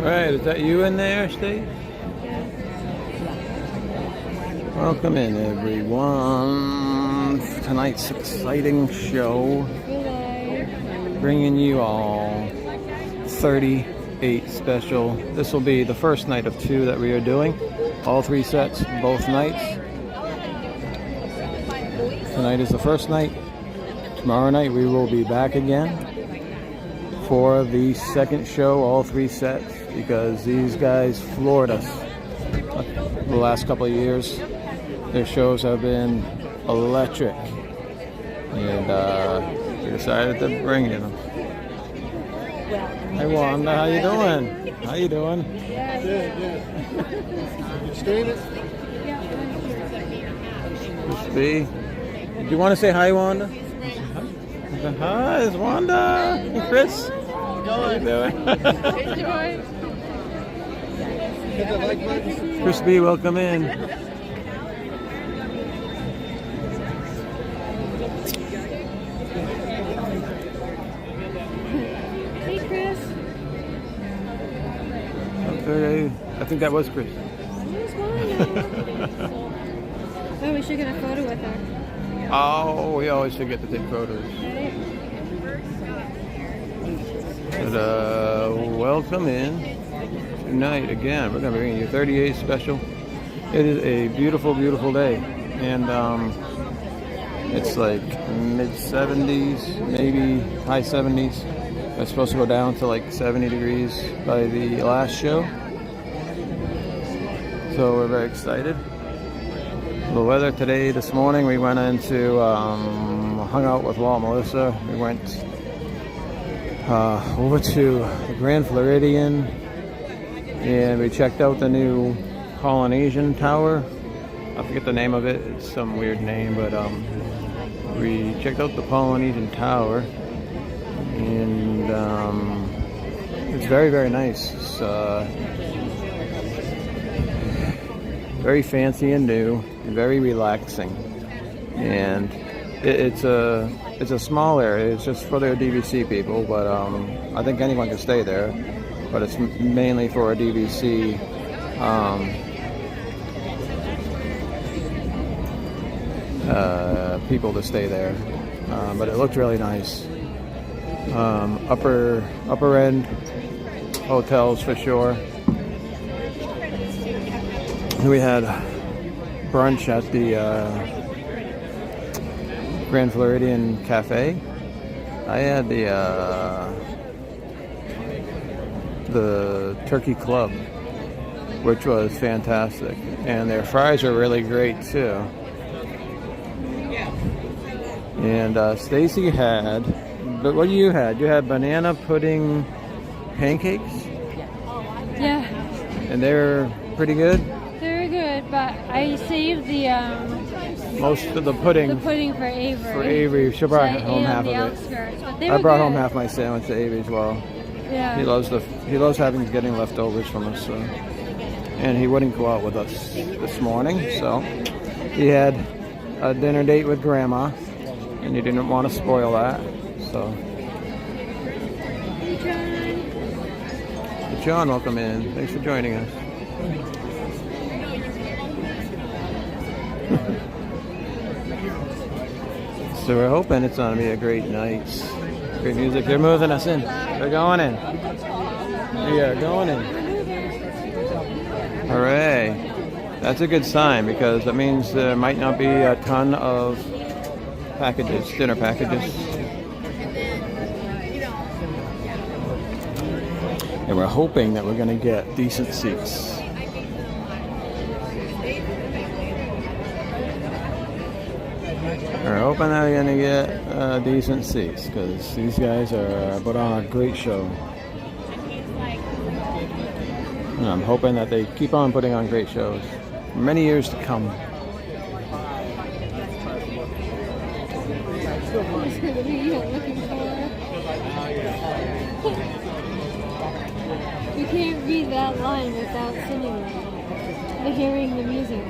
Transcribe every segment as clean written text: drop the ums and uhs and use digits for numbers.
Alright, is that you in there, Steve? Welcome in, everyone. Tonight's exciting show. Bringing you all 38 special. This will be the first night of 2 that we are doing. All 3 sets, both nights. Tonight is the first night. Tomorrow night we will be back again for the second show, all 3 sets, because these guys floored us the last couple of years. Their shows have been electric, and we decided to bring you them. Hey Wanda, how you doing? How you doing? Good. You stream it? B. Do you want to say hi, Wanda? Hi, it's Wanda and Chris. How you doing? Chris B, welcome in. Hey, Chris. Okay, I think that was Chris. Oh, we should get a photo with her. Oh, we always forget to take photos. But, welcome in tonight again. We're going to be bringing you 38 special. It is a beautiful, beautiful day. And it's like mid-70s, maybe high 70s. It's supposed to go down to like 70 degrees by the last show. So we're very excited. The weather today, this morning, we went into, hung out with Walt and Melissa. We went over to the Grand Floridian, and we checked out the new Polynesian Tower. I forget the name of it, it's some weird name, but we checked out the Polynesian Tower, and it's very, very nice. It's very fancy and new, very relaxing, and it's a small area. It's just for their DVC people, but I think anyone can stay there. But it's mainly for a DVC people to stay there. But it looked really nice. Upper end hotels for sure. We had brunch at the Grand Floridian Cafe. I had the Turkey Club, which was fantastic, and their fries are really great too. And Stacy had, but what you had? You had banana pudding pancakes. Yeah. And they're pretty good. But I saved the most of the pudding. The pudding for Avery. For Avery, she brought home half of it. I brought home half my sandwich to Avery as well. Yeah. He loves getting leftovers from us. So. And he wouldn't go out with us this morning, so he had a dinner date with Grandma, and he didn't want to spoil that. So. Hey, John. John, welcome in. Thanks for joining us. So we're hoping it's going to be a great night. Great music. They're moving us in. They're going in. We are going in. Hooray. That's a good sign, because that means there might not be a ton of packages, dinner packages. And we're hoping that we're going to get decent seats. We're hoping that we're going to get decent seats, because these guys are put on a great show. And I'm hoping that they keep on putting on great shows for many years to come. You can't read that line without singing it, or hearing the music.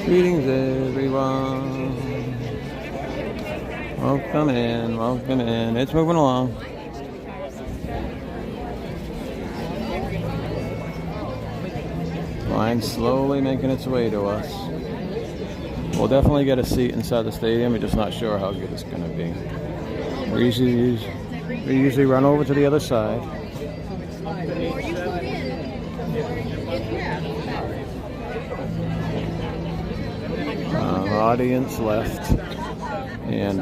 Greetings, everyone. Welcome in, welcome in. It's moving along. Line slowly making its way to us. We'll definitely get a seat inside the stadium. We're just not sure how good it's going to be. We usually run over to the other side. Audience left, and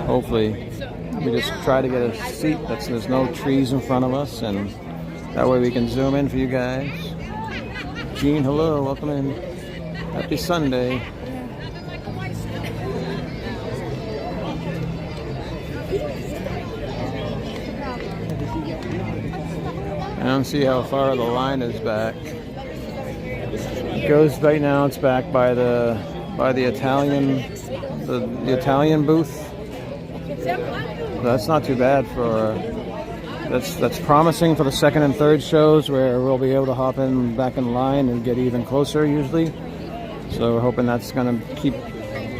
hopefully we just try to get a seat there's no trees in front of us, and that way we can zoom in for you guys. Gene, hello, welcome in. Happy Sunday. I don't see how far the line is back. It goes right now. It's back by the Italian the Italian booth. That's not too bad for. That's promising for the second and third shows, where we'll be able to hop in back in line and get even closer usually. So we're hoping that's going to keep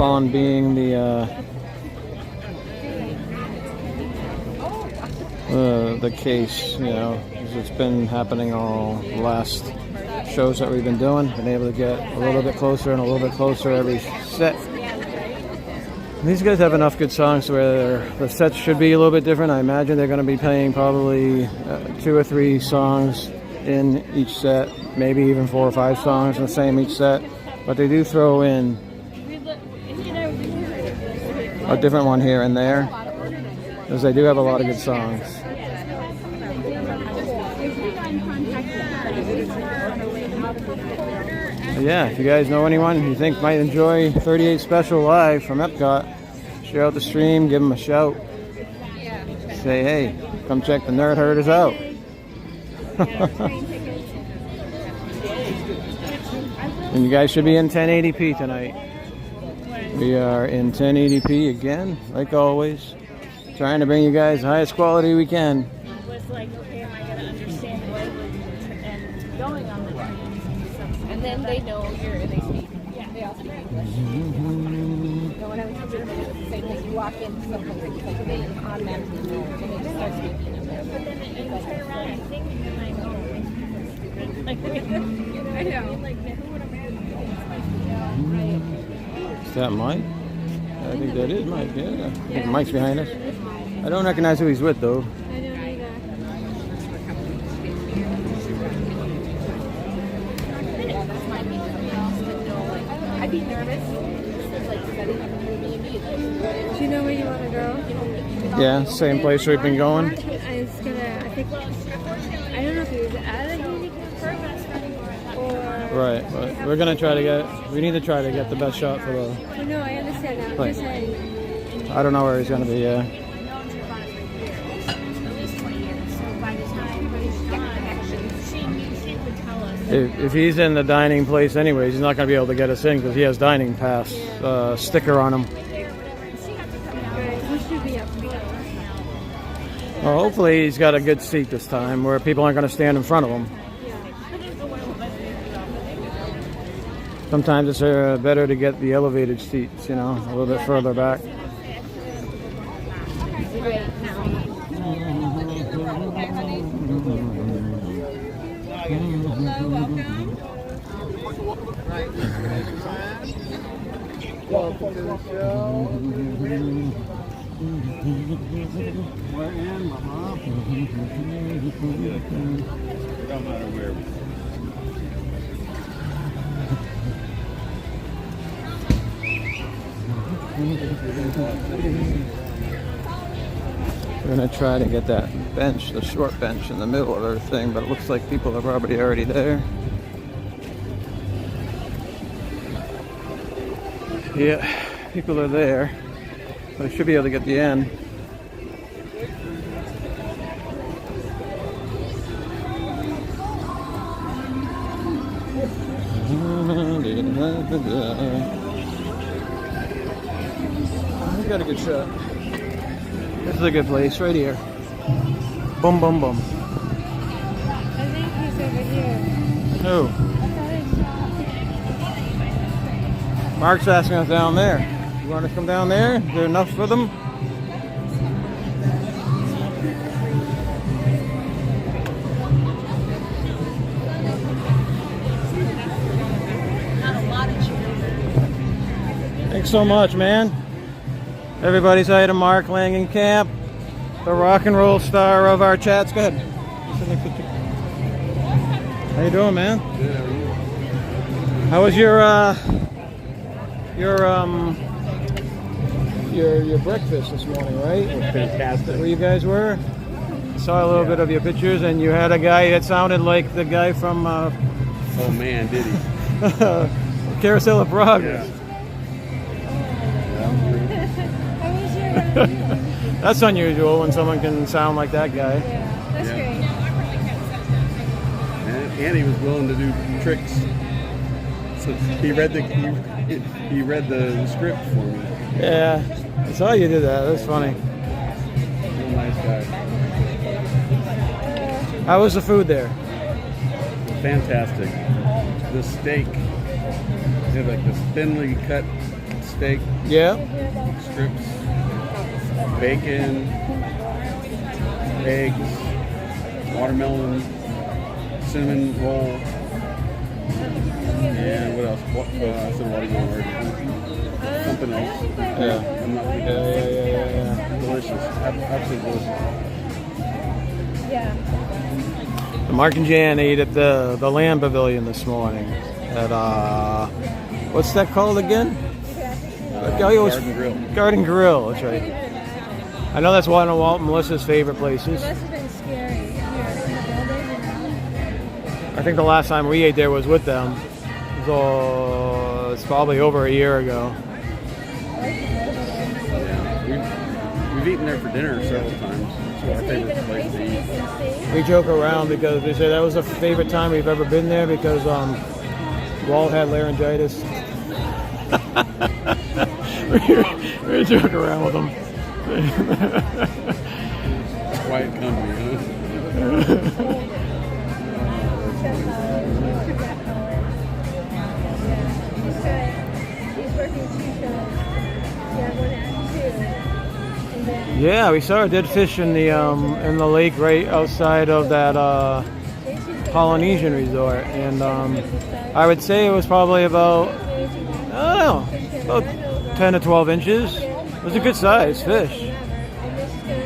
on being the case, you know. It's been happening all the last shows that we've been doing. Been able to get a little bit closer and a little bit closer every set. These guys have enough good songs where the sets should be a little bit different. I imagine they're going to be playing probably 2 or 3 songs in each set, maybe even 4 or 5 songs in the same each set. But they do throw in a different one here and there, because they do have a lot of good songs. Yeah, if you guys know anyone you think might enjoy 38 Special live from Epcot, share out the stream, give them a shout. Say, hey, come check the Nerd Herders out. And you guys should be in 1080p tonight. We are in 1080p again, like always. Trying to bring you guys the highest quality we can. Was like, okay, am I going to understand the language and going on the train? And then they know they speak. Yeah, they all speak English. So when I was in Germany, it was the same thing. You walk in some countries, like they automatically know when they just start speaking English. But then you turn around and think, and I know. Like, I know. Like, who would American? Is that Mike? I think that is Mike, yeah. I think Mike's behind us. I don't recognize who he's with, though. I don't either. I'd be nervous. Do you know where you want to go? Yeah, same place we've been going. I don't know if it was at a handicap or... Right, but we're gonna try to we need to try to get the best shot for the... Oh, no, I understand that. I'm Right. just saying. I don't know where he's gonna be, yeah. If he's in the dining place anyways, he's not going to be able to get us in because he has dining pass sticker on him. He should be up front. Well, hopefully he's got a good seat this time where people aren't going to stand in front of him. Sometimes it's better to get the elevated seats, you know, a little bit further back. Welcome to the show. We're in, Mama. Don't matter where. We're going to try to get that bench, the short bench in the middle of everything, but it looks like people are probably already there. Yeah, people are there, but I should be able to get the end. We got a good shot. This is a good place right here. Boom, boom, boom. I think he's over here. Who? I thought I saw him. Mark's asking us down there. You want us to come down there? Is there enough for them? Thanks so much, man. Everybody say to Mark Langenkamp, the rock and roll star of our chats. Go ahead. How you doing, man? Good, how are you? How was your breakfast this morning, right? Fantastic. Where you guys were? I saw a little bit of your pictures, and you had a guy that sounded like the guy from Oh man, did he? Carousel of Progress. Yeah. That's unusual when someone can sound like that guy. Yeah, that's Yeah. great. And he was willing to do tricks. So he read the script for me. Yeah, I saw you did that. That's funny. Real nice guy. How was the food there? Fantastic. The steak. They had like this thinly cut steak Yeah. strips, bacon, eggs, watermelon, cinnamon roll, and what else? I said watermelon. Something else. Yeah. I'm not Yeah. delicious. Absolutely delicious. Yeah. Mark and Jan ate at the Land Pavilion this morning. At what's that called again? Garden Grill. Garden Grill. That's right. I know that's one of Walt and Melissa's favorite places. Must have been scary here in the building. I think the last time we ate there was with them. So it's probably over a year ago. Yeah. We've eaten there for dinner several times. It's our favorite place to eat. We joke around because we say that was the favorite time we've ever been there because Walt had laryngitis. we joke around with him. Quiet company, huh? He's working 2 shows. Yeah, one at 2. And then Yeah, we saw a dead fish in the lake right outside of that Polynesian resort, and I would say it was probably about I don't know, about 10 to 12 inches. It was a good size fish.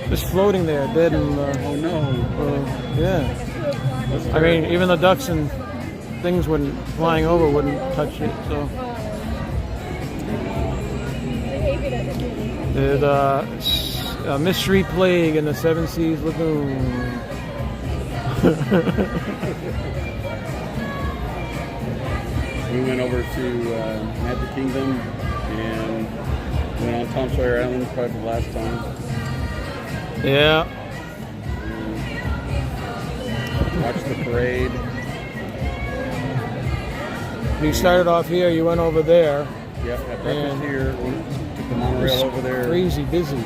Just floating there, dead in Oh no. yeah. I mean, even the ducks and things wouldn't flying over wouldn't touch it. So there's a mystery plague in the Seven Seas Lagoon. We went over to Magic Kingdom and went on Tom Sawyer Island probably for the last time. Yeah. And watched the parade. You started off here, you went over there. Yep, had breakfast And here. Took the monorail over there. Crazy busy.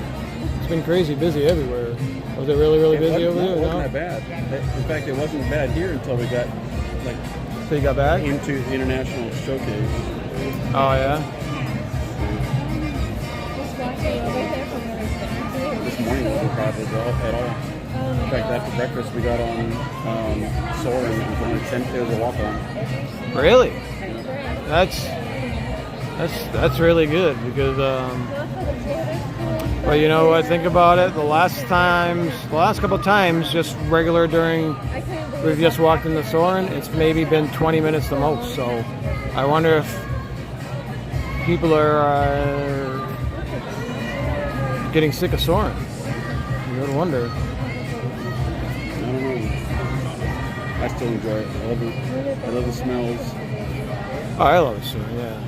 It's been crazy busy everywhere. Was it really busy over there? It wasn't that bad. In fact, it wasn't bad here until we got So you got back? into the international showcase. Oh yeah. This morning wasn't crowded at all. In fact, after breakfast we got on Soaring. It was only 10. It was a walk-on. Really? That's really good because but you know what, think about it, the last couple of times just regular during we've just walked into Soarin', it's maybe been 20 minutes the most, so I wonder if people are getting sick of Soarin'. You would wonder. I don't know. I still enjoy it. I love the smells. Oh, I love it, sir, yeah.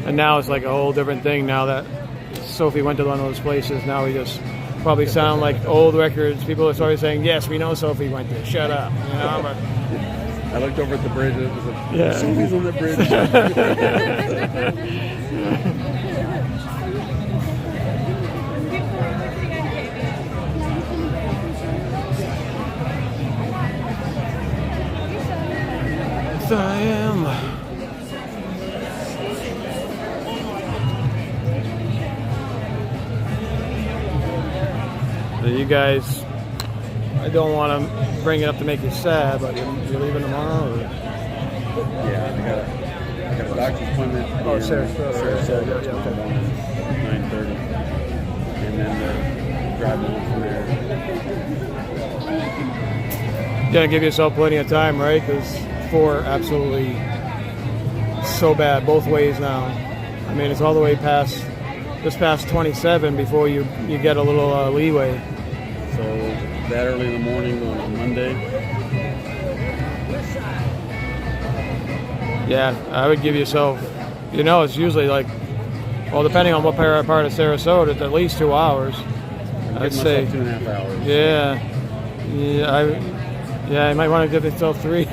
And now it's like a whole different thing now that Sophie went to one of those places. Now we just probably sound like old records. People are always saying, yes, we know Sophie went there. Shut up. You know, but I looked over at the bridge. It was like, yeah. Sophie's on the bridge. I am. you guys, I don't want to bring it up to make you sad, but you're leaving tomorrow? Or? Yeah, I got a doctor's appointment. Oh, in Sarasota. tomorrow morning, 9:30, and then driving on from there. You gotta give yourself plenty of time, right? Because 4 absolutely so bad both ways now. I mean, it's all the way past 27 before you get a little leeway. So that early in the morning on a Monday. Yeah, I would give yourself, it's usually like, well, depending on what part of Sarasota, it's at least 2 hours. I'd say 2.5 hours. Yeah, you might want to give yourself 3.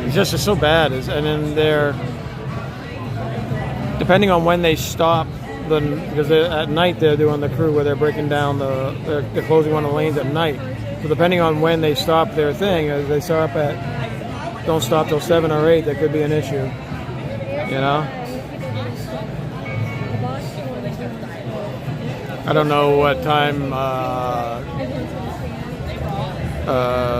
It's just so bad, and then depending on when they stop, because at night they're doing the crew where they're breaking down they're closing one of the lanes at night. So depending on when they stop their thing, if they stop don't stop till 7 or 8, that could be an issue. I don't know what time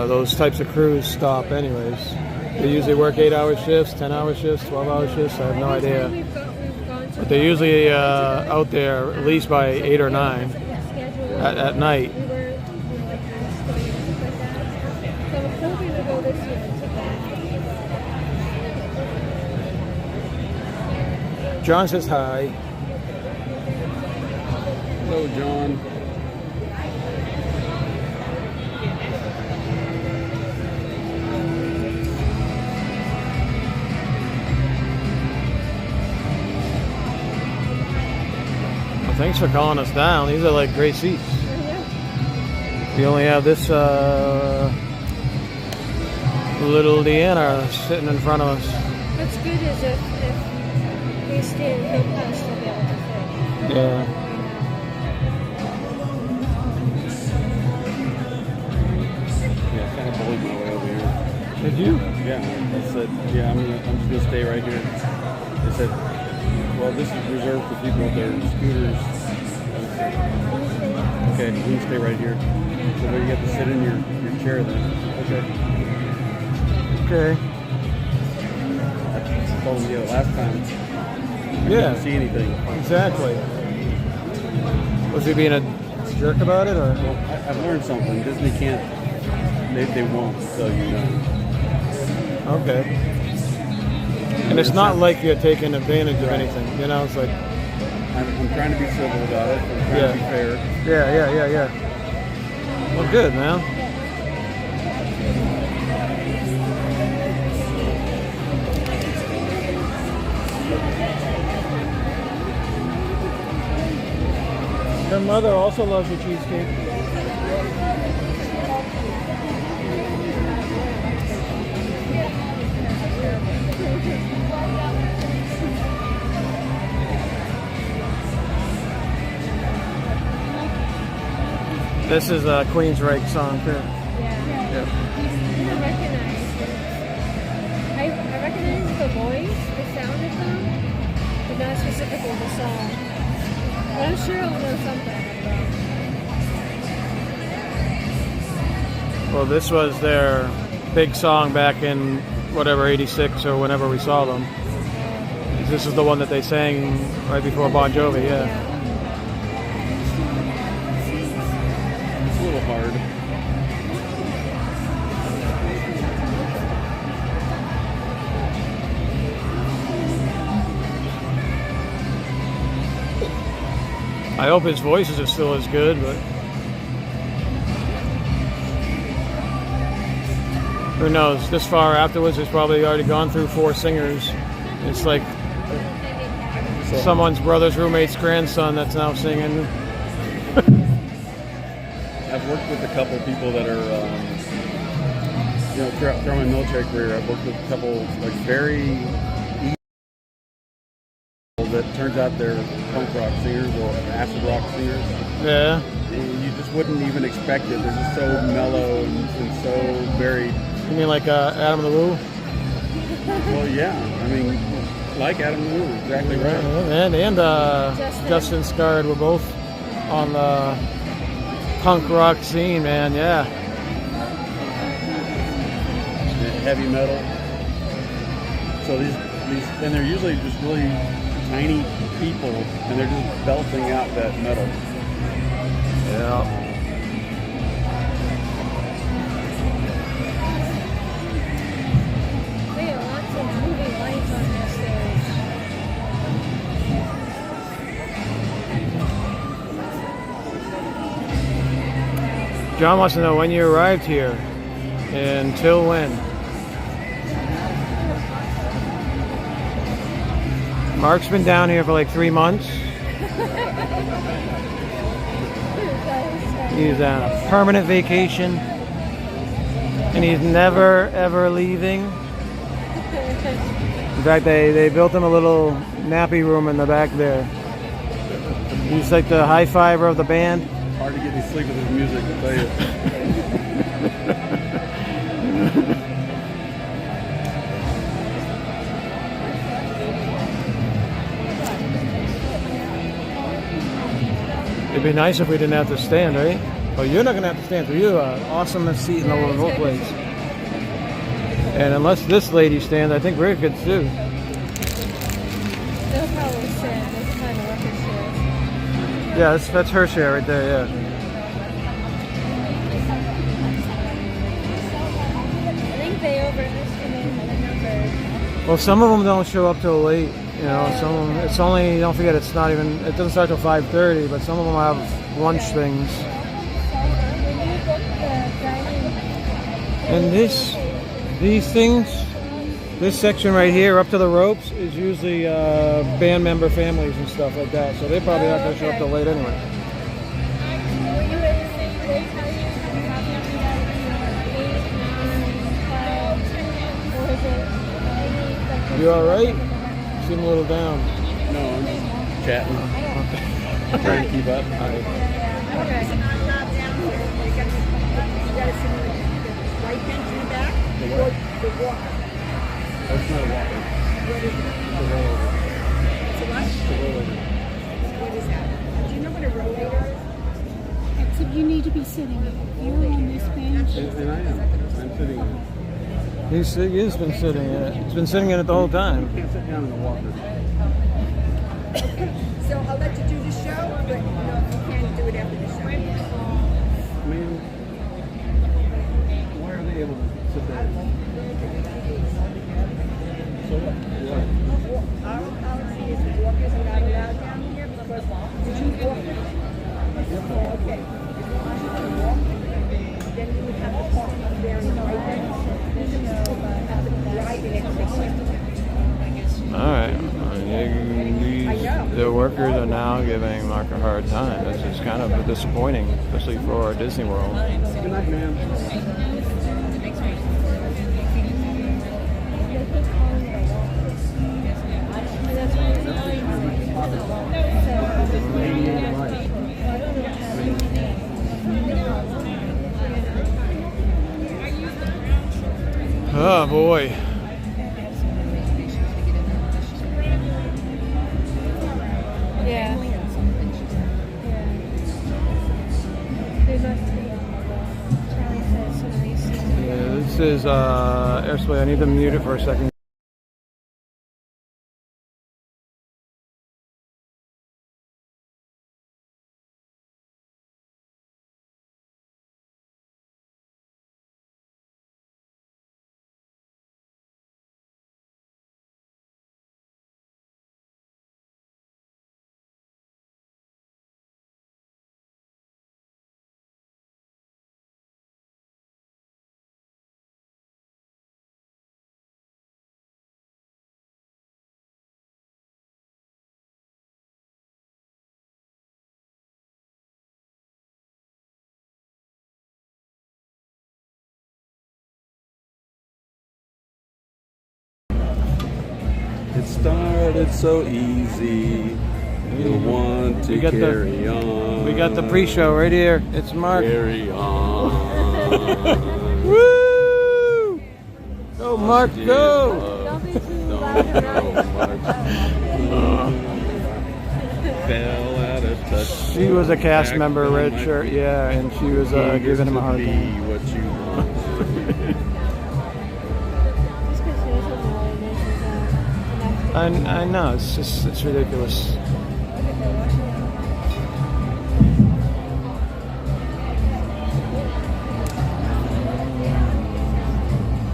those types of crews stop anyways. They usually work 8-hour shifts, 10-hour shifts, 12-hour shifts. I have no idea. But they're usually out there at least by 8 or 9 at night. John says hi. Hello, John. Well, thanks for calling us down. These are like great seats. We only have this little Deanna sitting in front of us. What's good is if we stand, he'll pass to be able to fit. Yeah. Yeah, I kind of bullied my way over here. Did you? Yeah, I said, I'm just gonna stay right here. They said, well, this is reserved for people with their scooters. Okay, you can stay right here. So there you have to sit in your chair then. Okay. I told them last time. I didn't see anything. Exactly. Was he being a jerk about it, or? Well, I've learned something. Disney can't. They won't tell you no. Okay. And it's not like you're taking advantage of anything, It's like I'm trying to be civil about it. I'm trying to be fair. Yeah. Well, good, man. Her mother also loves your cheesecake. This is a Queensryche song too. Yeah. I recognize it. I recognize the voice, the sound of them, but not specifically the song. But I'm sure I'll know something about it. Well, this was their big song back in whatever, 86 or whenever we saw them. This is the one that they sang right before Bon Jovi, yeah. It's a little hard. I hope his voices are still as good, but who knows? This far afterwards, he's probably already gone through 4 singers. It's like someone's brother's roommate's grandson that's now singing. I've worked with a couple people that are, throughout my military career, I've worked with a couple like very that turns out they're punk rock singers or acid rock singers. Yeah. And you just wouldn't even expect it. They're just so mellow and so very. You mean like Adam the Woo? Well, yeah. I mean, like Adam the Woo, exactly right. And Justin Scarred were both on the punk rock scene, man. Yeah. Heavy metal. So these and they're usually just really tiny people, and they're just belting out that metal. Yeah. They have lots of moving lights on this stage. John wants to know when you arrived here, until when. Mark's been down here for like 3 months. He's on a permanent vacation, and he's never ever leaving. In fact, they built him a little nappy room in the back there. He's like the high fiver of the band. Hard to get any sleep with his music, I'll tell you. It'd be nice if we didn't have to stand, right? Well, you're not gonna have to stand, so you're an awesome seat in the whole place. And unless this lady stands, I think we're good too. They'll probably sit. They'll kind of work their chairs. Yeah, that's her chair right there. Yeah. I think they overestimated the numbers. Well, some of them don't show up till late. You know, some of them, it's only, don't forget, it doesn't start till 5:30, but some of them have lunch things. When you book the dining, And these things, this section right here up to the ropes is usually band member families and stuff like that. So they probably not going to show up till late anyway. were you able to say they tell you probably 8, 9, 12, or is it like You all right? Seem a little down. No, I'm just chatting. Trying to keep up. Okay. That's not a walker. Except you need to be sitting. You're on this bench. And I am. I'm sitting in it. He's been sitting in it. He's been sitting in it the whole time. You can't sit down in the walker. So I'll let you do the show, but you can't do it after the show. I mean, why are they able to sit there? So what? Our policy is the walkers are not allowed down here because did you walk? Okay. Then you would have to park up there in the right hand. All right. The workers are now giving Mark a hard time. This is kind of disappointing, especially for Disney World. Good night, man. Oh boy. Yeah. They must be Charlie says some of these things. Yeah, this is Airspray. I need to mute it for a second. It started so easy. You'll want to carry on. We got the pre-show right here. It's Mark. Carry on. Woo! Go Mark, go! Don't be too loud around. Fell out of touch Just She was a cast back member, on red my shirt, yeah, and she was giving him a hard be time. what you want. Just because there's a boy, there's enough. I know, it's ridiculous.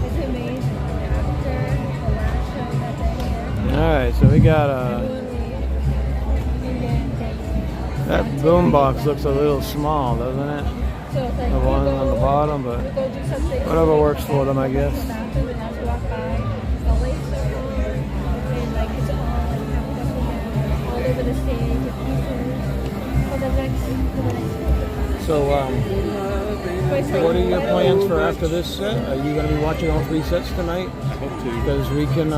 It's amazing. After the last show that they had, Alright, so we got that boombox looks a little small, doesn't it? so it's like The we one go, on the bottom, we but go do something. whatever works for them, I guess. Bathroom and as we walk by, the lights are on, and like it's all like all over the stage. For the next. So, what are your plans for after this set? Are you going to be watching all 3 sets tonight? Hope to. Because we can,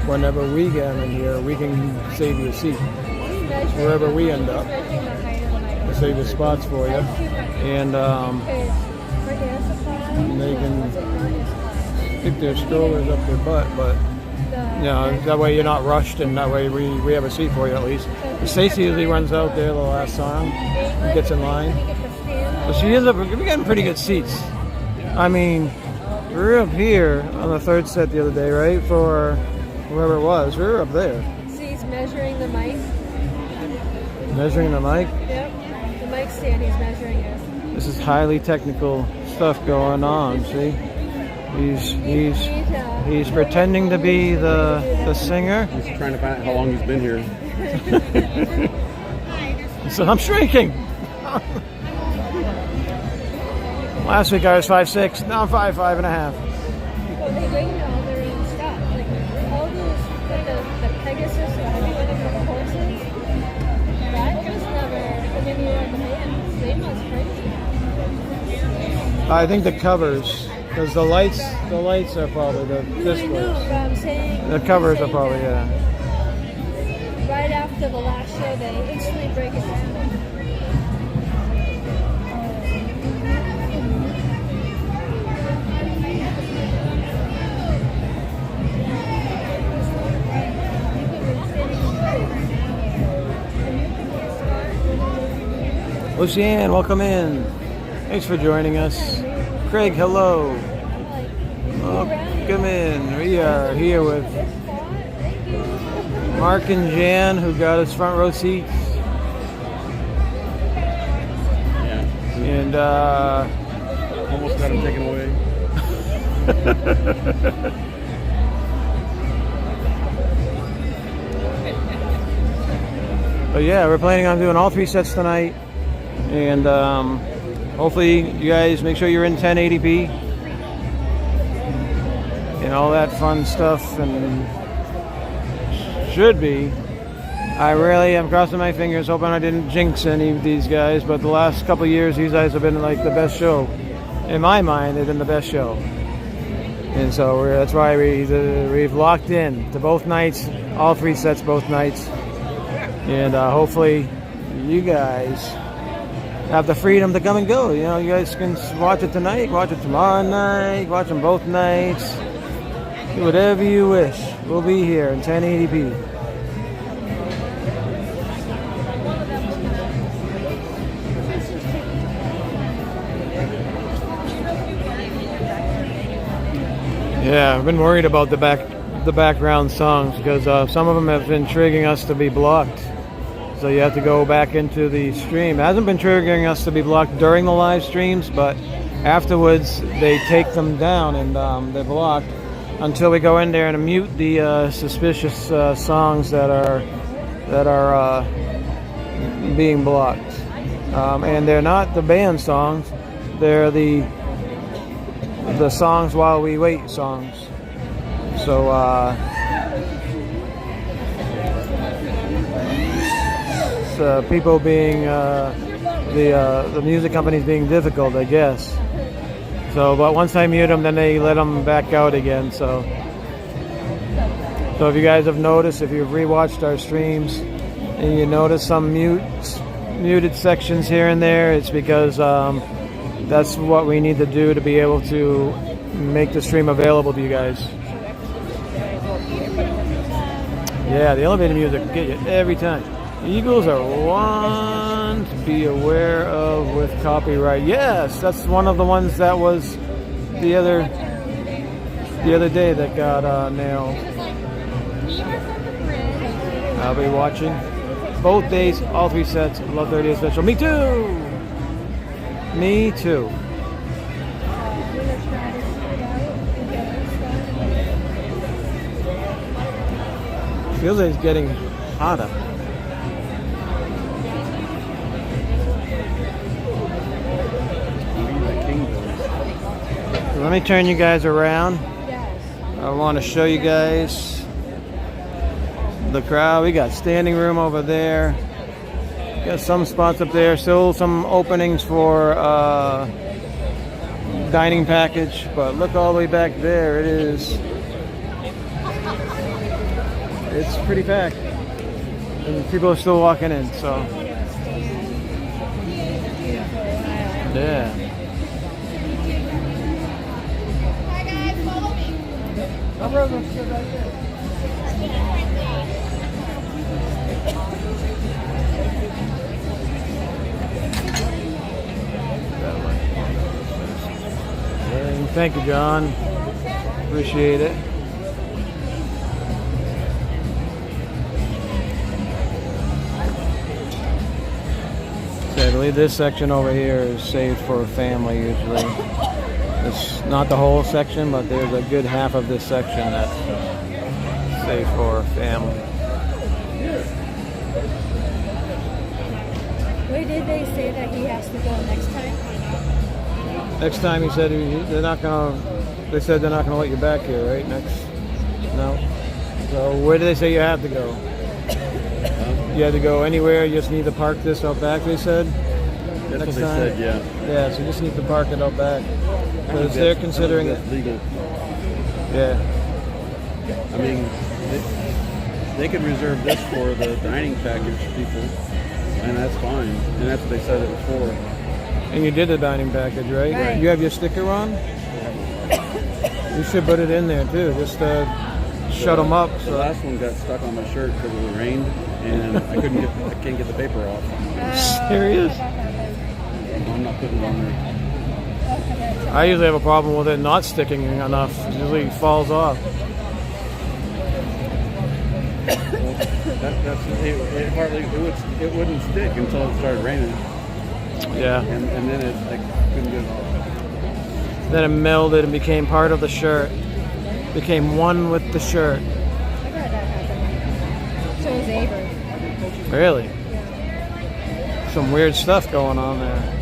whenever we get in here, we can save you a seat. Wherever we end up, we'll save the spots for you. And they can stick their strollers up their butt, but you know, that way you're not rushed, and that way we have a seat for you at least. Stacey usually runs out there the last song, gets in line. But we're getting pretty good seats. I mean, we were up here on the 3rd set the other day, right? For whoever it was, we were up there. See, he's measuring the mic. Measuring the mic. Yep. The mic stand, he's measuring it. This is highly technical stuff going on. See, he's pretending to be the singer. He's trying to find out how long he's been here. So I'm shrinking. Last week I was 5'6", now I'm 5'5.5". Well, they bring all their own stuff. Like all those, like the Pegasus or whatever the horses. That was never. And then you have the bands. They must crazy. I think the covers, because the lights are probably the I know, displays. but I'm saying The covers are probably right after the last show, they instantly break it down. Lucianne, welcome in. Thanks for joining us. Craig, hello. Welcome in. We are here with Mark and Jan, who got us front row seats. Yeah. And Almost got him taken away. but yeah, we're planning on doing all 3 sets tonight. And hopefully you guys make sure you're in 1080p and all that fun stuff, and should be. I really am crossing my fingers, hoping I didn't jinx any of these guys, but the last couple of years these guys have been like the best show. In my mind, they've been the best show. And so that's why we've locked in to both nights, all 3 sets both nights. And hopefully you guys have the freedom to come and go. You know, you guys can watch it tonight, watch it tomorrow night, watch them both nights. Do whatever you wish. We'll be here in 1080p. Yeah, I've been worried about the background songs because some of them have been triggering us to be blocked. So you have to go back into the stream. It hasn't been triggering us to be blocked during the live streams, but afterwards they take them down and they're blocked until we go in there and mute the suspicious songs that are being blocked. And they're not the band songs; they're the songs while we wait songs. So. People being the music companies being difficult, I guess. So, but once I mute them, then they let them back out again. So if you guys have noticed, if you've rewatched our streams and you notice some muted sections here and there, it's because that's what we need to do to be able to make the stream available to you guys. Yeah, the elevator music will get you every time. Eagles are one to be aware of with copyright. Yes, that's one of the ones that was the other day that got nailed. I'll be watching both days, all 3 sets. Love 30th special. Me too. Me too. Feels like it's getting hotter. Let me turn you guys around. I want to show you guys the crowd. We got standing room over there. Got some spots up there. Still some openings for dining package. But look all the way back there. It is. It's pretty packed. And people are still walking in. So yeah. Thank you, John. Appreciate it. So I believe this section over here is saved for a family usually. It's not the whole section, but there's a good half of this section that's saved for a family. Where did they say that he has to go next time? Next time he said they're not gonna. They said they're not gonna let you back here, right? No. So where do they say you have to go? You had to go anywhere. You just need to park this out back. They said. That's Next what they time. said, yeah. Yeah, so you just need to park it out back because they're considering it legal. Yeah. I mean, they could reserve this for the dining package people, and that's fine. And that's what they said it was for. And you did the dining package, right? Right. You have your sticker on? You should put it in there too, just to shut them up. The So. last one got stuck on my shirt because it rained, and I can't get the paper off. Serious? I'm not putting it on there. I usually have a problem with it not sticking enough. It usually falls off. It wouldn't stick until it started raining, Yeah. and then I couldn't get it off. Then it melded and became part of the shirt. Became one with the shirt. I heard that happened. So is Avery. Really? Some weird stuff going on there.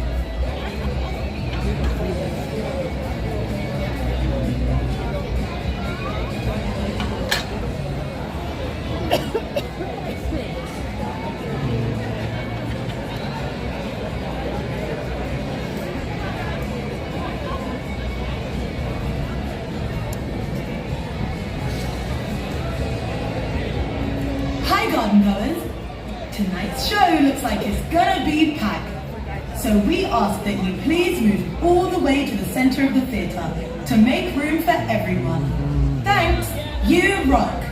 Hi garden goers! Tonight's show looks like it's gonna be packed. So we ask that you please move all the way to the center of the theater to make room for everyone. Thanks, you rock!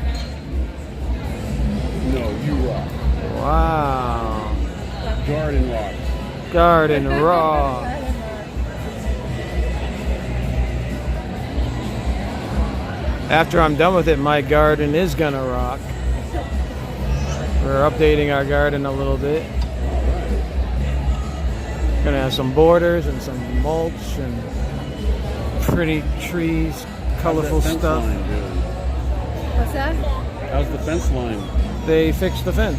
No, you rock. Wow. Garden rock. Garden Raw. After I'm done with it, my garden is gonna rock. We're updating our garden a little bit. Gonna have some borders and some mulch and pretty trees, colorful How's that fence stuff. line doing? What's that? How's the fence line? They fixed the fence.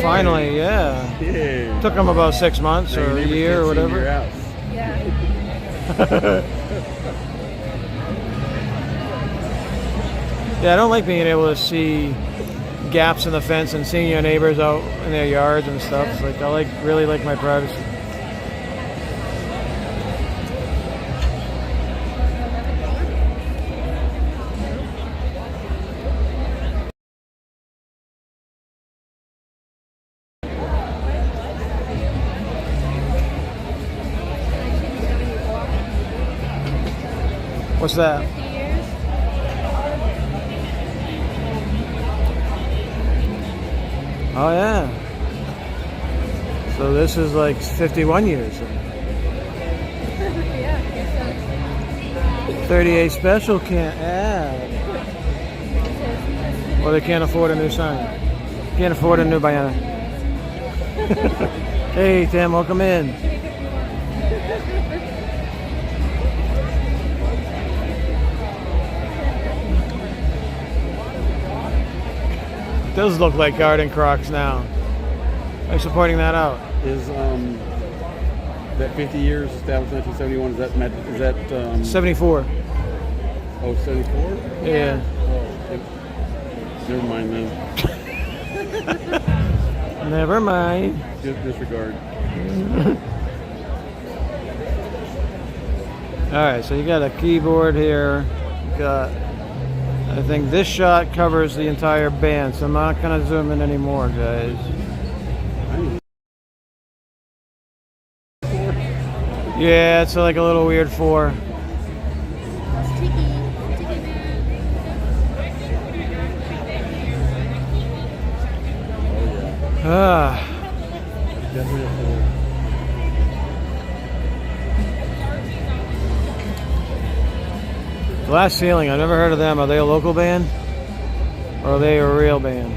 Finally, yeah. Yeah. Took them about 6 months Now your or a neighbors year or can't see into whatever. your house. Yeah. Yeah, I don't like being able to see gaps in the fence and seeing your neighbors out in their yards and stuff. It's like I really like my privacy. What's that? 50 years? Oh yeah. So this is like 51 years. Yeah, I guess 38 special can't add. Well, they can't afford a new sign. Can't afford a new banner. Hey, Tim, welcome in. Does look like Garden Crocs now. Thanks for pointing that out. Is that 50 years established 1971? Is that 74. Oh, 74? Yeah. Never mind then. Never mind. Disregard. Alright, so you got a keyboard here. You got, I think this shot covers the entire band, so I'm not going to zoom in anymore, guys. Yeah, it's like a little weird 4. Ah. Definitely a 4. Glass Ceiling, I've never heard of them. Are they a local band? Or are they a real band?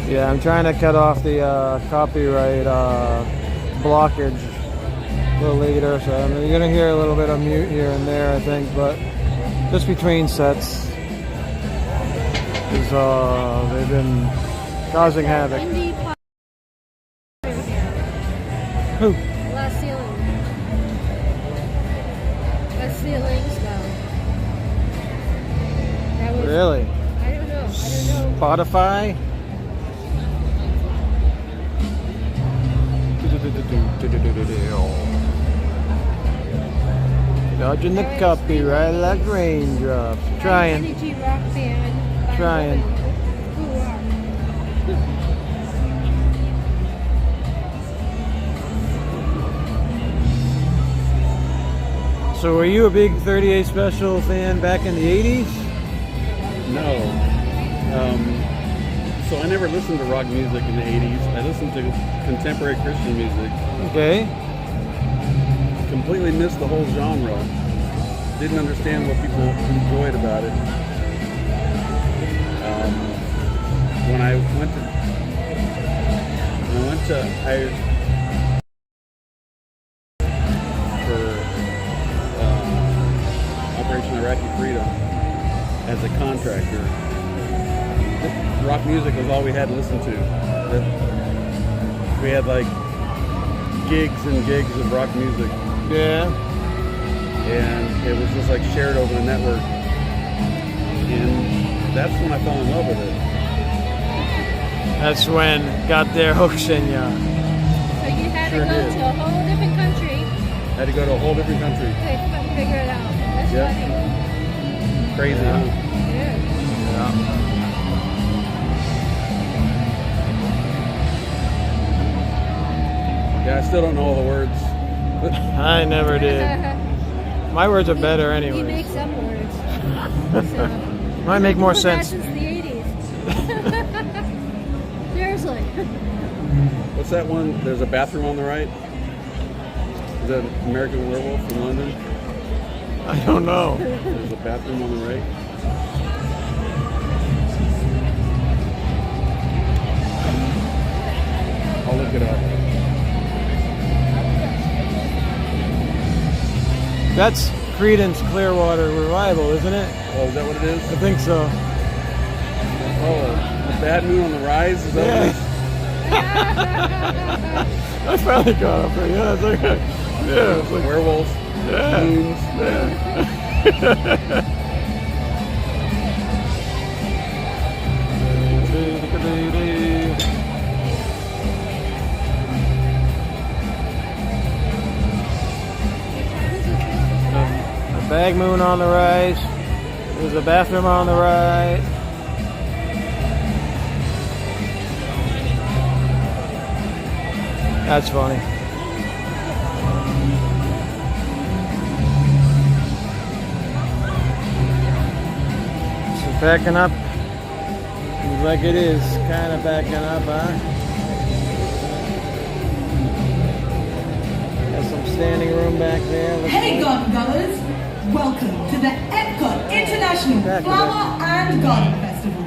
Yeah, I'm trying to cut off the copyright blockage a little later, so you're going to hear a little bit of mute here and there, I think, but just between sets, because they've been causing havoc. Indie pop. Who? Glass Ceiling. Glass Ceilings, no. That was, Really? I don't know. Spotify? Dodging the copyright like raindrops. Trying. Energy rock band. by Trying. Who So were you a big 38 Special fan back in the 80s? No. So I never listened to rock music in the 80s. I listened to contemporary Christian music. Okay. Completely missed the whole genre. Didn't understand what people enjoyed about it. When I went to Operation Iraqi Freedom as a contractor, rock music was all we had to listen to. We had like gigs and gigs of rock music. Yeah. And it was just like shared over the network. And that's when I fell in love with it. That's when got their hooks in ya. So you had Sure to go did. to a whole different country Had to go to a whole different country. to figure it out. That's Yeah. funny. Crazy, huh? Yeah. Yeah, I still don't know all the words. I never did. My words are better He anyway. makes up words. So, Might make more people that sense. since the 80s. Seriously. What's that one? There's a bathroom on the right. Is that American Werewolf in London? I don't know. There's a bathroom on the right. I'll look it up. That's Creedence Clearwater Revival, isn't it? Oh, is that what it is? I think so. Oh, the Bad Moon on the Rise? Is that what it is? I finally got up there. Yeah, it's like, yeah, it's like, Werewolves, yeah. moons. A bag moon on the right. There's a bathroom on the right. That's funny. Backing up. Seems like it is kind of backing up, huh? Got some standing room back there. Looks Hey like. garden goers, welcome to the Epcot International Flower and Garden Festival.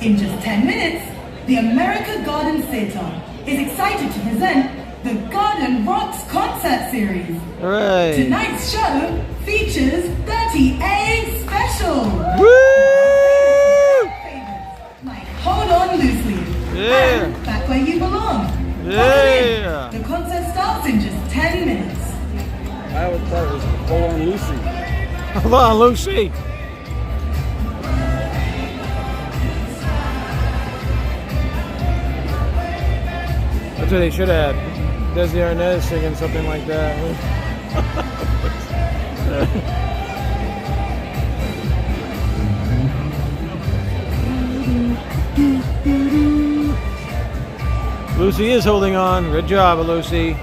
In just 10 minutes, the America Garden Theatre is excited to present the Garden Rocks concert series. Hooray! Tonight's show features 30A Special. Woo! Like Hold On Loosely Yeah. and Back Where You Belong. Yeah. The concert starts in just 10 minutes. I always thought it was Hold On Lucy. Hold on, Lucy. That's what they should have had. Dizney Arnaz singing something like that. Lucy is holding on. Good job, Lucy.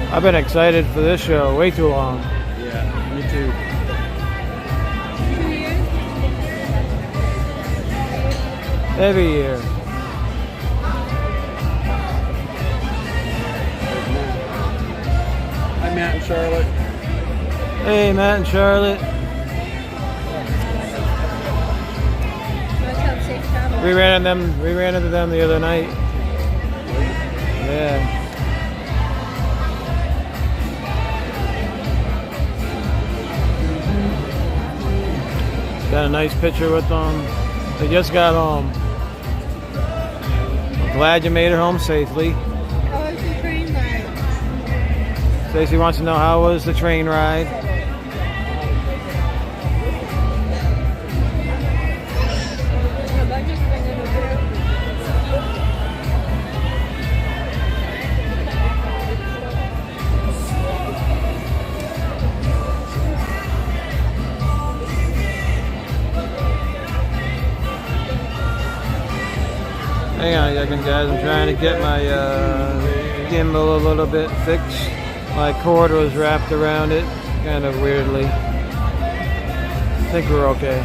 I've been excited for this show way too long. Yeah, me too. Every year. Hi, Matt and Charlotte. Hey, Matt and Charlotte. We ran into them the other night. Yeah. Got a nice picture with them. They just got home. I'm glad you made her home safely. How was the train ride? Stacy wants to know how was the train ride. Hang on a second, guys. I'm trying to get my gimbal a little bit fixed. My cord was wrapped around it kind of weirdly. I think we're okay.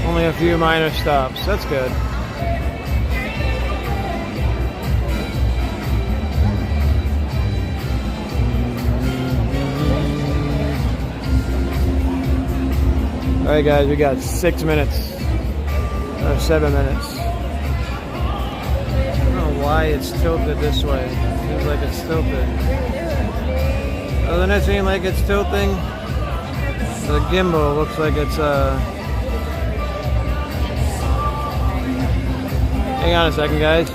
Only a few minor stops. That's good. Alright guys, we got 6 minutes. Or 7 minutes. I don't know why it's tilted this way. Seems like it's tilted. Doesn't it seem like it's tilting? The gimbal looks like it's Hang on a second, guys.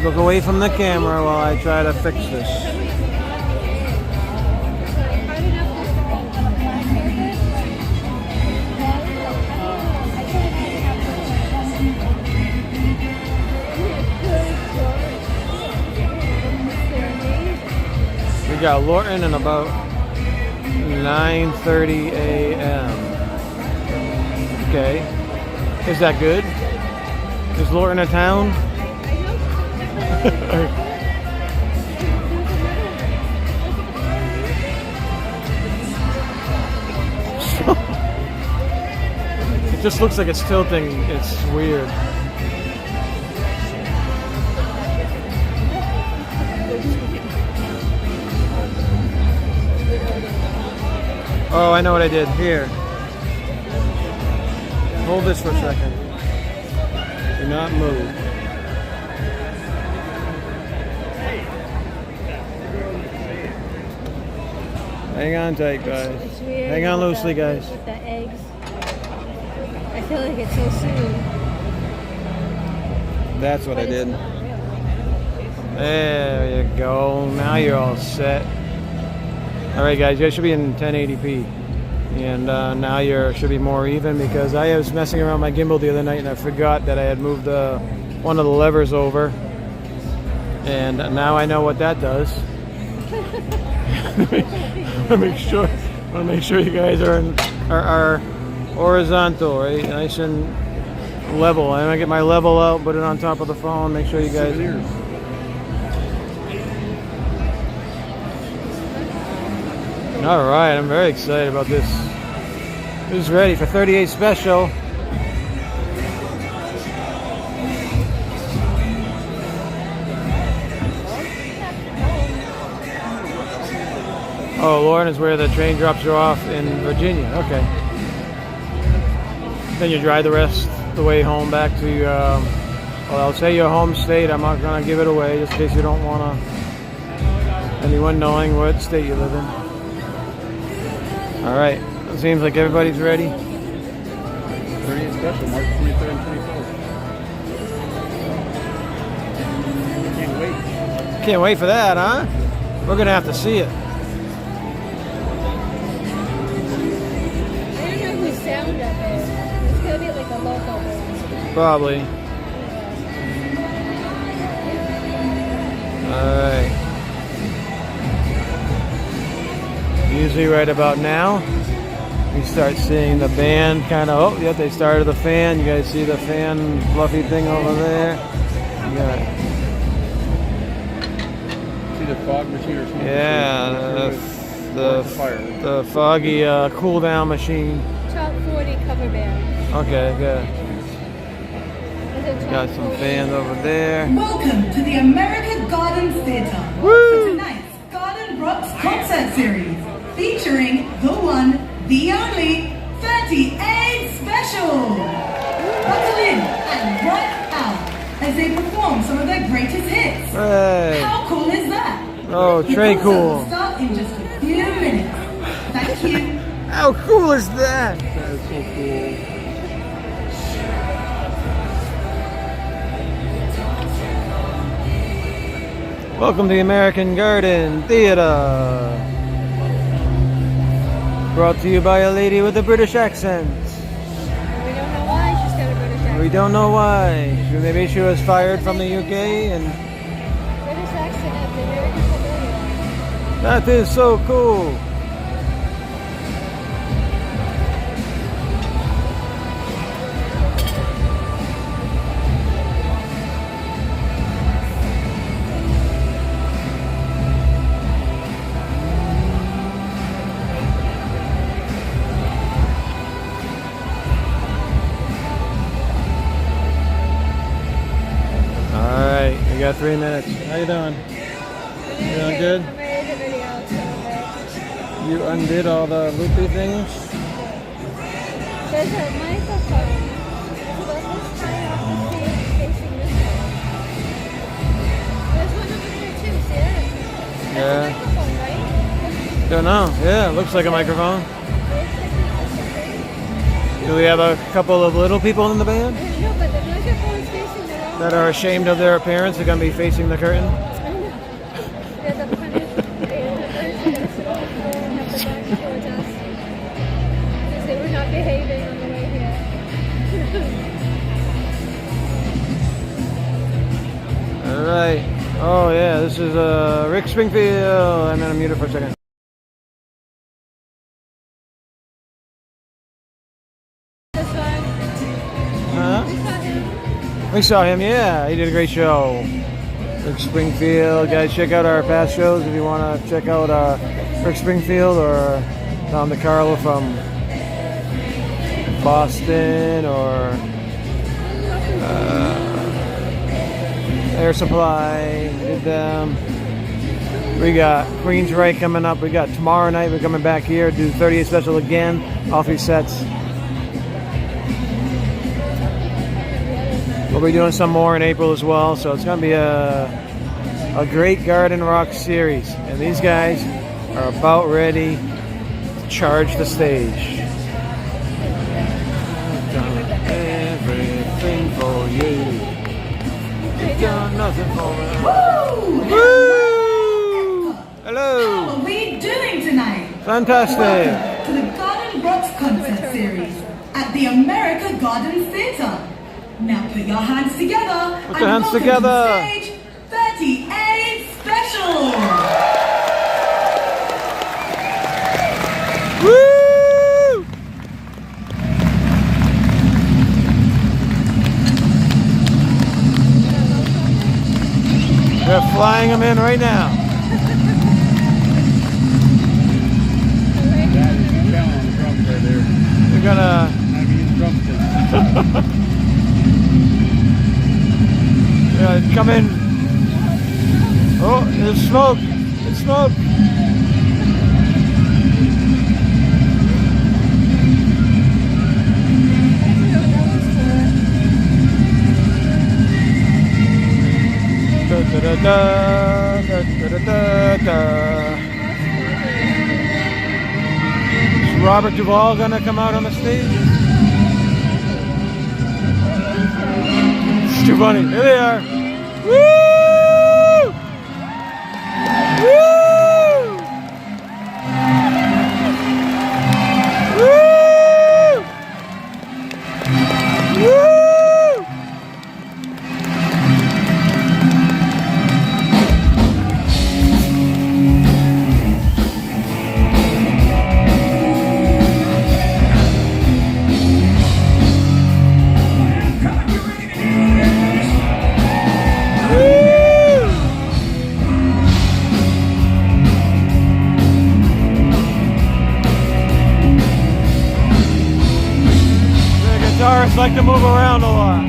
Look away from the camera while I try to fix this. We got Lorton in about 9:30 a.m. Okay. Is that good? Is Lorton a town? It just looks like it's tilting. It's weird. Oh, I know what I did. Here. Hold this for a second. Do not move. Hang on tight, guys. It's weird. Hang on loosely, guys. With the eggs. I feel like it's so soon. That's what I did. There you go. Now you're all set. Alright guys, you guys should be in 1080p. And now you should be more even because I was messing around my gimbal the other night and I forgot that I had moved one of the levers over. And now I know what that does. I want to make sure you guys are horizontal, right? Nice and level. I'm gonna get my level out, put it on top of the phone, make sure you guys. Souvenirs. All right, I'm very excited about this. Who's ready for 38 special? Oh, Lauren is where the train drops you off in Virginia. Okay. Then you drive the rest of the way home back to, well, I'll say your home state. I'm not going to give it away just in case you don't want anyone knowing what state you live in. All right. It seems like everybody's ready. 38 special, March 23rd and 24th. Can't wait. Can't wait for that, huh? We're going to have to see it. I don't know whose sound that is. It's gonna be like a local band. Probably. Alright. Usually right about now, we start seeing the band kind of, oh, yep, they started the fan. You guys see the fan fluffy thing over there? You got, See the fog machine or something? yeah, the foggy cool down machine. Top 40 cover band. Okay, good. Is it Got top some 40? fans over there. Welcome to the America Garden Theatre Woo! for tonight's Garden Rocks concert series, featuring the one, the only 38 special. Buckle in and right out as they perform some of their greatest hits. Hey. How cool is that? Oh, The Trey concert cool. will start in just a few minutes. Thank you. How cool is that? That is so cool. Welcome to the American Garden Theater. Brought to you by a lady with a British accent. We don't know why she's got a British accent. We don't know why. Maybe she was fired from the UK and British accent at the American Pavilion. that is so cool. Alright, we got 3 minutes. How you doing? You doing good? I'm ready to video. You undid all the loopy things? There's a microphone. So this side off the stage facing this way. There's one over there too, see that? That's Yeah. a microphone, right? Don't know. Yeah, it looks like a microphone. Do we have a couple of little people in the band I don't know, but the microphone's facing the wrong that are ashamed of their appearance? They're going to be facing the curtain? I know. They're the punish. They're the person that's supposed to go and have the back towards us. Because they were not behaving on the way here. Alright. Oh, yeah, this is Rick Springfield. I'm going to mute it for a second. This one. Huh? We saw him. We saw him, yeah. He did a great show. Rick Springfield. Guys, check out our past shows if you want to check out Rick Springfield or Tom DeCarlo from Boston or Air Supply. We did them. We got Queensryche coming up. We got tomorrow night. We're coming back here to do 38 special again. All 3 sets. We'll be doing some more in April as well, so it's going to be a great Garden Rock series. And these guys are about ready to charge the stage. I've done everything for you. You've done nothing for me. Woo! Woo! How Hello! are we doing tonight? Fantastic! Welcome to the Garden Rocks concert series at the America Garden Theatre. Now put your hands together Put and your hands welcome together. to stage 38 Special. Woo! flying them in right now. That is down on the drums right there. We're gonna. I mean, drumsticks. Come in. Oh, there's smoke. It's smoke. Da, da, da, da, da, da, da, da. Is Robert Duvall gonna come out on the stage? It's too funny. Here they are. Woo! Woo! Woo! Woo! Guitarists like to move around a lot.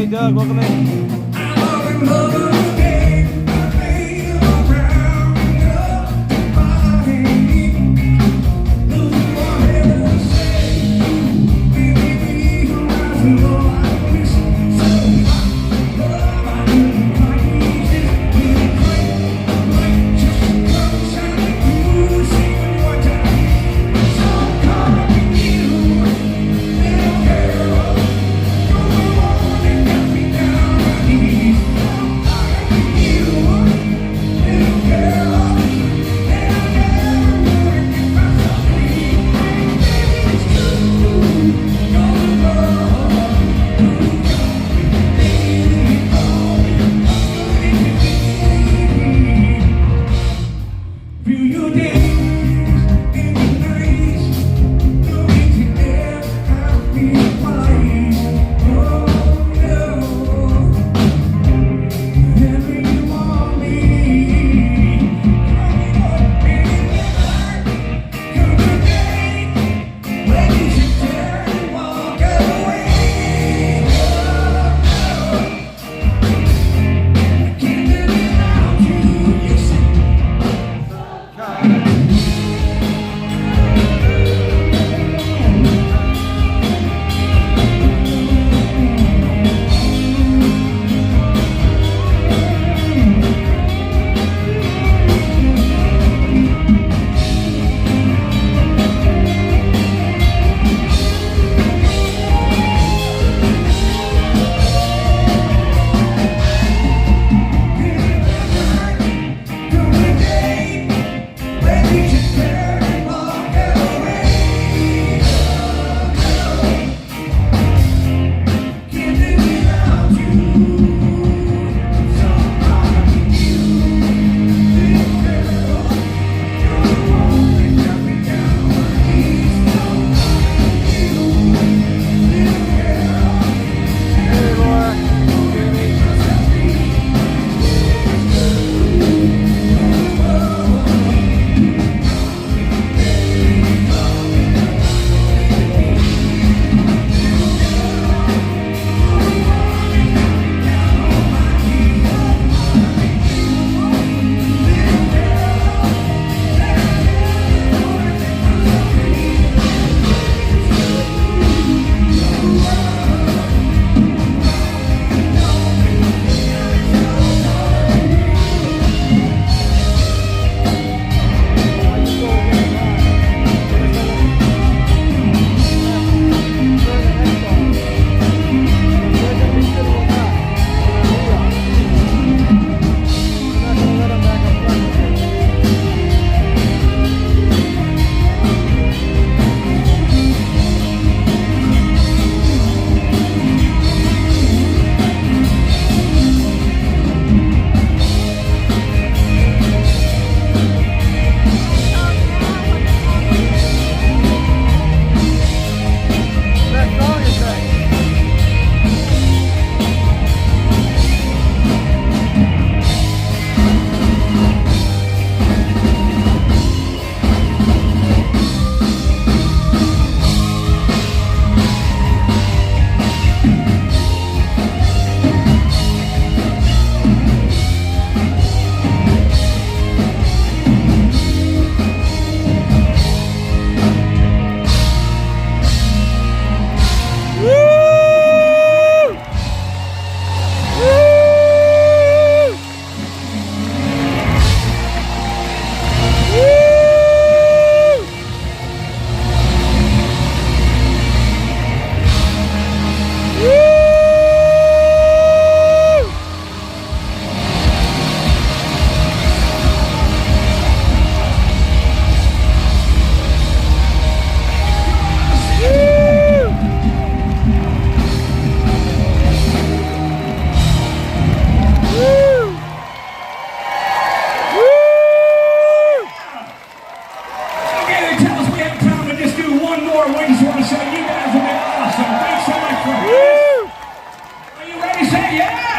Hey Doug, welcome in.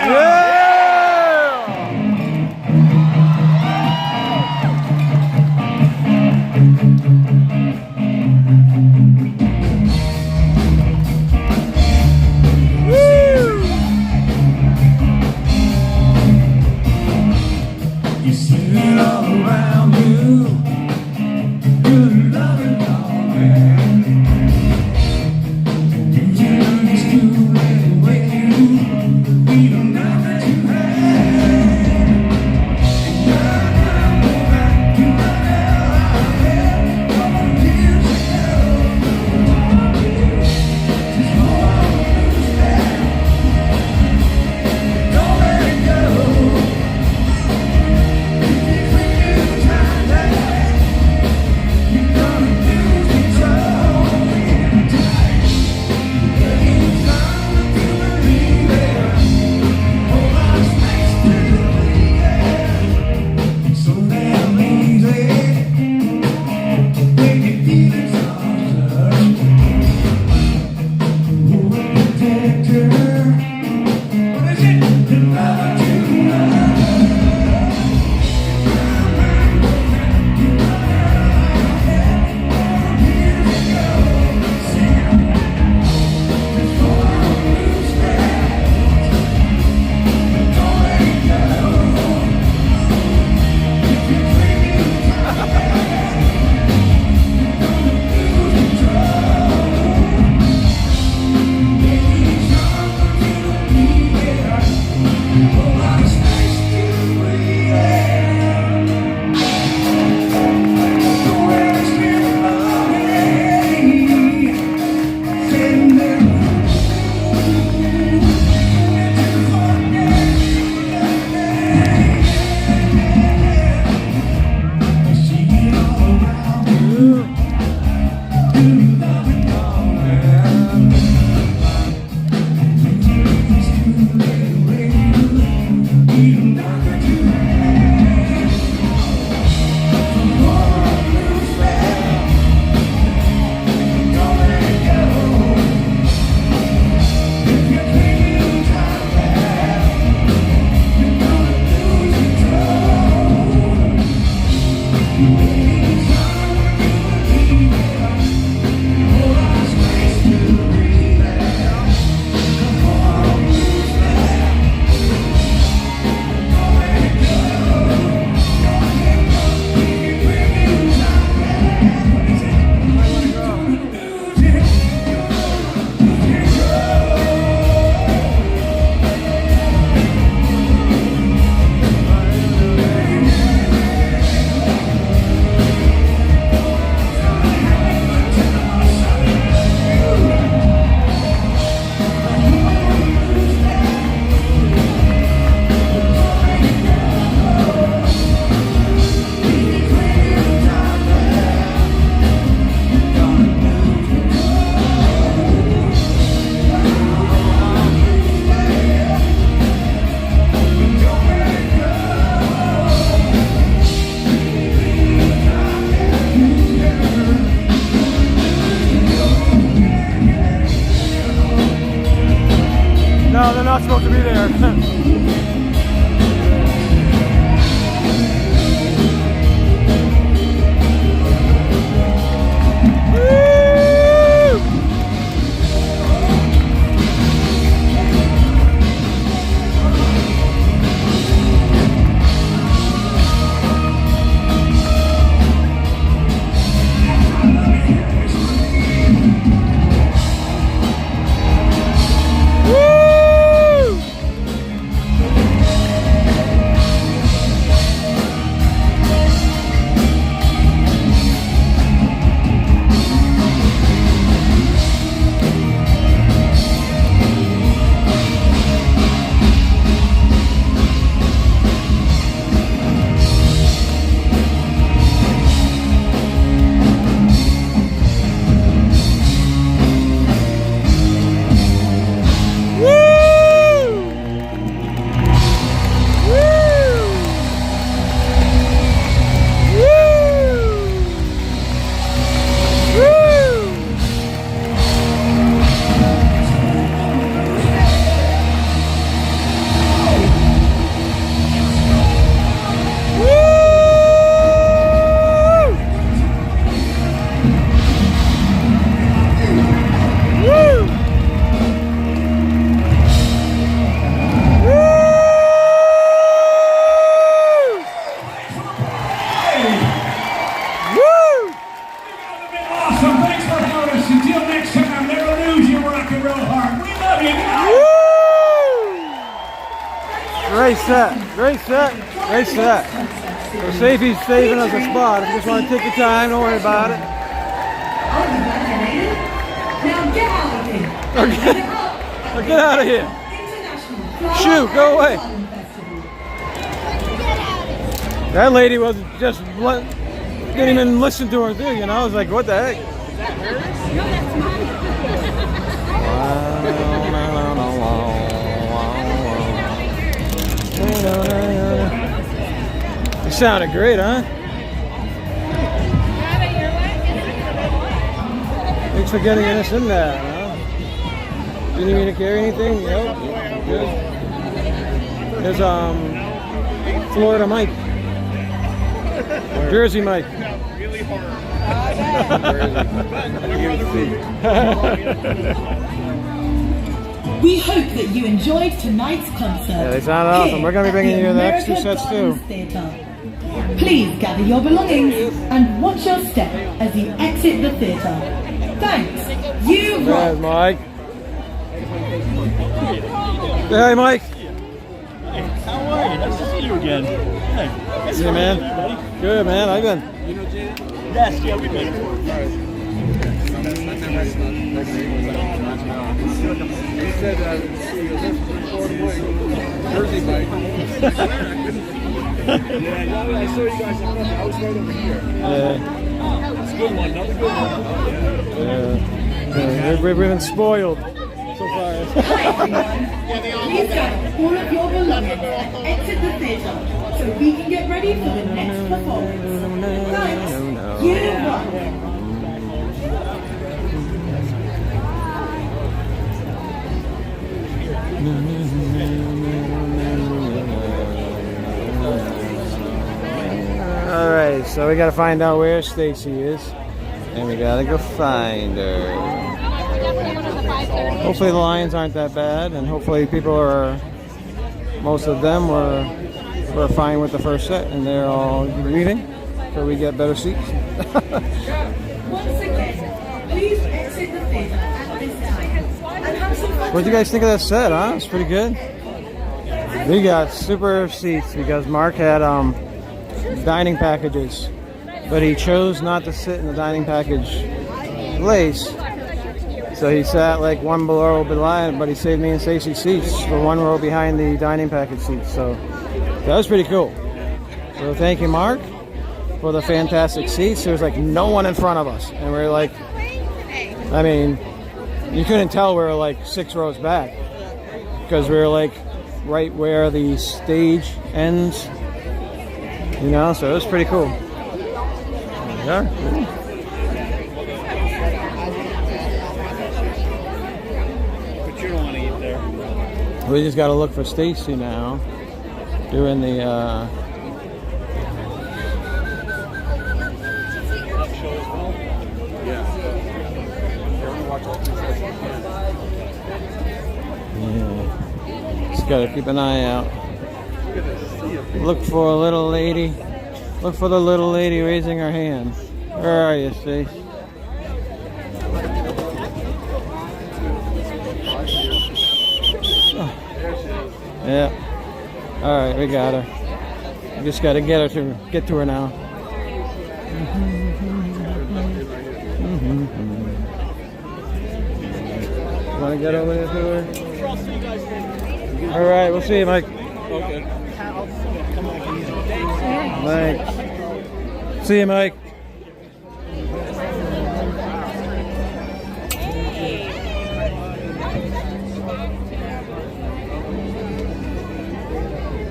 You see it all around you. You're loving all man. You just do it with you. We don't know that you have. And I know that you have. All years ago. Just hold on. Don't let it go. No, they're not supposed to be there. Great set. Great set. Great set. So Safety's saving us a spot. If you just want to take your time, don't worry about it. Now get out of here. Okay. Get out of here. Shoot, go away. That lady was just didn't even listen to her thing, you know. I was like, what the heck? It sounded great, huh? Thanks for getting us in there. Huh? Do you need me to carry anything? Nope. Good. There's Florida Mike. Jersey Mike. We hope that you enjoyed tonight's concert. Yeah, they sound awesome. We're going to be bringing you the next 2 sets too. Theatre. Please gather your belongings and watch your step as you exit the theatre. Thanks. You rock. There's Mike. Say hi, Mike. How are you? Nice to see you again. Hey. See you, man. Good, man. How you been? Yes, yeah, we've been. He said Jersey Mike. Yeah, I saw you guys. I was right over here. It's a good one. Another good one. We've been spoiled so far. Please gather all of your belongings and exit the theatre so we can get ready for the next performance. Thanks. You rock. Alright, so we gotta find out where Stacy is. And we gotta go find her. Hopefully the lines aren't that bad, and hopefully most of them were fine with the first set, and they're all leaving, so we get better seats. Once again, please exit the theatre at this time and have some fun. What do you guys think of that set, huh? It's pretty good. We got super seats because Mark had dining packages, but he chose not to sit in the dining package place. So he sat like one row behind, but he saved me and Stacey seats for 1 row behind the dining package seats. So that was pretty cool. So thank you, Mark, for the fantastic seats. There was like no one in front of us, and we were like, I mean, you couldn't tell we were like 6 rows back because we were like right where the stage ends, you know. So it was pretty cool. Yeah. We just got to look for Stacy now, doing the yeah. Just got to keep an eye out. Look for a little lady. Look for the little lady raising her hand. Where are you, Stace? Yeah. All right, we got her. We just got to get to her now. Want to get over there to her? All right, we'll see you, Mike. Okay. Mike. See you, Mike.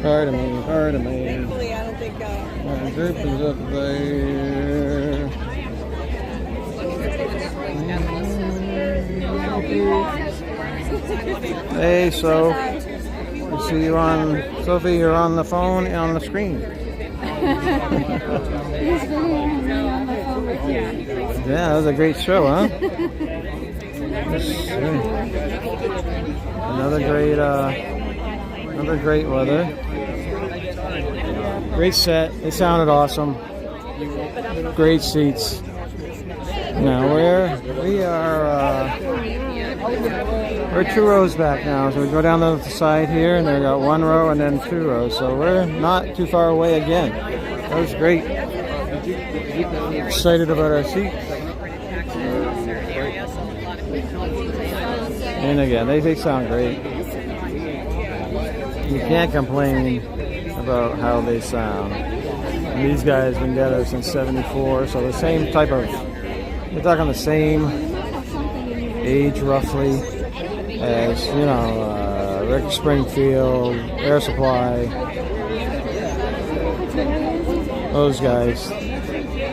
Pardon me. Thankfully, I don't think. My group is up there. Hey, so we see you on, Sophie, you're on the phone and on the screen. Yeah, that was a great show, huh? Another great weather. Great set. It sounded awesome. Great seats. Now we are We're 2 rows back now, so we go down the side here, and they got 1 row and then 2 rows. So we're not too far away again. That was great. Excited about our seats. And again, they sound great. You can't complain about how they sound. And these guys have been together since '74, so the same type of, we're talking the same age roughly as, you know, Rick Springfield, Air Supply, those guys.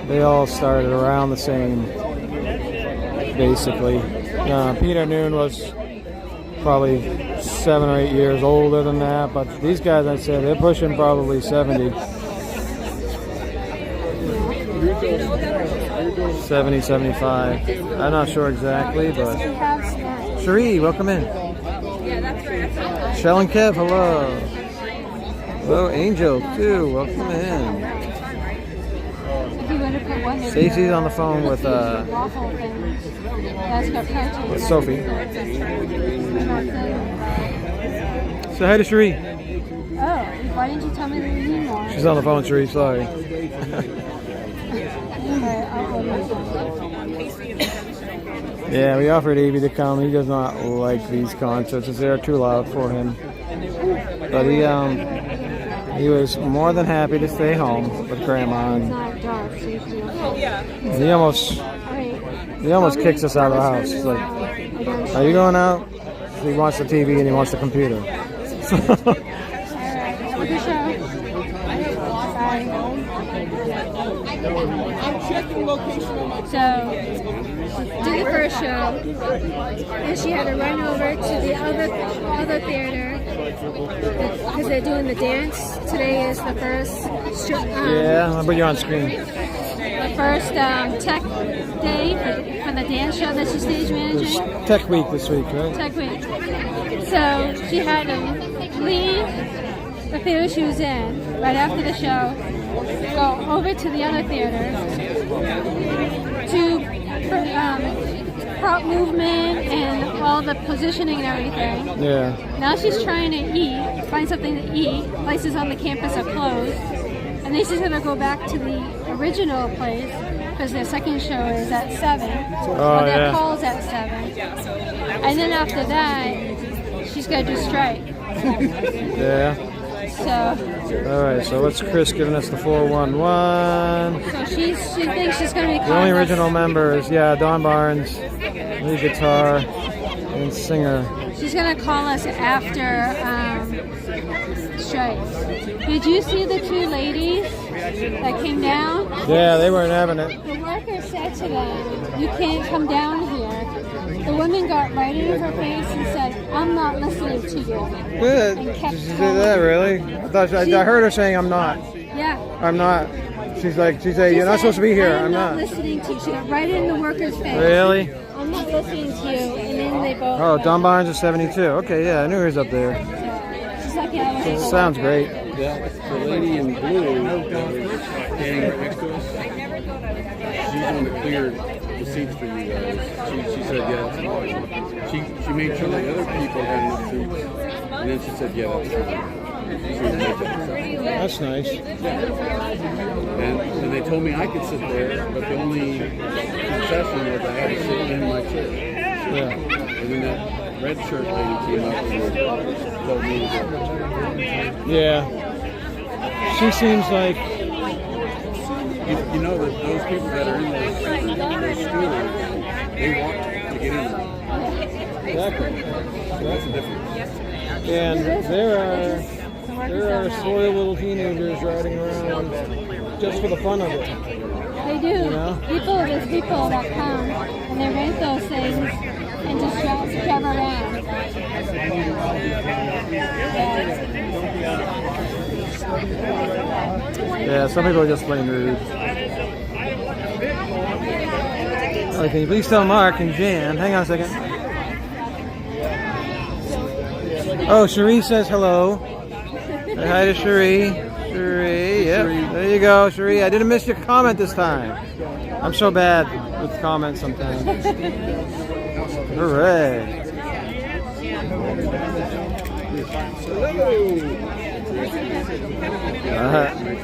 They all started around the same, basically. Peter Noon was probably 7 or 8 years older than that, but these guys, I'd say, they're pushing probably 70. 70, 75. I'm not sure exactly, but... Cherie, welcome in. Shell and Kev, hello. Hello, Angel, too. Welcome in. Stacey's on the phone with Sophie. Say hi to Cherie. Oh, why didn't you tell me that you knew more? She's on the phone, Cherie, sorry. Yeah, we offered Avey to come. He does not like these concerts as they're too loud for him. But he was more than happy to stay home with Grandma. And he almost kicks us out of the house. He's like, "Are you going out?" He wants the TV and he wants the computer. So, did the first show, and she had to run over to the other theater because they're doing the dance. Today is the first. Yeah, I'll put you on screen. The first tech day for the dance show that she's stage managing. Tech week this week, right? Tech week. So she had to leave the theater she was in right after the show, go over to the other theater to prop movement and all the positioning and everything. Yeah. Now she's trying to eat, find something to eat. Places on the campus are closed. And then she's going to go back to the original place because their second show is at 7. Oh, their yeah. call's at 7. And then after that, she's got to do strike. Yeah. So. All right. So what's Chris giving us the 411? So she thinks she's going to be. The only original members, yeah, Don Barnes, lead guitar and singer. She's going to call us after strike. Did you see the 2 ladies that came down? Yeah, they weren't having it. The worker said to them, "You can't come down here." The woman got right in her face and said, "I'm not listening to you." Good. And Did kept she say going. that really? I heard her saying, "I'm not. Yeah. I'm not." She said, "You're not supposed to be here. I'm not." listening to you. She got right in the worker's face. Really? I'm not listening to you. And then they both. Oh, Don Barnes is 72. Okay, yeah, I knew he was up there. She's like, "Yeah, It sounds great. The lady in blue standing right next to us, she's the one that cleared the seats for you guys. She said, yeah, that's fine. She made sure the other people had enough seats, and then she said, yeah, that's fine. That's nice. And they told me I could sit there, but the only concession was I had to sit in my chair. Yeah. And then that red shirt lady came up and told me to go. Yeah. She seems like. You know that those people that are in those scooters, they walk to get in there. Exactly. So that's the difference. And there are spoiled little teenagers riding around just for the fun of it. They do. You know? There's people that come and they rent those things and just drive around. Yeah, some people are just plain rude. Oh, can you please tell Mark and Jan? Hang on a second. Oh, Cherie says hello. Say hi to Cherie. Cherie, yep. There you go, Cherie. I didn't miss your comment this time. I'm so bad with comments sometimes. Hooray.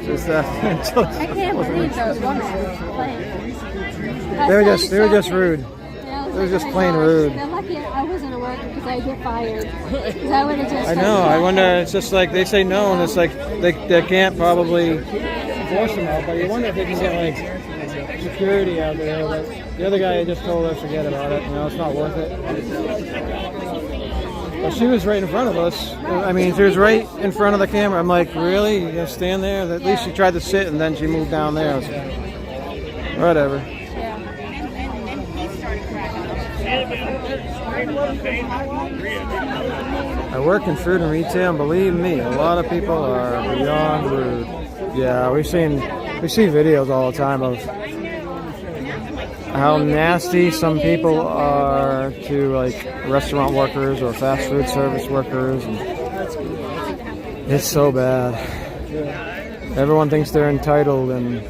Just, I can't believe those women playing. they were just rude. They were just plain rude. They're lucky I wasn't at work because I get fired. 'Cause I would have just. I know. I wonder. It's just like they say no, and it's like they can't probably force them out. But you wonder if they can get like security out there. But the other guy just told us forget about it. You know, it's not worth it. But she was right in front of us. I mean, she was right in front of the camera. I'm like, really? You gonna stand there? At least she tried to sit, and then she moved down there. So, whatever. I work in food and retail, and believe me, a lot of people are beyond rude. Yeah, we see videos all the time of how nasty some people are to like restaurant workers or fast food service workers. And it's so bad. Everyone thinks they're entitled, and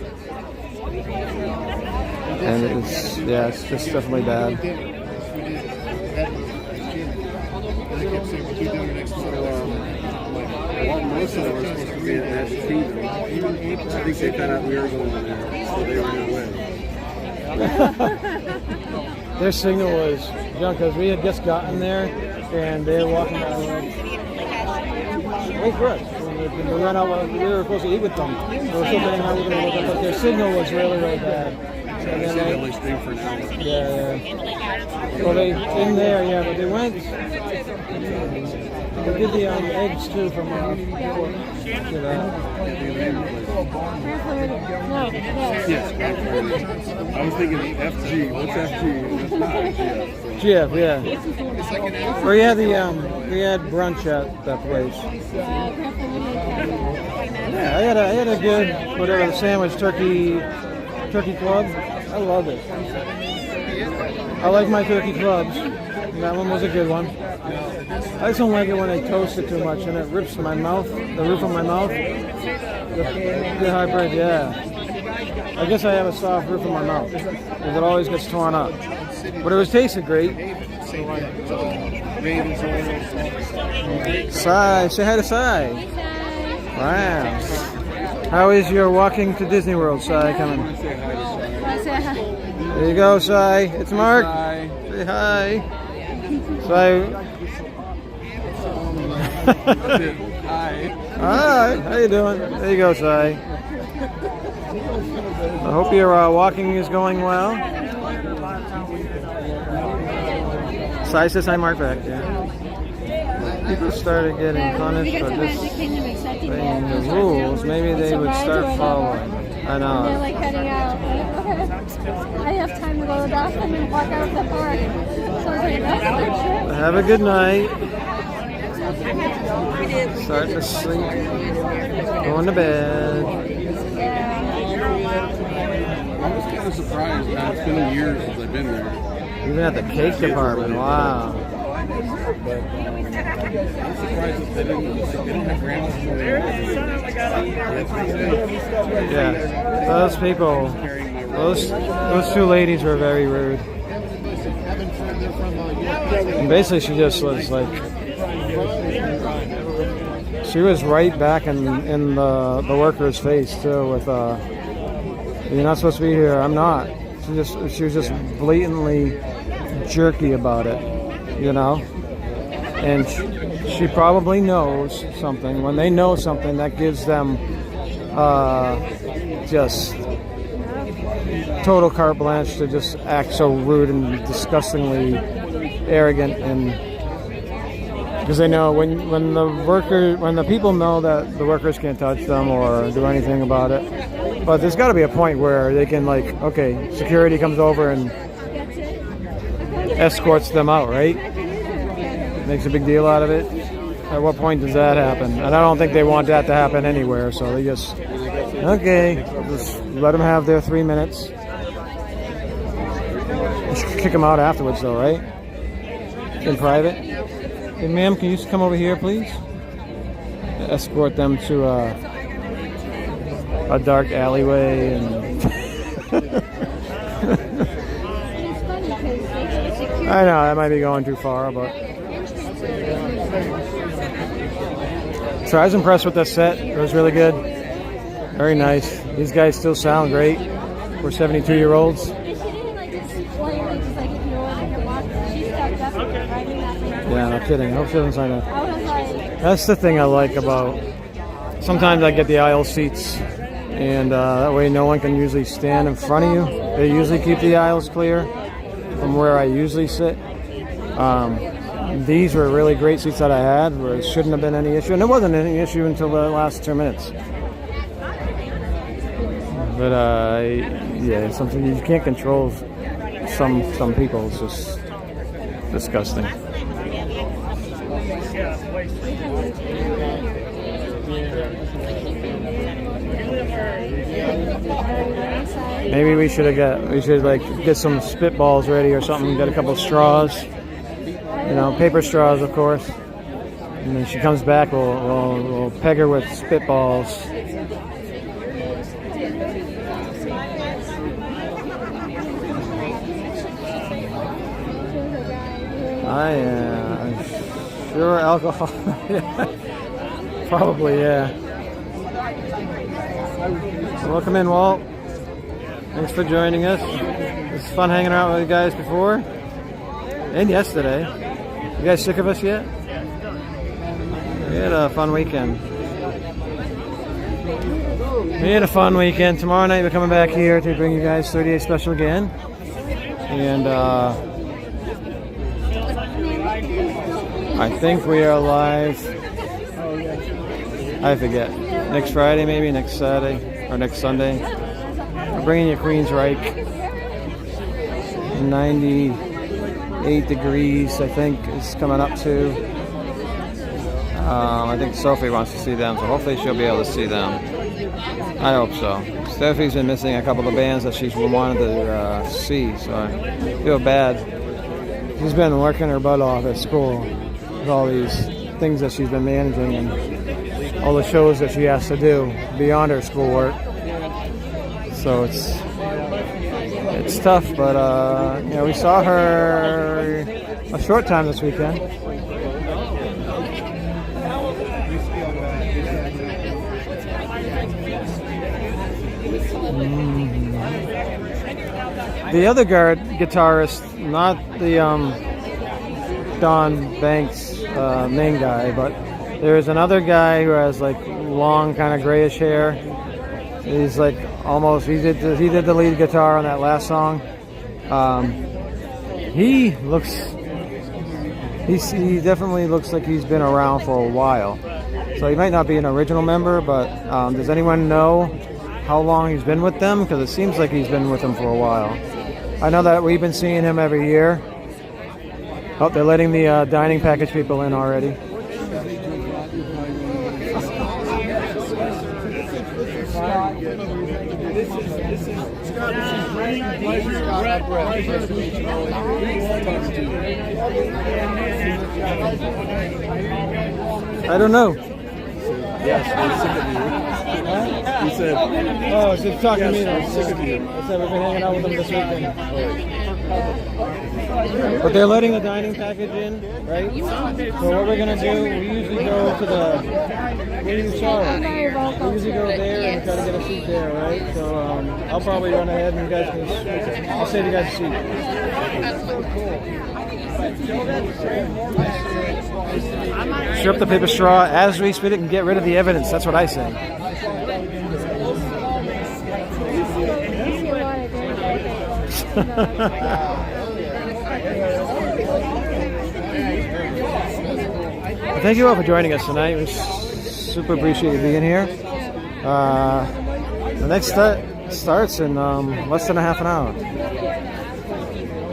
it's just definitely bad. Most of them were supposed to be at Magic Kingdom. I think they found out we were going there, so they ran away. Their signal was junk because we had just gotten there and they were walking down the road. Wait for us. We ran out. We were supposed to eat with them. We were still getting out. We were going to look up, but their signal was really, really bad. I guess they only stayed for an hour. Yeah. Well, they in there, yeah, but they went. They did the eggs too from to that. Yes. I was thinking FG. What's FG? That's not GF. GF, yeah. We had brunch at that place. Yeah, I had a good whatever sandwich turkey club. I love it. I like my turkey clubs. That one was a good one. I just don't like it when they toast it too much and it rips my mouth, the roof of my mouth. The high bread, yeah. I guess I have a soft roof of my mouth because it always gets torn up. But it was tasted great. Sai, say hi to Sai. Wow. How is your walking to Disney World, Sai, coming? There you go, Sai. It's Mark. Say hi. Sai. Hi. How you doing? There you go, Sai. I hope your walking is going well. Sai says hi, Mark, back. Yeah. People started getting punished for just playing the rules. Maybe they would start following. I know. They're like heading out. I have time to go to the bathroom and walk out of the park. So I was like, that's not true. Have a good night. Start to sleep. Going to bed. I was kind of surprised. It's been years since I've been there. Even at the cake department, wow. I'm surprised that they didn't have grandmas. Yeah, those people, those two ladies were very rude. And basically she just was like, she was right back in the worker's face too with, you're not supposed to be here, I'm not. She was just blatantly jerky about it, you know? And she probably knows something. When they know something, that gives them just total carte blanche to just act so rude and disgustingly arrogant. And because they know when the people know that the workers can't touch them or do anything about it. But there's got to be a point where they can, like, okay, security comes over and escorts them out, right? Makes a big deal out of it. At what point does that happen? And I don't think they want that to happen anywhere, so they just, okay, just let them have their 3 minutes. You should kick them out afterwards, though, right? In private. Hey, ma'am, can you just come over here, please? Escort them to a dark alleyway and. It's funny because I know that might be going too far, but so I was impressed with this set. It was really good, very nice. These guys still sound great for 72-year-olds. Yeah, no kidding. I hope she doesn't sign up. That's the thing I like about. Sometimes I get the aisle seats, and that way no one can usually stand in front of you. They usually keep the aisles clear from where I usually sit. These were really great seats that I had, where it shouldn't have been any issue, and it wasn't any issue until the last 2 minutes. But yeah, it's something you can't control. Some people, it's just disgusting. Maybe we should like get some spitballs ready or something. Get a couple of straws, you know, paper straws, of course. And then she comes back, we'll peg her with spitballs. I am sure alcohol. Probably, yeah. So welcome in, Walt. Thanks for joining us. It's fun hanging out with you guys before and yesterday. You guys sick of us yet? We had a fun weekend. Tomorrow night we're coming back here to bring you guys 38 Special again. And I think we are live. I forget. Next Friday, maybe next Saturday or next Sunday. We're bringing you Queensryche. 98 degrees, I think, is coming up to. I think Sophie wants to see them, so hopefully she'll be able to see them. I hope so. Sophie's been missing a couple of bands that she's wanted to see, so I feel bad. She's been working her butt off at school with all these things that she's been managing and all the shows that she has to do beyond her schoolwork. So it's tough, but you know, we saw her a short time this weekend. The other guitarist, not the Don Banks main guy, but there's another guy who has like long kind of grayish hair. He's like almost, he did the lead guitar on that last song. He definitely looks like he's been around for a while. So he might not be an original member, but does anyone know how long he's been with them? Because it seems like he's been with them for a while. I know that we've been seeing him every year. Oh, they're letting the dining package people in already. I don't know. Yes, we're sick of you. He said, Oh, she's talking to me. I'm sick of you. I said we've been hanging out with them this weekend. But they're letting the dining package in, right? So what we're going to do, we usually go to the... Where do you shower? We usually go there and try to get a seat there, right? So I'll probably run ahead and you guys can... I'll save you guys a seat. Strip the paper straw as we spit it and get rid of the evidence. That's what I say. Well, thank you all for joining us tonight. We super appreciate you being here. The next starts in less than a half an hour.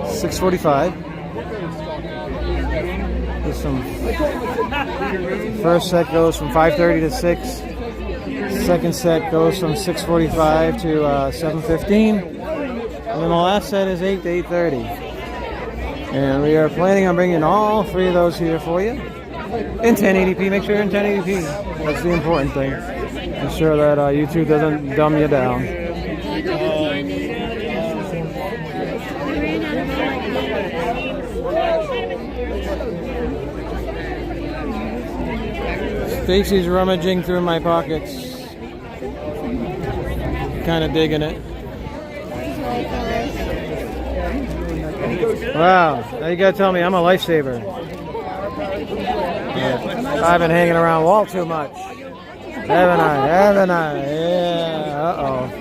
6:45. There's some. First set goes from 5:30 to 6. Second set goes from 6:45 to 7:15. And then the last set is 8 to 8:30. And we are planning on bringing all three of those here for you in 1080p. Make sure you're in 1080p. That's the important thing. Ensure that YouTube doesn't dumb you down. Stacy's rummaging through my pockets. Kind of digging it. Wow, now you gotta tell me I'm a lifesaver. Yeah. I've been hanging around Walt too much. Haven't I? Haven't I? Yeah, uh-oh.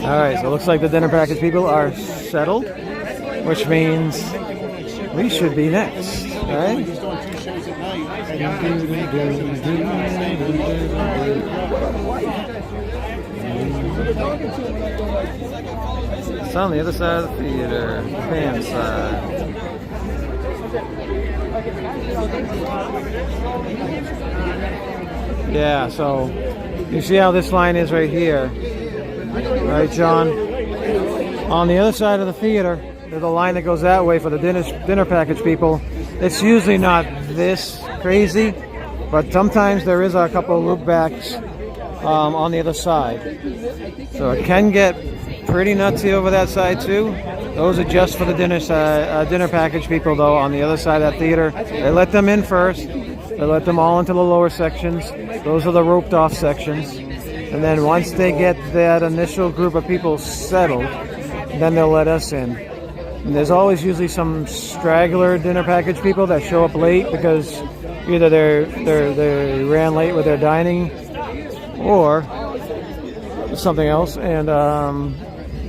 Alright, so it looks like the dinner package people are settled, which means we should be next, right? It's on the other side of the theater, the fan side. Yeah, so you see how this line is right here, right, John? On the other side of the theater, there's a line that goes that way for the dinner package people. It's usually not this crazy, but sometimes there is a couple of loop backs on the other side. So it can get pretty nutsy over that side too. Those are just for the dinner package people though. On the other side of that theater, they let them in first. They let them all into the lower sections. Those are the roped off sections. And then once they get that initial group of people settled, then they'll let us in. And there's always usually some straggler dinner package people that show up late because either they ran late with their dining or something else, and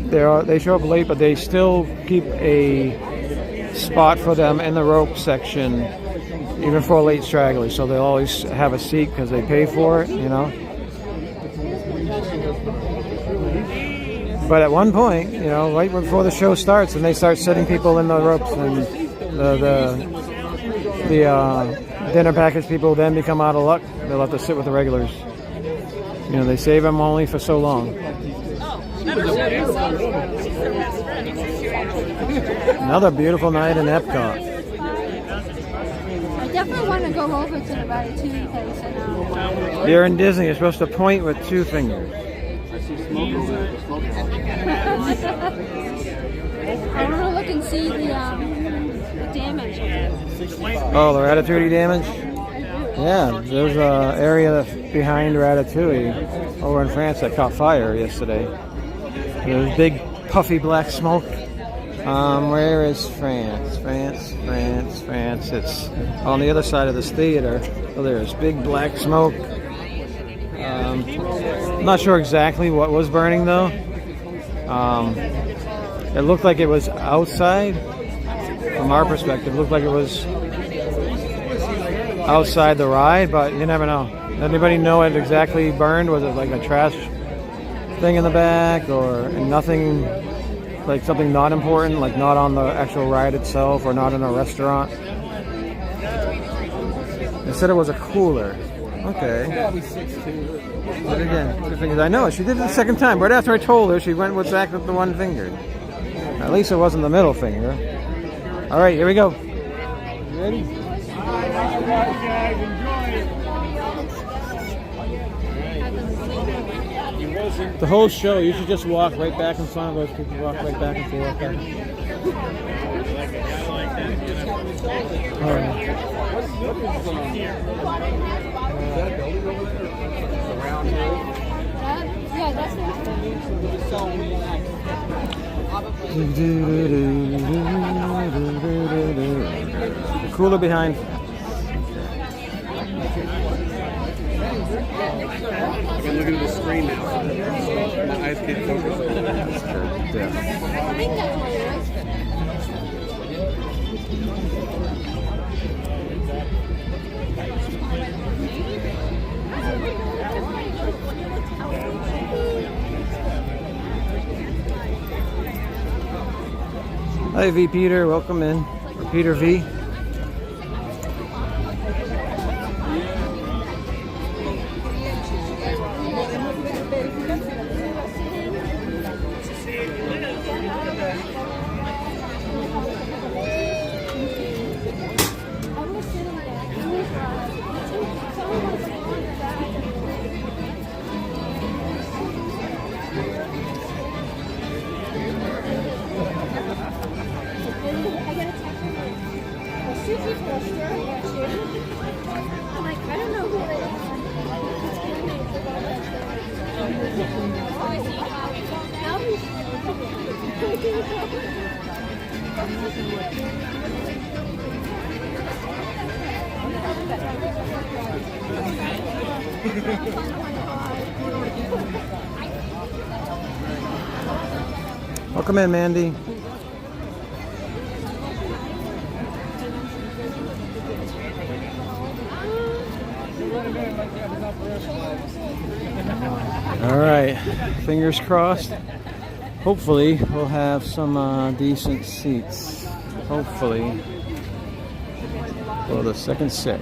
they show up late, but they still keep a spot for them in the rope section, even for late stragglers. So they'll always have a seat because they pay for it, you know. But at one point, you know, right before the show starts, and they start setting people in the ropes, and the dinner package people then become out of luck. They'll have to sit with the regulars. You know, they save them only for so long. Another beautiful night in Epcot. I definitely want to go over to the Ratatouille place and You're in Disney. You're supposed to point with two fingers. I want to look and see the damage. Oh, the Ratatouille damage? Yeah, there's an area behind Ratatouille over in France that caught fire yesterday. There's big puffy black smoke. Where is France? France. It's on the other side of this theater. So there's big black smoke. I'm not sure exactly what was burning though. It looked like it was outside. From our perspective, it looked like it was outside the ride, but you never know. Anybody know it exactly burned? Was it like a trash thing in the back, or nothing, like something not important, like not on the actual ride itself, or not in a restaurant? They said it was a cooler. Okay. But again, two fingers. I know, she did it the second time. Right after I told her, she went with back with the one finger. At least it wasn't the middle finger. All right, here we go. You ready? The whole show, you should just walk right back in front of us. People walk right back and forth. All right. Yeah, that's the cooler behind. I've been looking at the screen now. My eyes can't focus. Hi V Peter, welcome in. Or Peter V. Welcome in, Mandy. All right, fingers crossed. Hopefully, we'll have some decent seats. Hopefully, for the second set.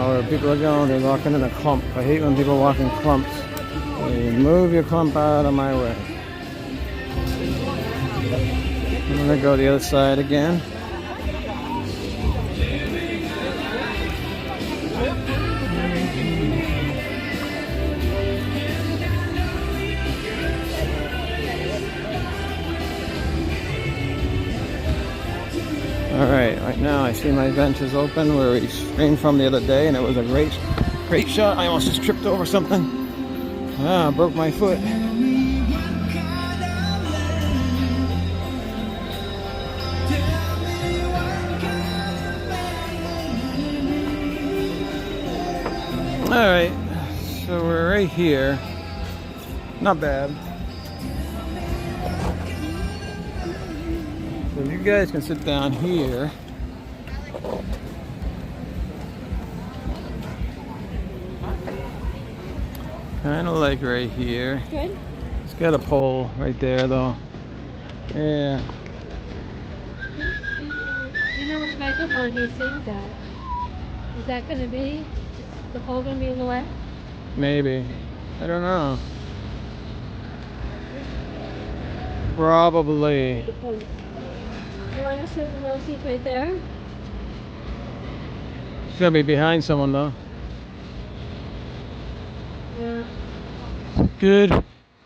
Where people are going, they're walking in a clump. I hate when people walk in clumps. Hey, move your clump out of my way. I'm gonna go the other side again. Alright, right now I see my bench is open where we streamed from the other day, and it was a great shot. I almost just tripped over something. Broke my foot. Alright, so we're right here. Not bad. So you guys can sit down here. Kind of like right here. Good. It's got a pole right there though. Yeah. You know which microphone he sings at? Is that going to be? The pole going to be in the way? Maybe. I don't know. Probably. You want to sit in the little seat right there? It's gonna be behind someone though. Yeah. Good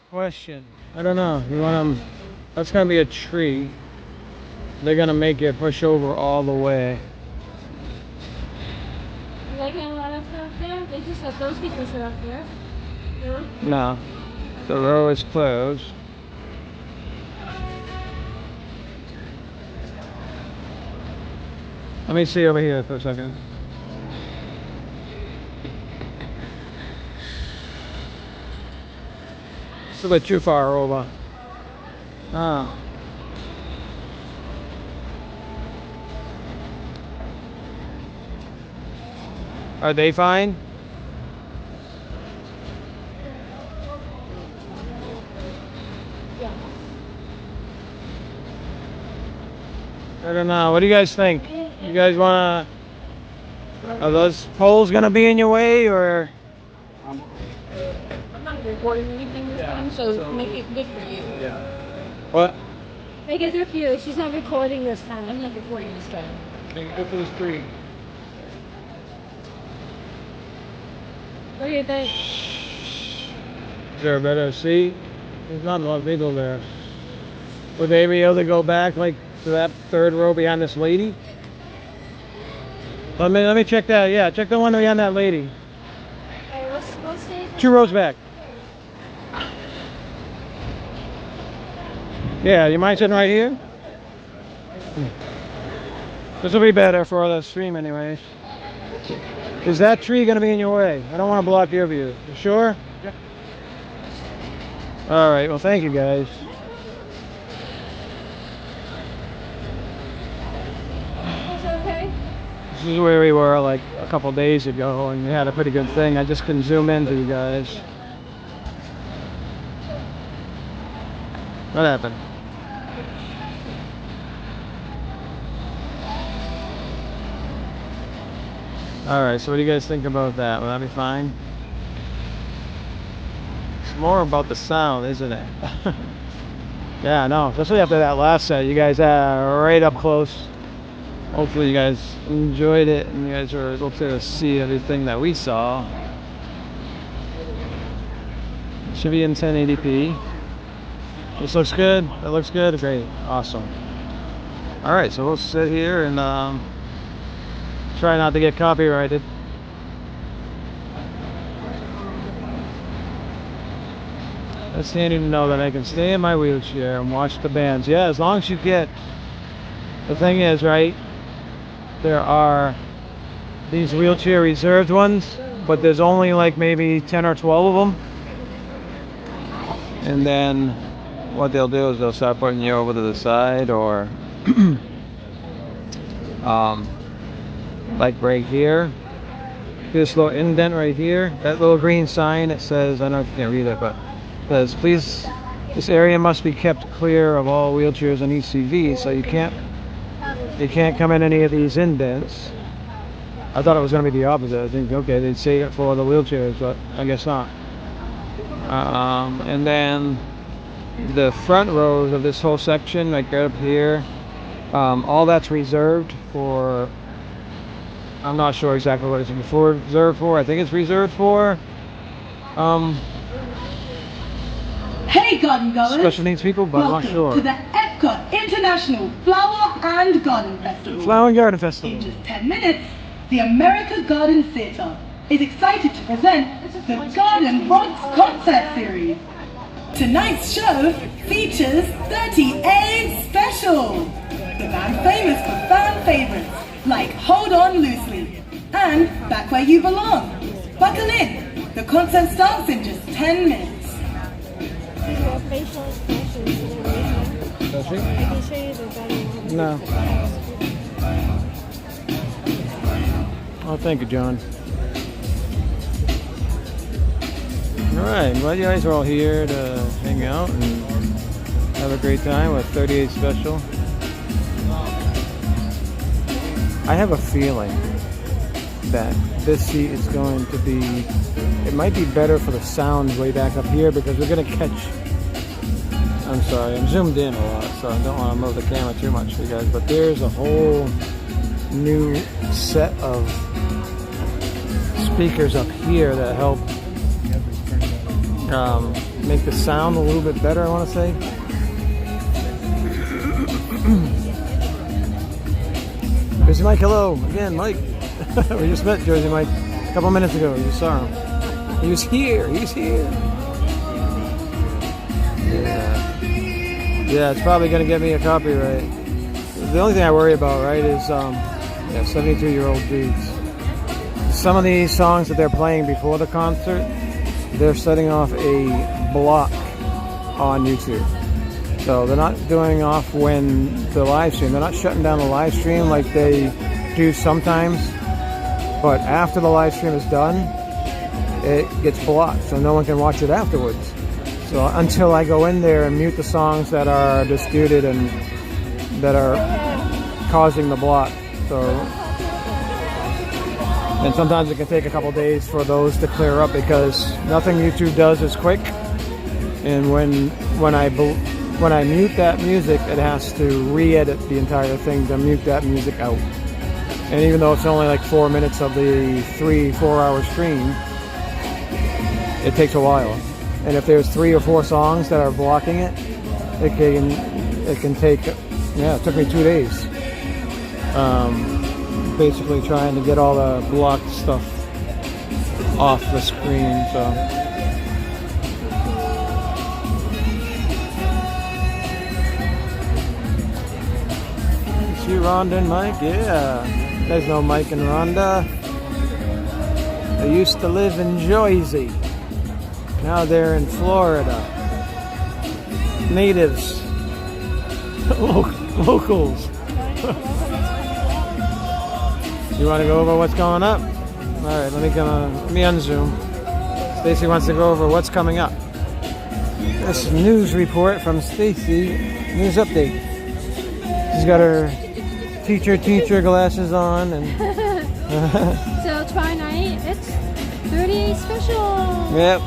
question. I don't know. You want them? That's gonna be a tree. They're gonna make it push over all the way. Are they going to let us up there? They just let those people sit up there. No? No. The row is closed. Let me see over here for a second. It's a bit too far over. Oh. Are they fine? I don't know. What do you guys think? You guys wanna? Are those poles gonna be in your way, or? I'm not recording anything this time, so make it good for you. What? Make it good for you. She's not recording this time. I'm not recording this time. Make it good for the street. What do you think? Is there a better seat? There's not a lot of people there. Would they be able to go back like to that third row behind this lady? Let me check that. Yeah, check the one behind that lady. Hey, let's stay. 2 rows back. Yeah, you mind sitting right here? This will be better for the stream anyways. Is that tree going to be in your way? I don't want to block your view. You sure? Yeah. Alright, well thank you guys. Is it okay? This is where we were like a couple days ago, and we had a pretty good thing. I just couldn't zoom into you guys. What happened? Alright, so what do you guys think about that? Will that be fine? It's more about the sound, isn't it? Yeah, no, especially after that last set, you guys are right up close. Hopefully you guys enjoyed it and you guys were able to see everything that we saw. Should be in 1080p. This looks good. That looks good. Great. Awesome. All right, so we'll sit here and try not to get copyrighted. It's handy to know that I can stay in my wheelchair and watch the bands. Yeah, as long as you get... The thing is, right, there are these wheelchair reserved ones, but there's only like maybe 10 or 12 of them. And then what they'll do is they'll start putting you over to the side, or like right here, this little indent right here, that little green sign, it says, I don't know if you can read it, but it says, please, this area must be kept clear of all wheelchairs and ECVs, so you can't come in any of these indents. I thought it was going to be the opposite. I think, okay, they'd say it for the wheelchairs, but I guess not. And then the front rows of this whole section, like right up here, all that's reserved for, I'm not sure exactly what it's reserved for. I think it's reserved for Hey garden goers! special needs people, but I'm not Welcome sure. to the Epcot International Flower and Garden Festival. Flower and Garden Festival. In just 10 minutes, the America Garden Theatre is excited to present the Garden Rocks Concert Series. Tonight's show features 38 Special, the band famous for fan favorites like Hold On Loosely and Back Where You Belong. Buckle in, the concert starts in just 10 minutes. Facial expressions. Does she? I can show you the better one. No. Oh, thank you, John. Alright, glad you guys are all here to hang out and have a great time with 38 Special. I have a feeling that this seat is going to be, it might be better for the sound way back up here, because we're going to catch, I'm sorry, I'm zoomed in a lot, so I don't want to move the camera too much for you guys, but there's a whole new set of speakers up here that help make the sound a little bit better, I want to say. Jersey Mike, hello again, Mike. We just met Jersey Mike a couple minutes ago. You saw him. He was here. He's here. Yeah, it's probably gonna get me a copyright. The only thing I worry about, right, is 72-year-old dudes. Some of these songs that they're playing before the concert, they're setting off a block on YouTube. So they're not doing off when the live stream. They're not shutting down the live stream like they do sometimes. But after the live stream is done, it gets blocked, so no one can watch it afterwards. So until I go in there and mute the songs that are disputed and that are causing the block. So, and sometimes it can take a couple days for those to clear up, because nothing YouTube does is quick. And when I mute that music, it has to re-edit the entire thing to mute that music out. And even though it's only like 4 minutes of the 3-4 hour stream, it takes a while. And if there's 3 or 4 songs that are blocking it, it can take, yeah, it took me 2 days. Basically trying to get all the blocked stuff off the screen, so. See Rhonda and Mike? Yeah. You guys know Mike and Rhonda. They used to live in Jersey. Now they're in Florida. Natives. Locals. You want to go over what's going up? Alright, let me unzoom. Stacy wants to go over what's coming up. This news report from Stacy. News update. She's got her teacher glasses on, and So tomorrow night, it's 38 Special. yep.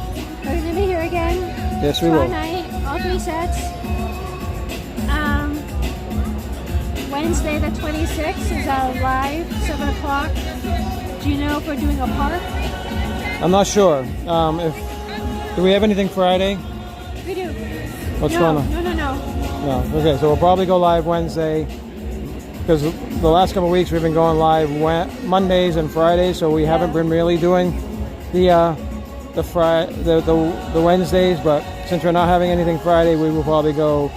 We're gonna be here again. Yes, we tomorrow will. night, all 3 sets. Wednesday the 26th is our live 7 o'clock. Do you know if we're doing a park? I'm not sure. Do we have anything Friday? We do. What's no, going on? No. No. Okay, so we'll probably go live Wednesday because the last couple of weeks we've been going live Mondays and Fridays, so we haven't been really doing the Wednesdays. But since we're not having anything Friday, we will probably go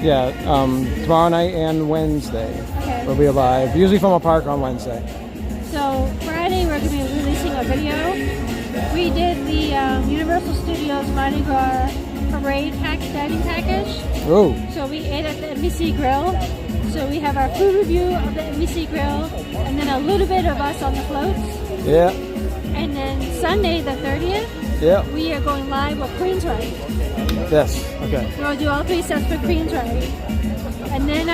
tomorrow night and Wednesday. Okay. We'll be live, usually from a park on Wednesday. So Friday we're going to be releasing a video. We did the Universal Studios Mardi Gras parade dining package. Oh. So we ate at the NBC Grill. So we have our food review of the NBC Grill, and then a little bit of us on the floats. Yeah. And then Sunday the 30th, we are going live with Queen's Ride. Yes. Okay. So we'll do all 3 sets for Queen's Ride. And then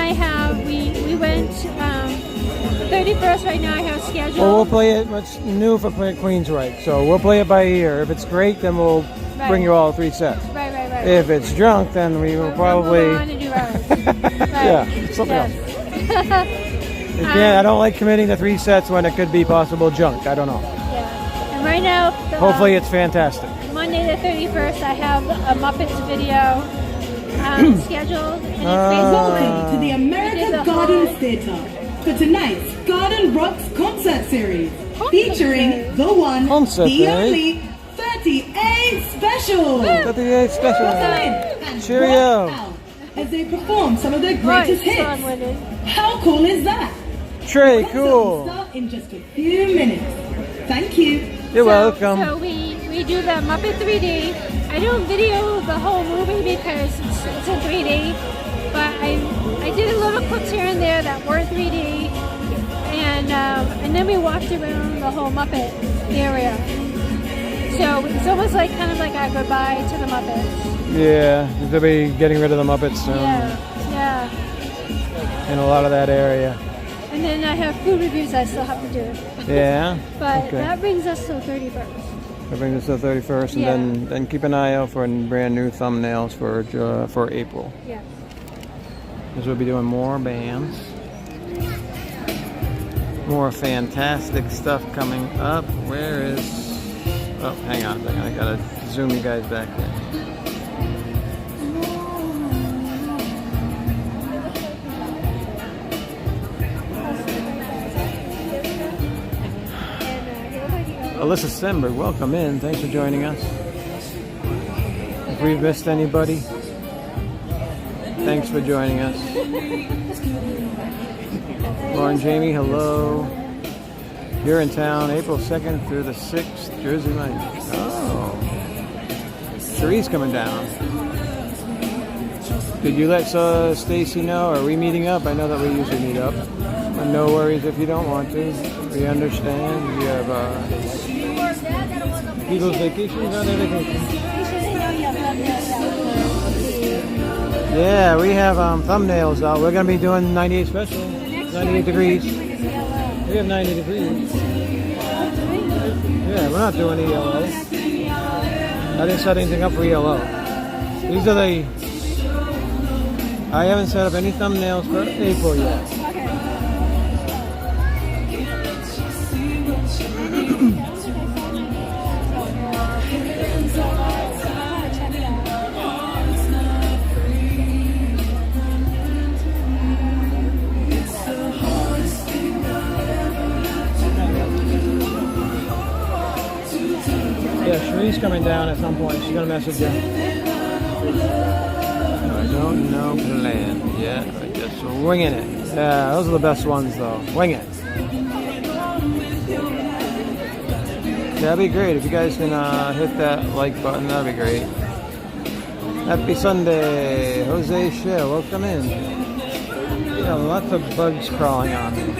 we went 31st right now I have scheduled. Well, we'll play it. What's new for Queen's Ride? So we'll play it by ear. If it's great, then we'll bring you all 3 sets. Right. If it's drunk, then we will probably. We'll go on and do ours. Right. Yeah, something else. I don't like committing to 3 sets when it could be possible junk. I don't know. Yeah. And right now, hopefully it's fantastic. Monday the 31st, I have a Muppets video scheduled. And Welcome to the America Gardens Theatre for tonight's Garden Rocks concert series, featuring the one, the only 38 Special. 38 Special. And Cheerio. rock out as they perform some of their greatest hits. How cool is that? Trey, Concert cool. will start in just a few minutes. Thank you. You're welcome. So we do the Muppet 3D. I don't video the whole movie because it's in 3D, but I did a little clips here and there that were 3D, and then we walked around the whole Muppet area. So it's almost like kind of like a goodbye to the Muppets. Yeah, they'll be getting rid of the Muppets soon. Yeah. In a lot of that area. And then I have food reviews I still have to do. Yeah. But that brings us to the 31st. That brings us to the 31st, and then keep an eye out for brand new thumbnails for April. Yeah. Because we'll be doing more bands, more fantastic stuff coming up. Where is? Oh, hang on a second. I gotta zoom you guys back in. Alyssa Stenberg, welcome in. Thanks for joining us. If we've missed anybody, thanks for joining us. Lauren Jamie, hello. You're in town April 2nd through the 6th, Jersey Mike. Oh. Cherie's coming down. Did you let Stacy know? Are we meeting up? I know that we usually meet up. But no worries if you don't want to. We understand. We have people's vacations on their vacation. Yeah, we have thumbnails out. We're going to be doing 98 special. 98 degrees. We have 90 degrees. Yeah, we're not doing ELO. I didn't set anything up for ELO. These are the... I haven't set up any thumbnails for April yet. Yeah, Cherie's coming down at some point. She's gonna message you. I don't know plan yet. I just winging it. Yeah, those are the best ones though. Wing it. That'd be great if you guys can hit that like button. That'd be great. Happy Sunday, Jose Shell. Welcome in. Yeah, lots of bugs crawling on me.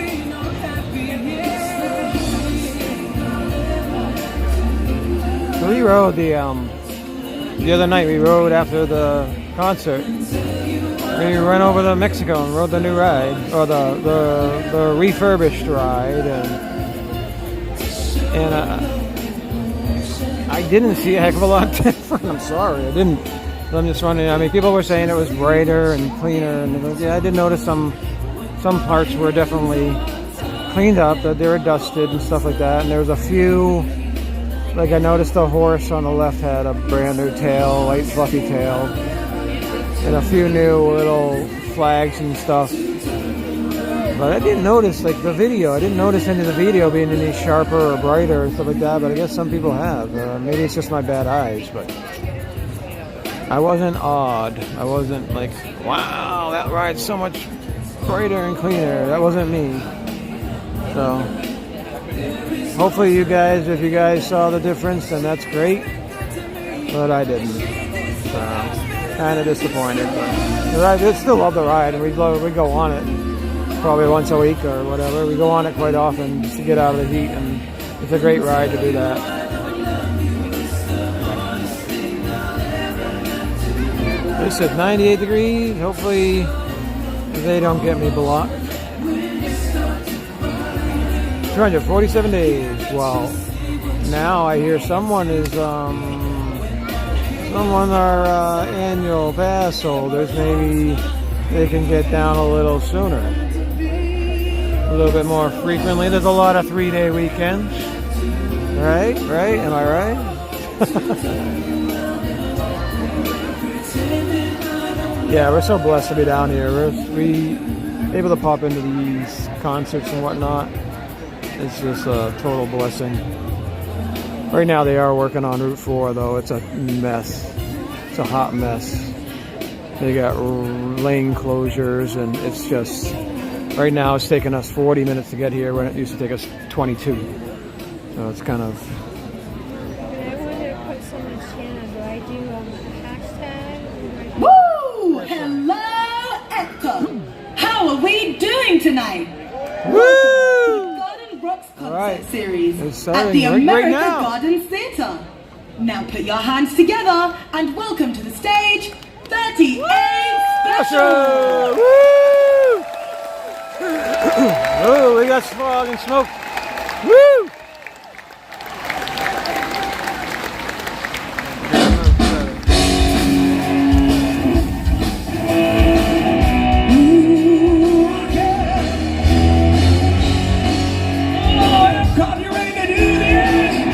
So we rode the other night. We rode after the concert. We went over to Mexico and rode the new ride, or the refurbished ride, and I didn't see a heck of a lot different. I'm sorry, I didn't. I'm just wondering. I mean, people were saying it was brighter and cleaner, and yeah, I did notice some some parts were definitely cleaned up, that they were dusted and stuff like that. And there was a few, like I noticed the horse on the left had a brand new tail, white fluffy tail, and a few new little flags and stuff. But I didn't notice, like the video, I didn't notice any of the video being any sharper or brighter and stuff like that, but I guess some people have. Maybe it's just my bad eyes, but I wasn't awed. I wasn't like, wow, that ride's so much brighter and cleaner. That wasn't me. So, hopefully you guys, if you guys saw the difference, then that's great. But I didn't. So, kind of disappointed. But I still love the ride, and we go on it probably once a week or whatever. We go on it quite often just to get out of the heat, and it's a great ride to do that. They said 98 degrees. Hopefully they don't get me blocked. 247 days. Well, now I hear someone are annual pass holders. Maybe they can get down a little sooner, a little bit more frequently. There's a lot of 3-day weekends, right? Am I right? Yeah, we're so blessed to be down here. We're able to pop into these concerts and whatnot. It's just a total blessing. Right now they are working on Route 4 though. It's a mess. It's a hot mess. They got lane closures, and it's just, right now it's taking us 40 minutes to get here when it used to take us 22. So it's kind of... And I wanted to put someone's channel. Do I do a hashtag? Woo! Hello, Epcot. How are we doing tonight? Woo! Garden Rocks concert Right. series It's at starting the right America now. Garden Theatre. Now put your hands together and welcome to the stage 38 Special. Woo! Oh, we got fog and smoke. Woo!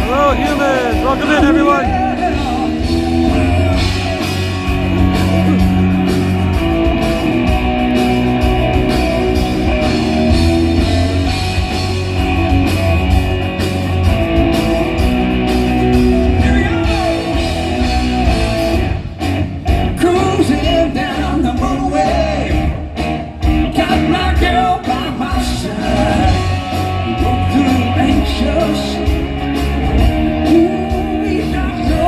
Hello, humans. Welcome in, everyone. Cruising down the motorway, got my girl by my side. Both too anxious. We got no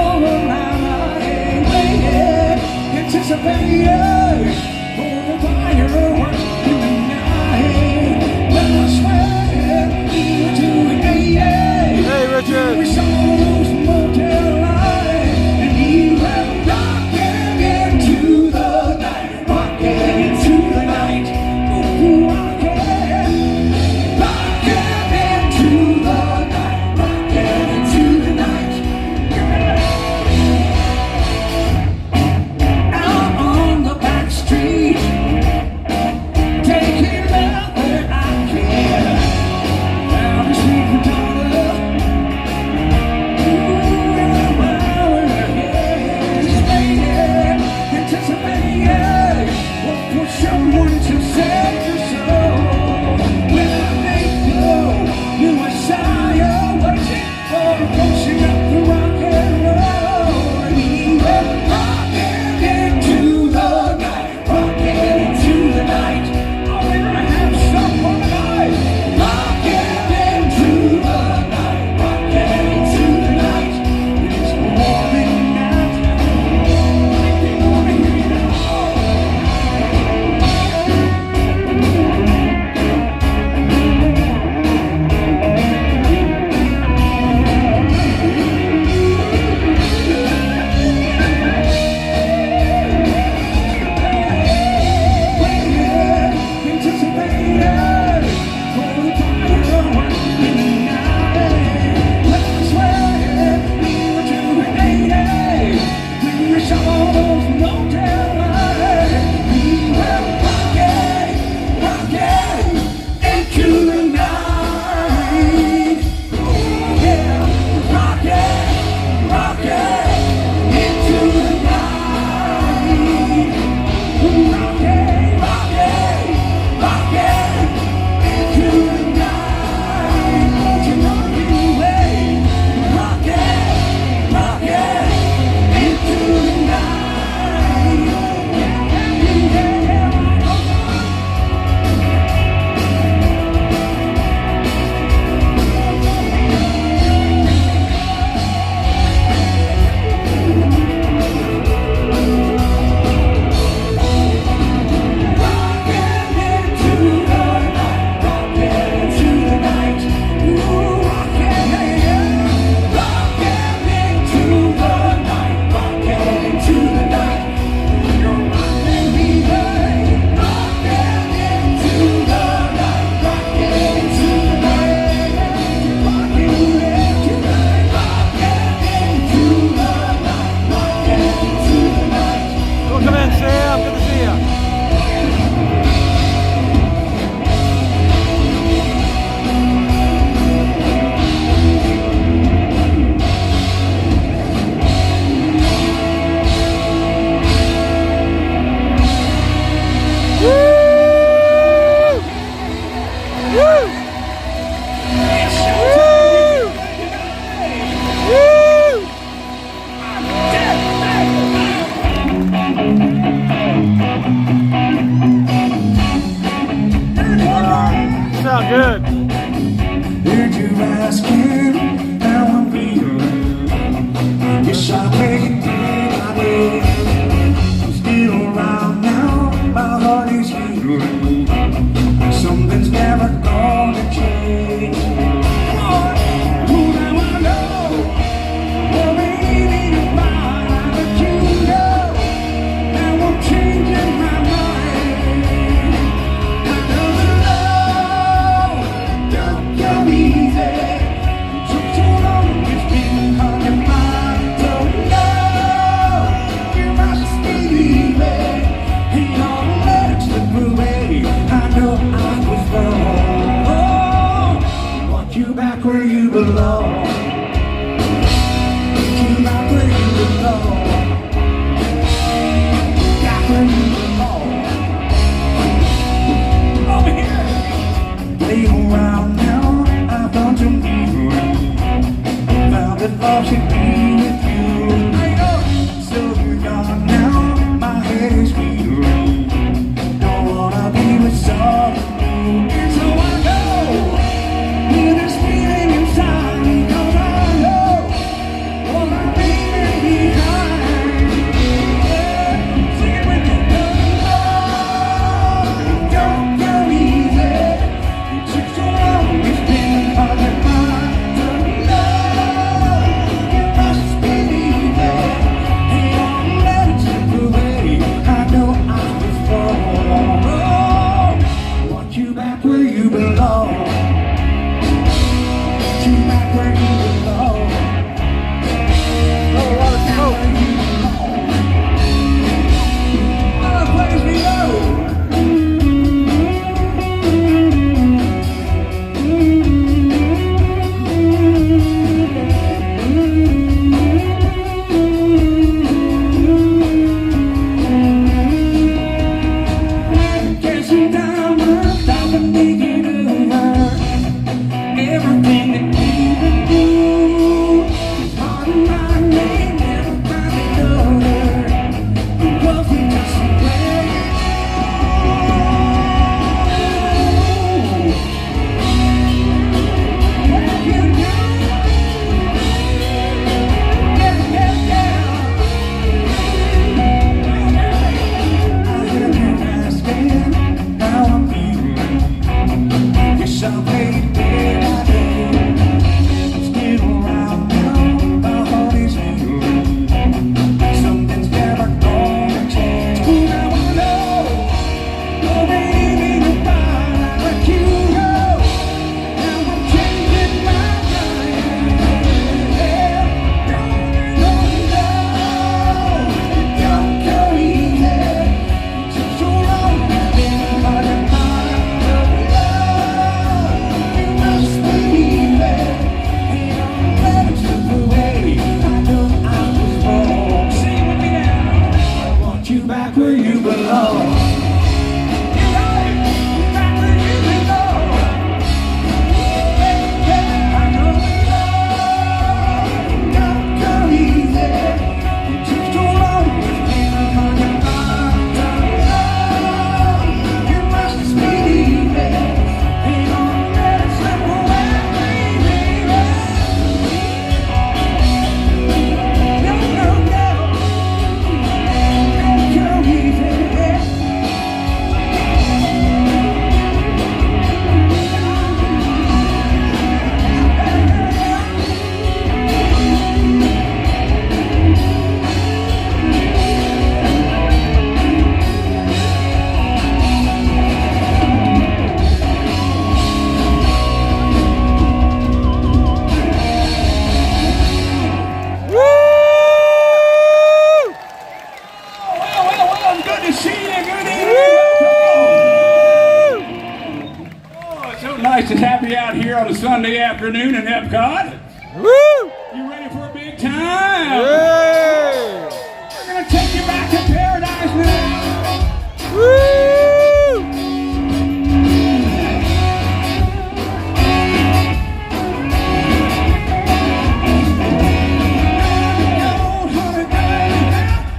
Nice and happy out here on a Sunday afternoon in Epcot. Woo! You ready for a big time? Yay! We're gonna take you back to paradise now. Woo!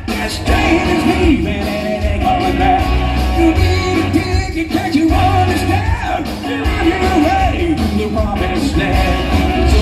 This train is leaving and it ain't coming back. You need a ticket, can't you understand? You're on your way to the promised land. So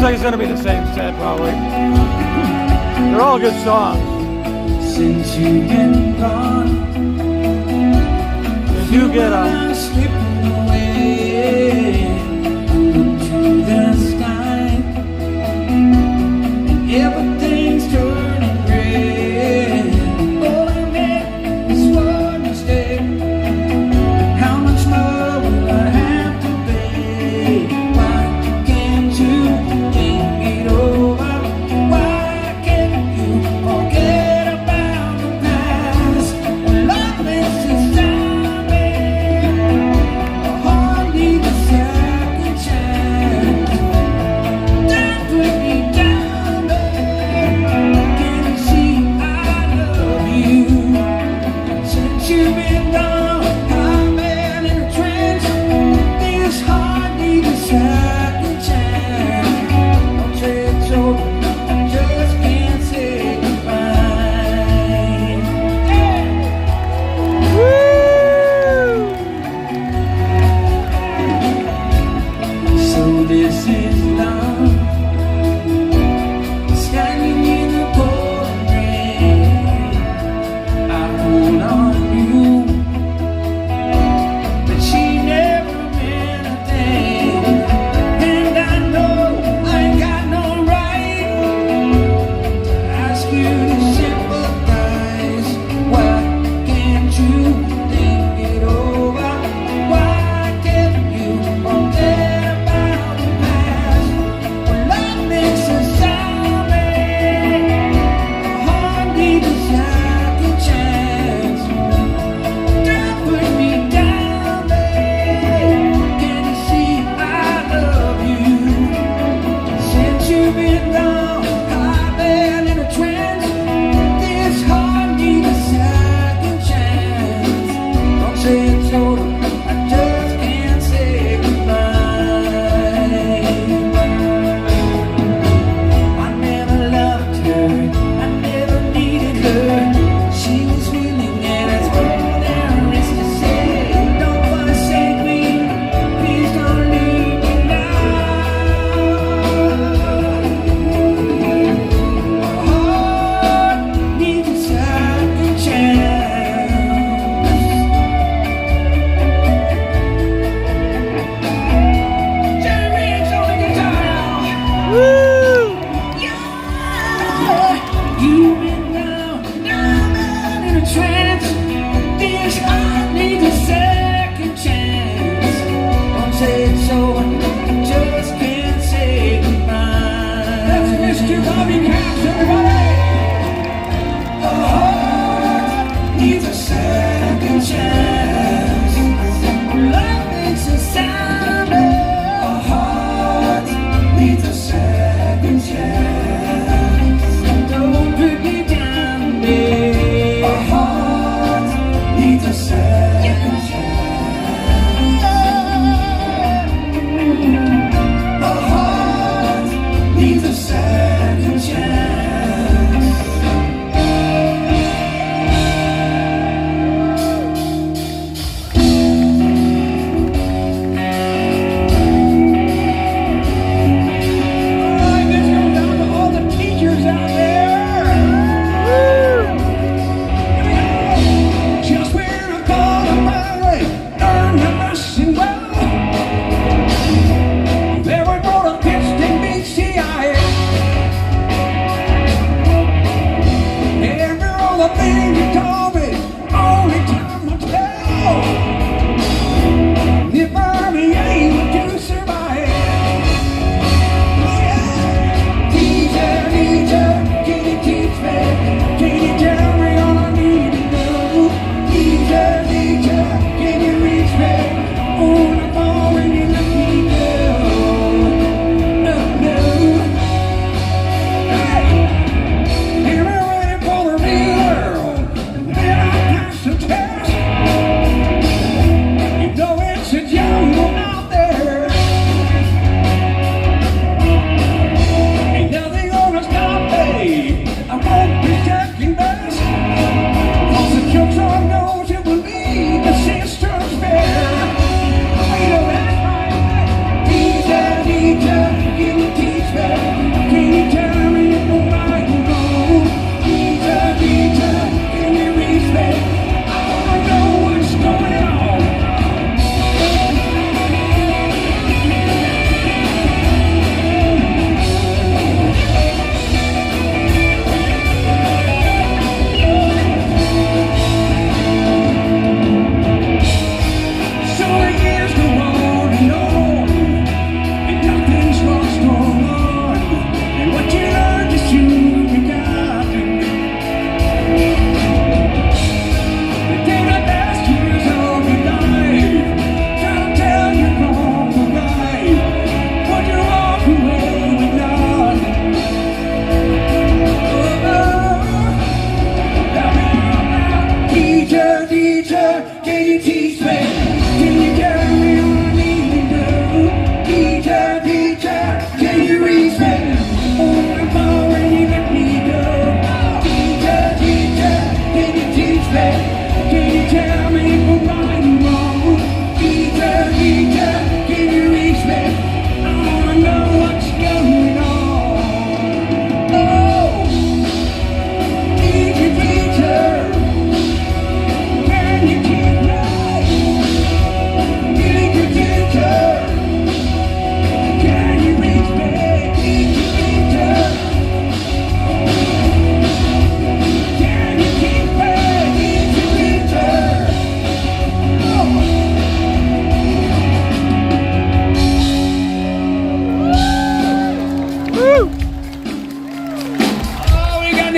like it's gonna be the same set probably. They're all good songs. Since you've been gone, They do get I'm slipping away into the sky, and everything's turning gray. All I made is one mistake. How much more will I have to pay? Why can't you think it over? Why can't you forget about the past? Love is just time, a heart needs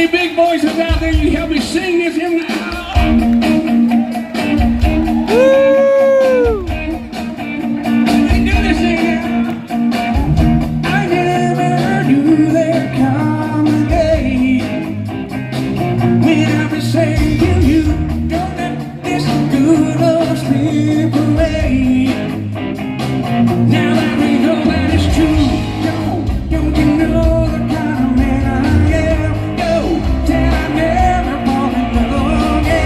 Any big voices out there, you help me sing this hymn now. Woo! We do this thing now. I never knew there'd come a day when I'll be saying to you, don't let this good love slip away. Now that we know that it's true, don't you know the kind of man I am? No, tell I never fall in love again.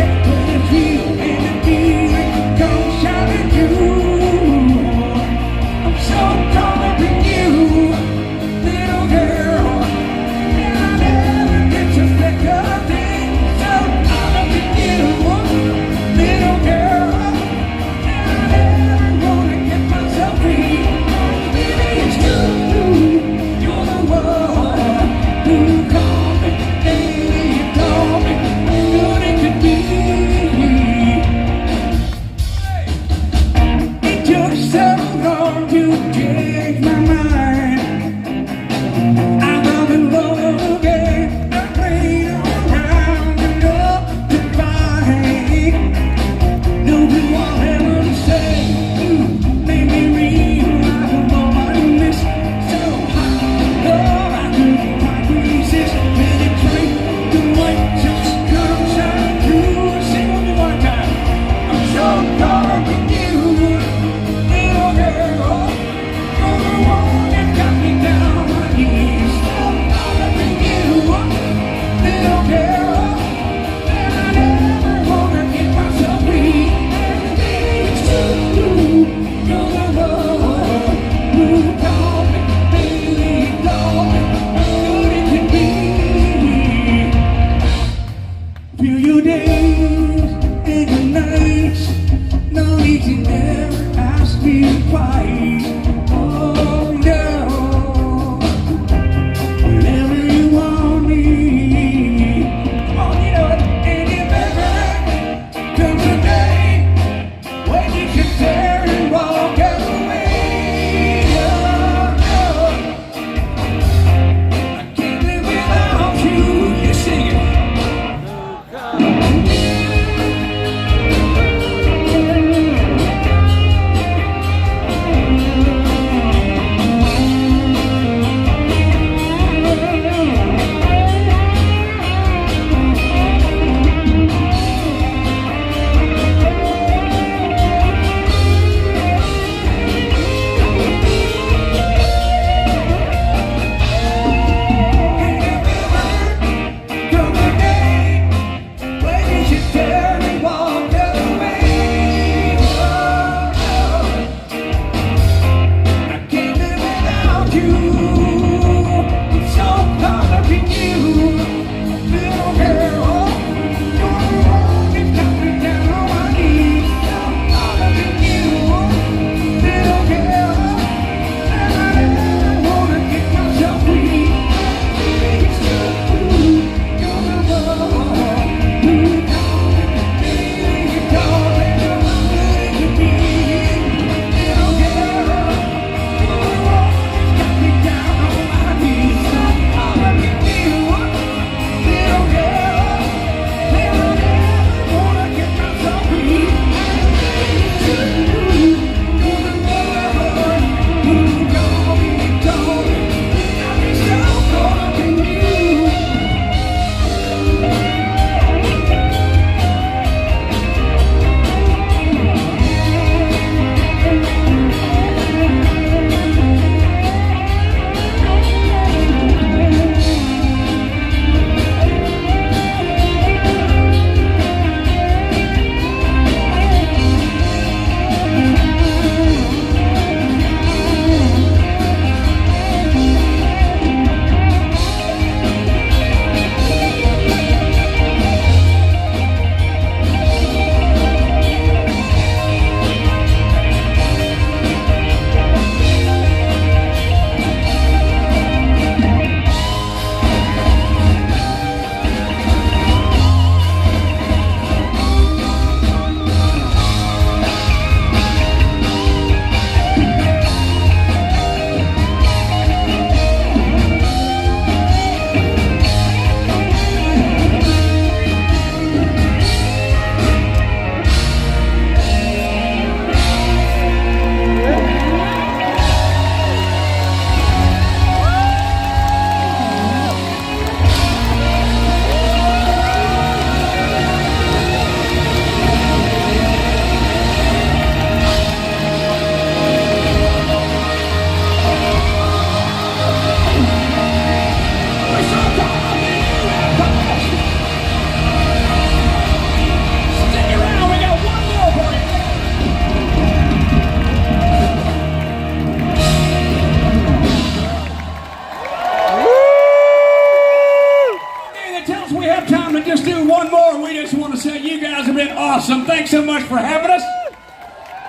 gentlemen, just do one more. We just want to say you guys have been awesome. Thanks so much for having us.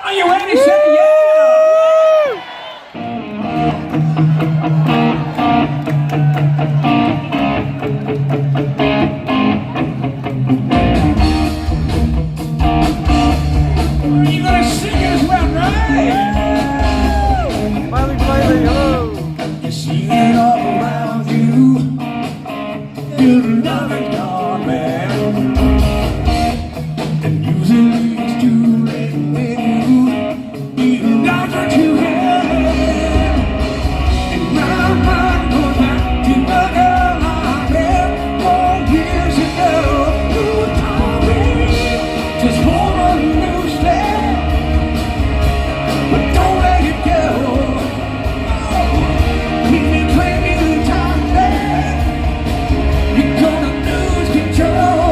Are you ready? Say yeah. You're gonna sing as well, right? Smiley, smiley, hello. You see it all around you. You're loving God, man. And usually it's too late when you got what you had. And my mind goes back to the girl I met 4 years ago. Who told me just hold on loosely, but don't let it go. When you play me the time back, you're gonna lose control.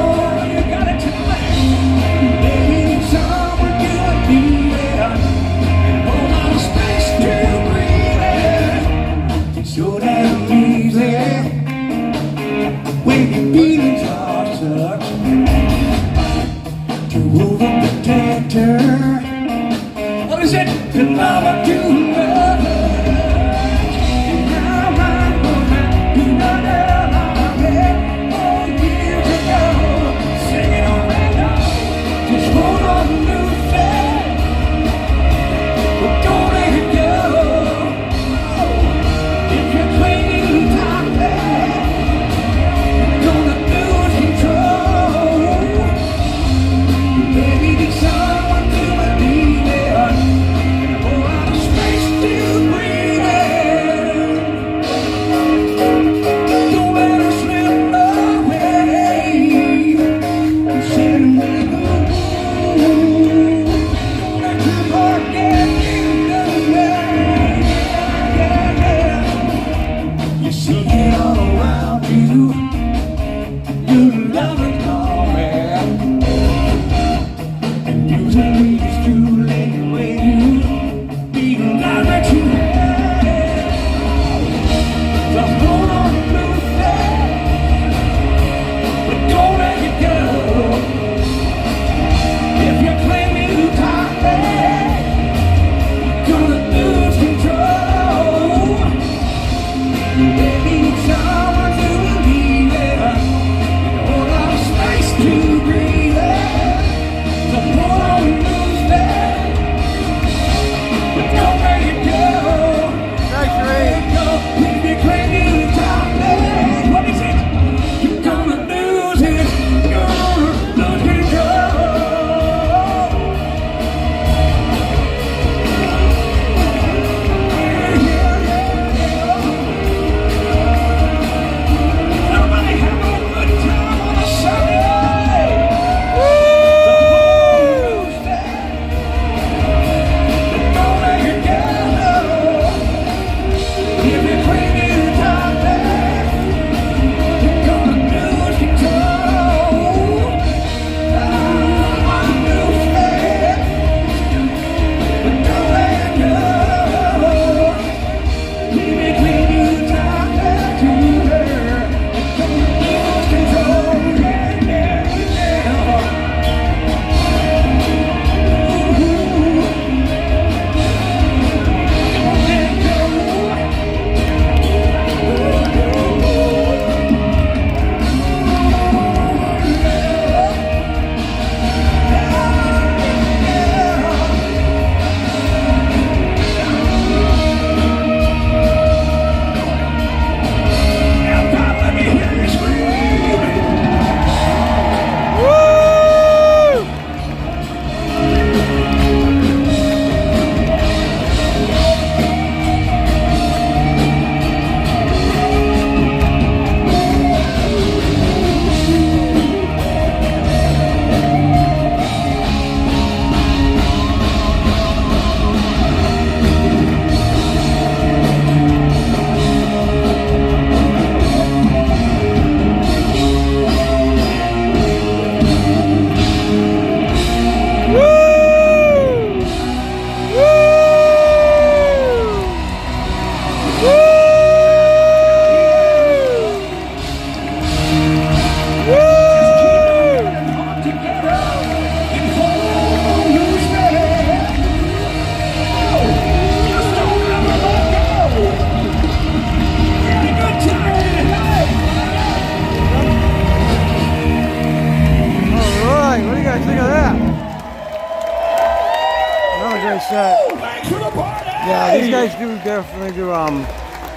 set. Thanks for the party! Yeah, these guys do definitely do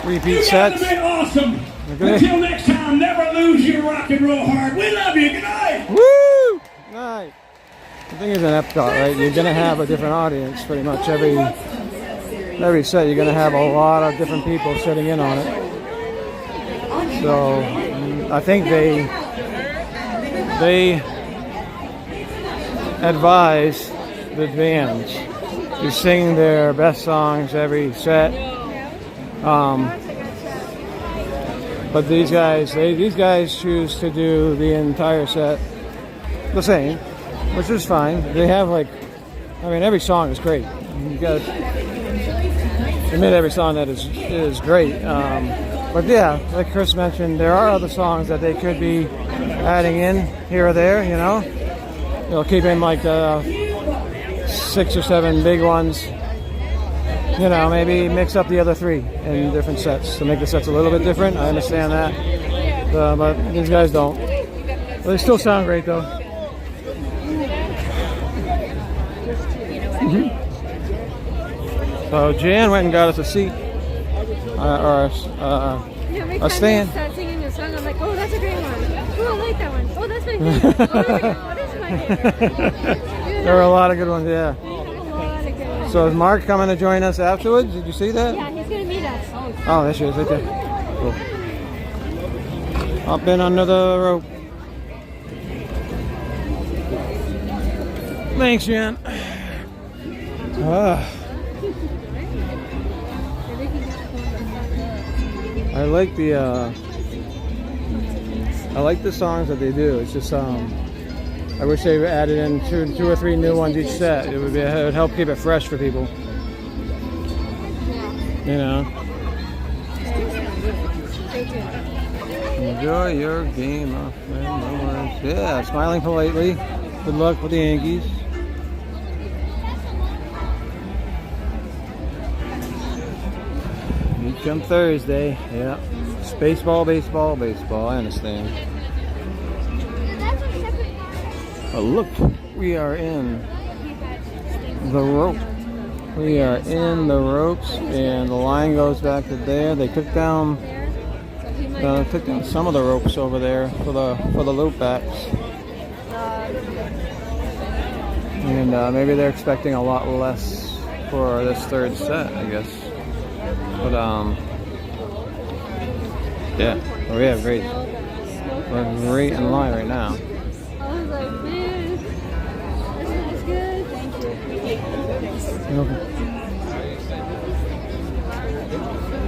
repeat You guys sets. have been awesome. Okay. Until next time, never lose your rock and roll heart. We love you. Good night. Woo! Nice. The thing is in Epcot, right? You're gonna have a different audience pretty much every set. You're gonna have a lot of different people sitting in on it. So I think they advise the bands to sing their best songs every set. But these guys choose to do the entire set the same, which is fine. They have every song is great. You got to admit every song that is great. But yeah, like Chris mentioned, there are other songs that they could be adding in here or there. They'll keep in like the 6 or 7 big ones. Maybe mix up the other 3 in different sets to make the sets a little bit different. I understand that, but these guys don't. But they still sound great though. So Jan went and got us a seat, a stand. Start singing the song. I'm like, oh, that's a great one. Oh, I like that one. Oh, that's my favorite. Oh, what is my favorite? There were a lot of good ones, yeah. A lot of good ones. So is Mark coming to join us afterwards? Did you see that? Yeah, he's gonna meet us. Oh, there she is, right there. Cool. Up in under the rope. Thanks, Jan. I like the songs that they do. It's just I wish they added in two or 3 new ones each set. It would help keep it fresh for people. Enjoy your game, my friend. No worries. Yeah, smiling politely. Good luck with the Yankees. Meet you on Thursday. Yeah. It's baseball. I understand. But look, we are in the rope. We are in the ropes, and the line goes back to there. They took down some of the ropes over there for the loop backs, and maybe they're expecting a lot less for this 3rd set, I guess. But yeah, we're great in line right now. I was like, man, this is good. Thank you. Okay.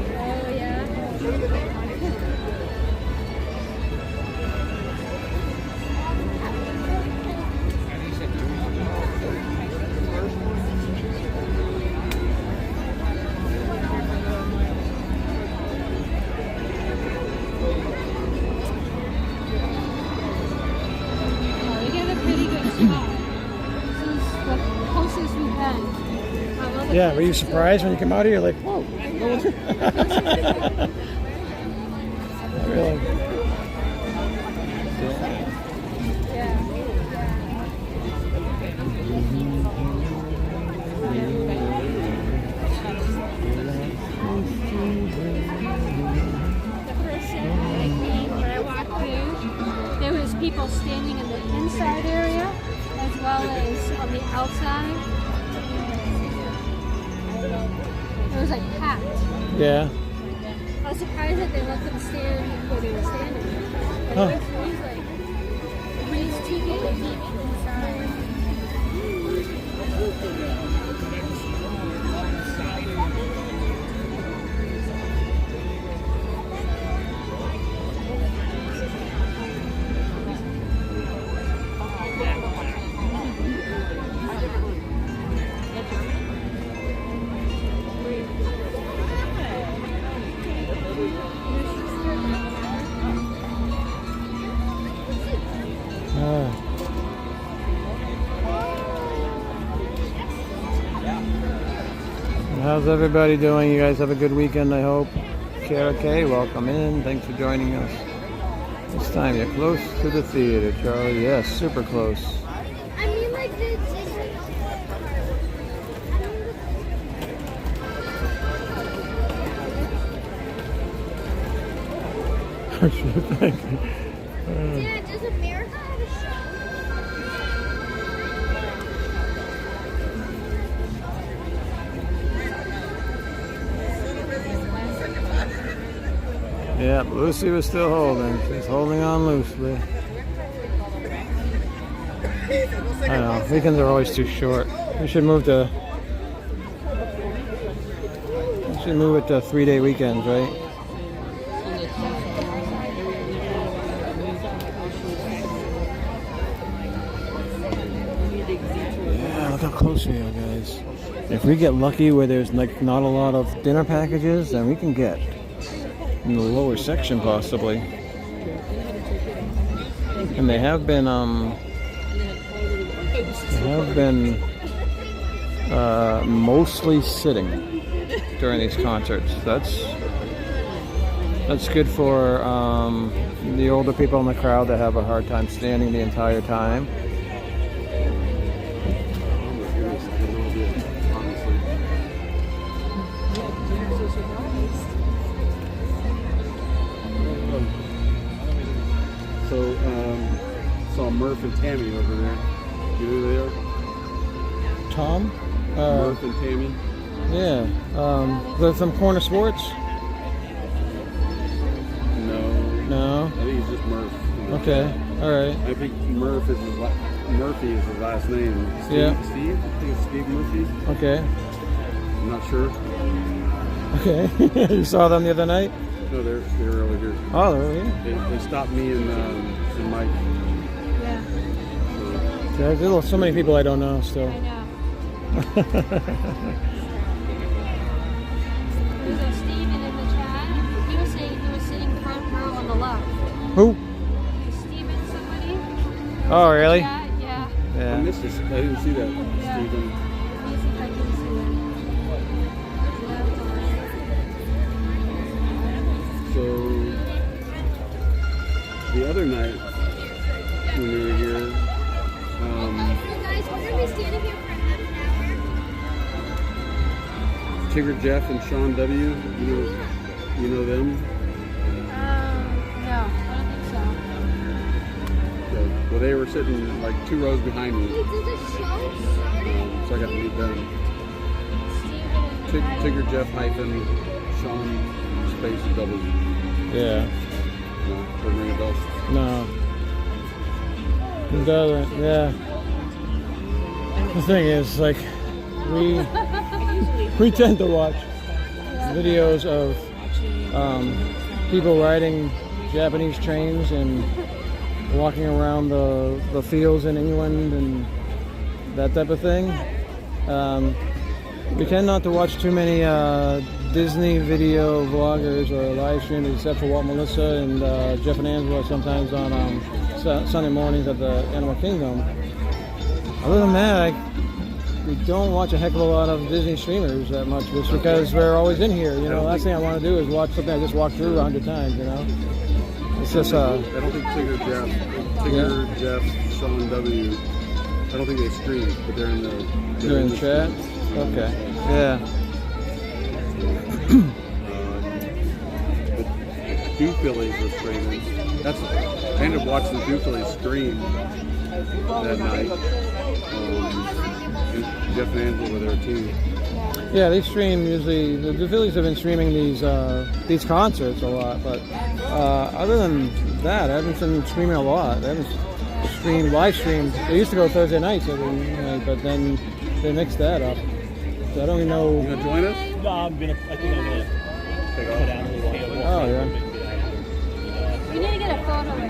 Oh, yeah. We got a pretty good spot. This is the closest we've been. Yeah, were you surprised when you came out here? You're like, whoa. Really? The first set when I walked through, there was people standing in the inside area as well as on the outside. It was like packed. Yeah. I was surprised that they let them stand where they were standing. But it was like Breeze TV inside. How's everybody doing? You guys have a good weekend, I hope. Okay, welcome in. Thanks for joining us. This time you're close to the theater, Charlie. Yes, super close. I mean, like the Disney. Thank you. Dad, does America have a show? Yeah, Lucy was still holding. She's holding on loosely. I know, weekends are always too short. We should move it to 3-day weekends, right? Yeah, look how close we are, guys. If we get lucky where there's like not a lot of dinner packages, then we can get in the lower section possibly. And they have been mostly sitting during these concerts. That's good for the older people in the crowd that have a hard time standing the entire time. So, saw Murph and Tammy over there. You know who they are? Tom? Murph and Tammy? Yeah. They're from Corner Sports? No. I think he's just Murph. Okay. All right. I think Murphy is his last name. Steve, Yeah. Steve? I think it's Steve Murphy. Okay. I'm not sure. Okay. You saw them the other night? No, they were over here. Oh, they're over here. They stopped me and Mike. Yeah, there's so many people I don't know still. I know. There's a Steven in the chat. He was saying he was sitting front row on the left. Who? Steven somebody? Oh, really? Yeah. I Yeah. missed this. I didn't see that, Stephen. Let me see if I can see So the other night when we were here, it. So guys, we're going to be standing here for half an Tigger Jeff and Sean W. You know them? hour. No, I don't think so. Okay. Well, they were sitting like 2 rows behind me, Wait, did the show start? so I got to meet them. Steven Tigger Jeff hyphen Sean space W. Yeah. No, doesn't ring a bell. No. It doesn't. Yeah. The thing is, like, we tend to watch videos of people riding Japanese trains and walking around the fields in England and that type of thing. We tend not to watch too many Disney video vloggers or live streams, except for Walt Melissa and Jeff and Angela sometimes on Sunday mornings at the Animal Kingdom. Other than that, we don't watch a heck of a lot of Disney streamers that much, just because we're always in here. You know, last thing I want to do is watch something I just walked through 100 times. You know, it's just I don't think Tigger Jeff, Sean W. I don't think they stream, but they're in the. You're in chat. Okay. Yeah. The Dew Phillies were streaming. I ended up watching the Dew Phillies stream that night. And Jeff and Angela were there too. Yeah, they stream usually. The Phillies have been streaming these concerts a lot, but other than that, I haven't been streaming a lot. I haven't live streamed. They used to go Thursday nights every night, but then they mixed that up. So I don't even know. You gonna join us? No, I think I'm gonna Take cut out a little bit. Oh yeah. We need to get a photo with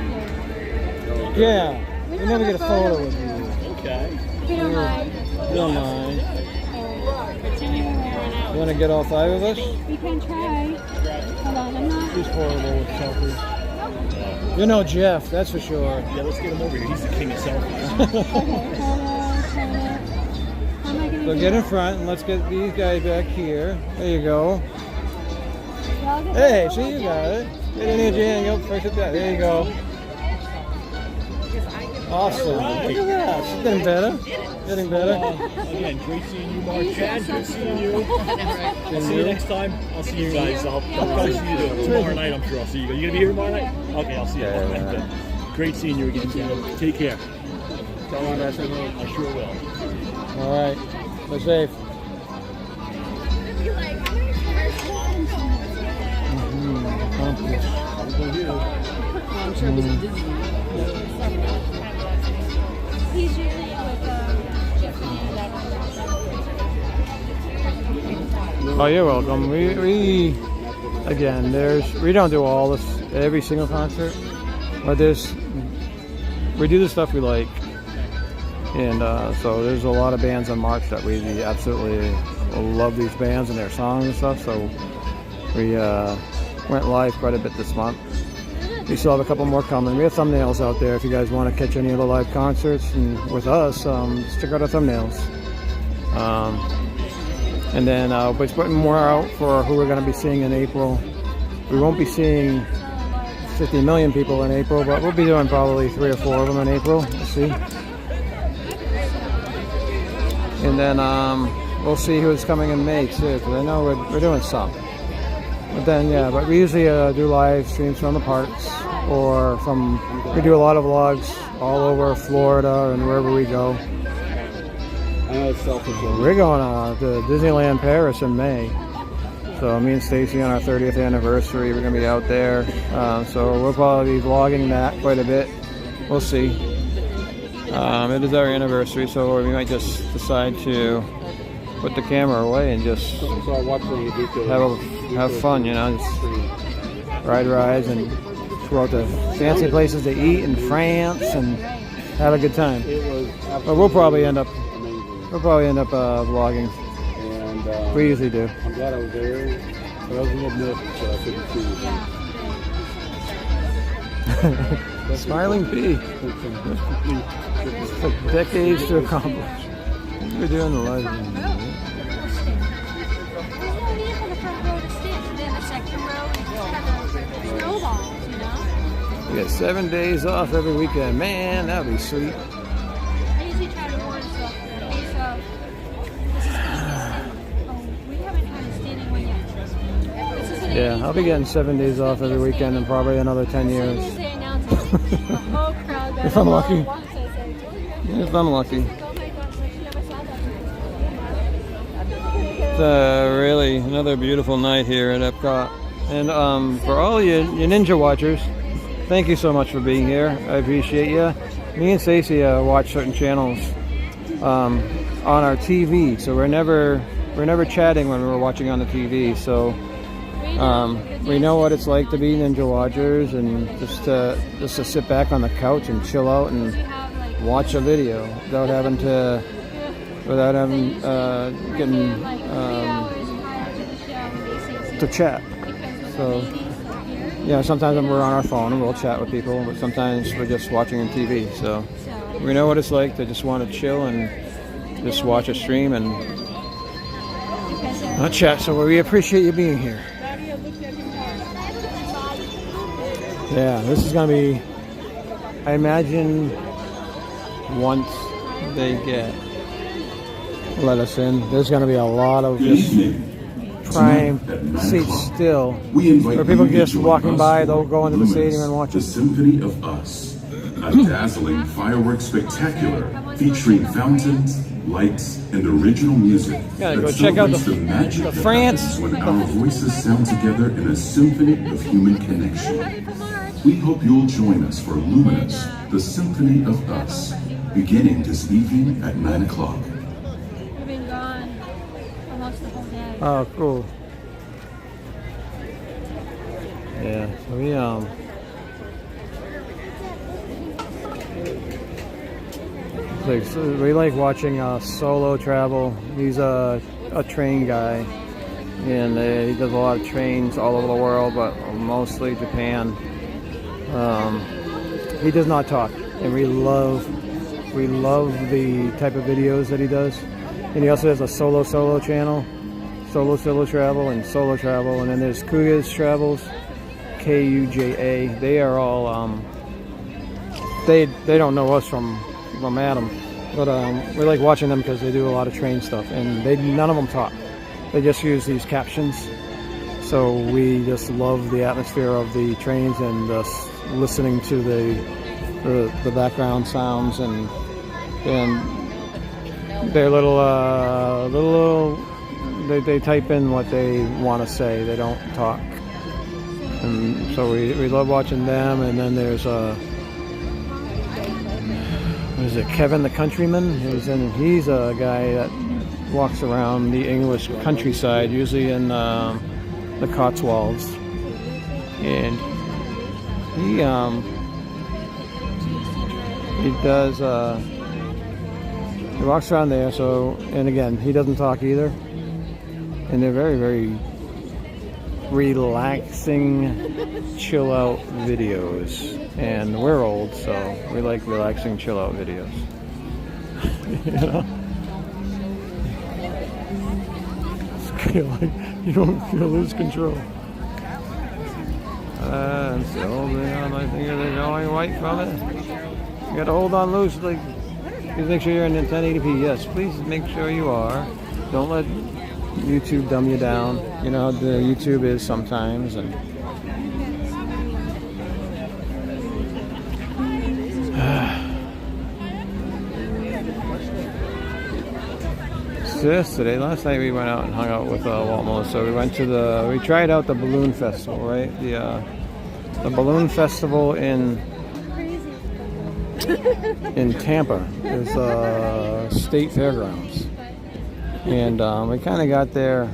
you. Yeah. We never get a photo with you. Okay. If you don't mind. You don't mind. You want to get all 5 of us? We can try. Hold on, I'm not. She's horrible with selfies. You know Jeff, that's for sure. Yeah, let's get him over here. He's the king of selfies. Okay, hold on. How am I gonna So do get in that? front and let's get these guys back here. There you go. Y'all get Hey, that see, you photo? got it. Get in here, Jan. Go first at that. There you go. Awesome. Look at that. She's getting better. Getting better. Again, great seeing you, Mark. Chad, good seeing you. I'll see you next time. I'll see you guys. I'll probably see you tomorrow night. I'm sure I'll see you. You gonna be here tomorrow night? Okay, I'll see you tomorrow night. Great seeing you again, Chad. Take care. Tell him I said hello. I sure will. All right. Stay safe. I'm sure it was at Disney. He's usually with Tiffany and that. Oh, you're welcome. We again, we don't do all this every single concert, but we do the stuff we like, and so there's a lot of bands in March that we absolutely love these bands and their songs and stuff. So we went live quite a bit this month. We still have a couple more coming. We have thumbnails out there if you guys want to catch any of the live concerts and with us. Just check out our thumbnails. And then we're putting more out for who we're going to be seeing in April. We won't be seeing 50 million people in April, but we'll be doing probably 3 or 4 of them in April. We'll see. And then we'll see who's coming in May too, because I know we're doing some. But then, yeah, but we usually do live streams from the parks, or we do a lot of vlogs all over Florida and wherever we go. I know it's selfish. We're going to Disneyland Paris in May. So me and Stacy on our 30th anniversary, we're going to be out there. So we'll probably be vlogging that quite a bit. We'll see. It is our anniversary, so we might just decide to put the camera away and just have fun, you know, just ride rides and go out to fancy places to eat in France and have a good time. But we'll probably end up vlogging. And we usually do. I'm glad I was there, but I was a little nervous, so I couldn't see you. Smiling P. It took decades to accomplish. We're doing the live. There's no need for the front row to stand, and then the second row is just kind of snowballs, you know? We got 7 days off every weekend. Man, that would be sweet. I usually try to warn stuff. Okay, so this is we haven't had a standing one yet. This is an Yeah, I'll be getting 7 days off every weekend in probably another 10 years. As soon as they announce it, the whole crowd got If I'm lucky. once, I said, If I'm lucky. oh my gosh, I never saw that before. It's really another beautiful night here at Epcot. And for all you Ninja watchers, thank you so much for being here. I appreciate you. Me and Stacey watch certain channels on our TV, so we're never chatting when we're watching on the TV. So we know what it's like to be Ninja watchers, and just to sit back on the couch and chill out and watch a video without having getting to chat. So yeah, sometimes we're on our phone and we'll chat with people, but sometimes we're just watching on TV. So we know what it's like to just want to chill and just watch a stream and not chat. So we appreciate you being here. Yeah, this is going to be, I imagine, once they let us in, there's going to be a lot of just prime seats still, where people just walking by, they'll go into the stadium and watch The it. Symphony of Us, a dazzling fireworks spectacular featuring fountains, lights, and original music. Yeah, go that check out celebrates magic the that France. happens when our voices sound together in a symphony of human connection. We hope you'll join us for Luminous, the Symphony of Us, beginning this evening at 9 o'clock. We've been gone almost the whole day. Oh, cool. Yeah, so we like watching Solo travel. He's a train guy, and he does a lot of trains all over the world, but mostly Japan. He does not talk, and we love the type of videos that he does. And he also has a solo channel, solo travel and solo travel, and then there's Kuja's Travels, Kuja. They are all they don't know us from Adam, but we like watching them because they do a lot of train stuff, and none of them talk. They just use these captions. So we just love the atmosphere of the trains and just listening to the background sounds and their they type in what they want to say. They don't talk, and so we love watching them. And then there's what is it, Kevin the Countryman? He's a guy that walks around the English countryside, usually in the Cotswolds, and he does he walks around there. So, and again, he doesn't talk either, and they're very, very relaxing chill out videos, and we're old, so we like relaxing chill out videos. You know, like you don't lose control. And still on my finger, they're going white from it. You gotta hold on loose, like, please make sure you're in 1080p. Yes, please make sure you are. Don't let YouTube dumb you down. You know how the YouTube is sometimes. And yesterday, last night we went out and hung out with Walt and Melissa. We tried out the balloon festival, right? The balloon festival in Tampa is State Fairgrounds, and we kind of got there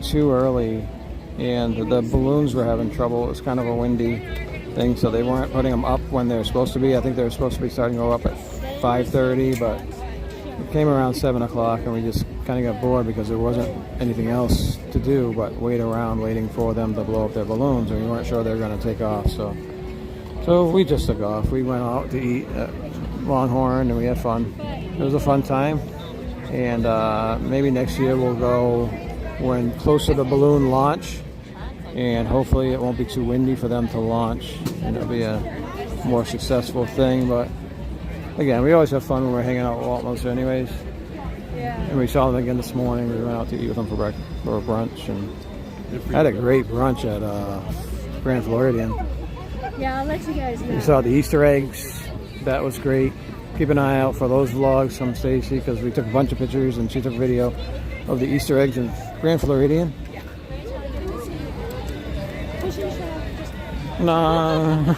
too early, and the balloons were having trouble. It was kind of a windy thing, so they weren't putting them up when they were supposed to be. I think they were supposed to be starting to go up at 5:30, but it came around 7 o'clock, and we just kind of got bored because there wasn't anything else to do but wait around waiting for them to blow up their balloons, and we weren't sure they were going to take off. So we just took off. We went out to eat at Longhorn, and we had fun. It was a fun time, and maybe next year we'll go when closer to balloon launch, and hopefully it won't be too windy for them to launch, and it'll be a more successful thing. But again, we always have fun when we're hanging out with Walt and Melissa anyways. Yeah. And we saw them again this morning. We went out to eat with them for brunch, and I had a great brunch at Grand Floridian. Yeah, I'll let you guys know. We saw the Easter eggs. That was great. Keep an eye out for those vlogs from Stacy, because we took a bunch of pictures and she took video of the Easter eggs in Grand Floridian. Nah.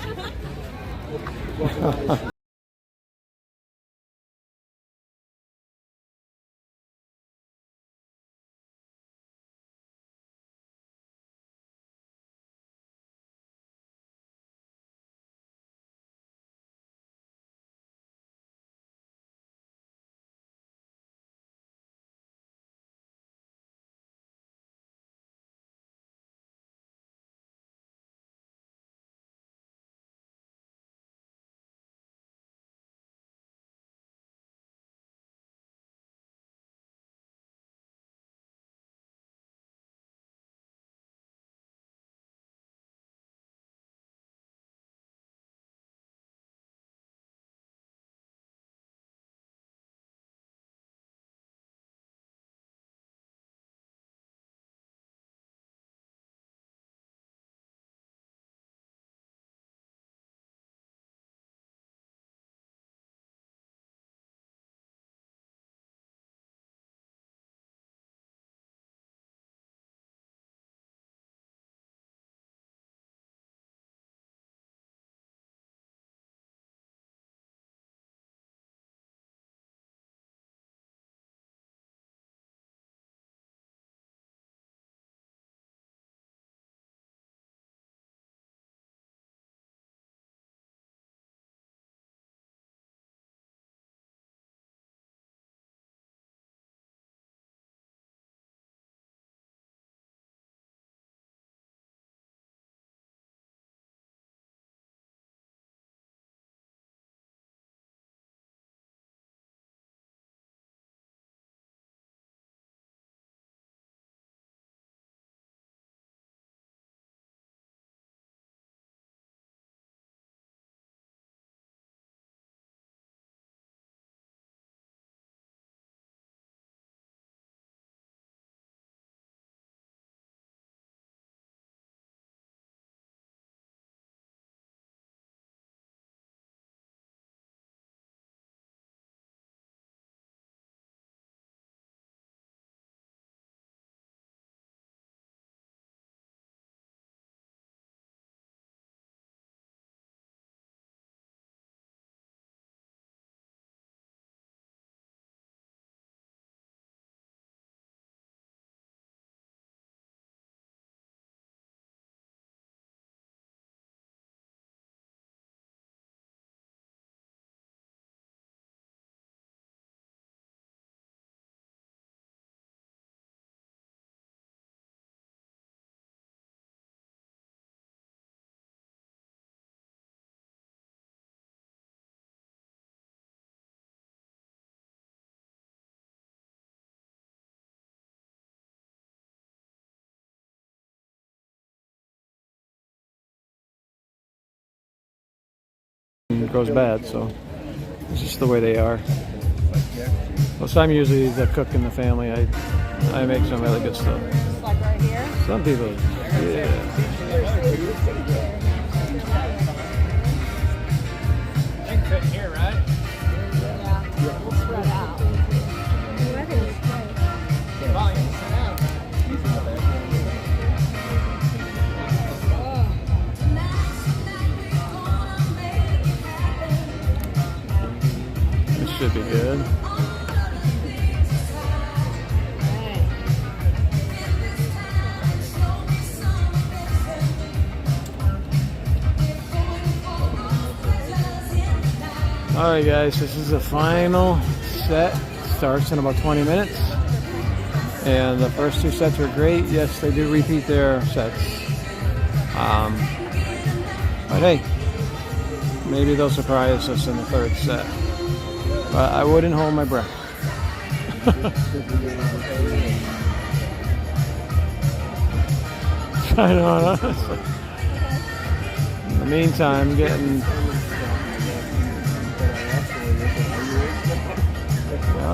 it goes bad, so it's just the way they are. Well, so I'm usually the cook in the family. I make some really good stuff. Like right here. Some people, yeah. Yeah. We'll spread out. This should be good. Alright guys, this is the final set. Starts in about 20 minutes. And the first 2 sets were great. Yes, they do repeat their sets. But hey, maybe they'll surprise us in the 3rd set. But I wouldn't hold my breath. I know, honestly. In the meantime, getting...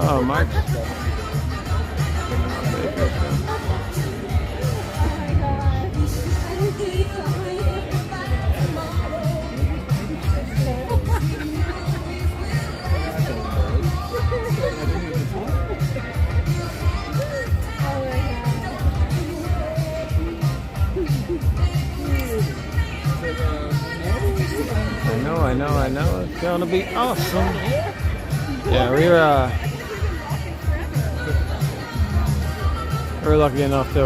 Oh, Mark. I know. It's gonna be awesome. Yeah, we were lucky enough to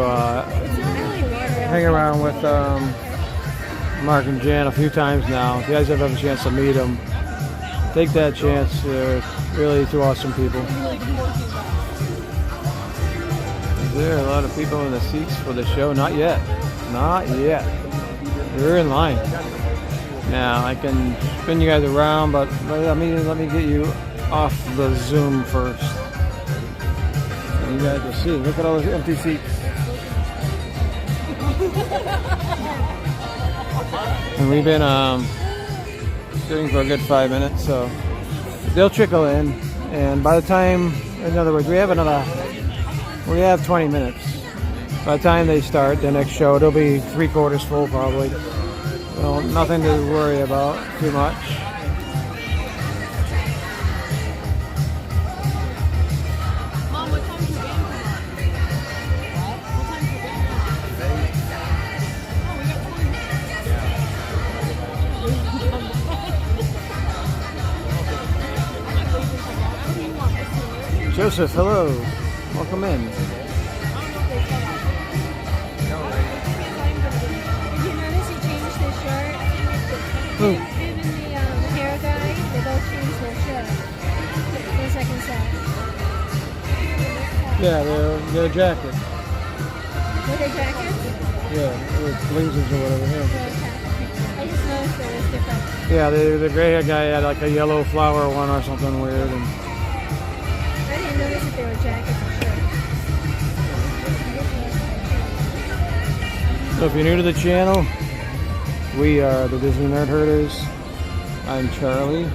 hang around with Mark and Jan a few times now. If you guys ever have a chance to meet them, take that chance. They're really 2 awesome people. Is there a lot of people in the seats for the show? Not yet. Not yet. You're in line. Now I can spin you guys around, but let me get you off the Zoom first. And you guys will see. Look at all those empty seats. And we've been sitting for a good 5 minutes, so they'll trickle in. And by the time, in other words, we have 20 minutes. By the time they start the next show, it'll be 3/4 full probably. So nothing to worry about too much. Mom, what time's your game tomorrow? What time's your game tomorrow? Joseph, hello. Welcome in. Him and the hair guy, they both changed their shirt for the 2nd set. Yeah, their jacket. Were they jackets? Yeah, or blazers or whatever. Yeah. I just noticed it was different. Yeah, the gray hair guy had like a yellow flower one or something weird. And I didn't notice if they were jackets or shirts. so if you're new to the channel, we are the Disney Nerd Herders. I'm Charlie.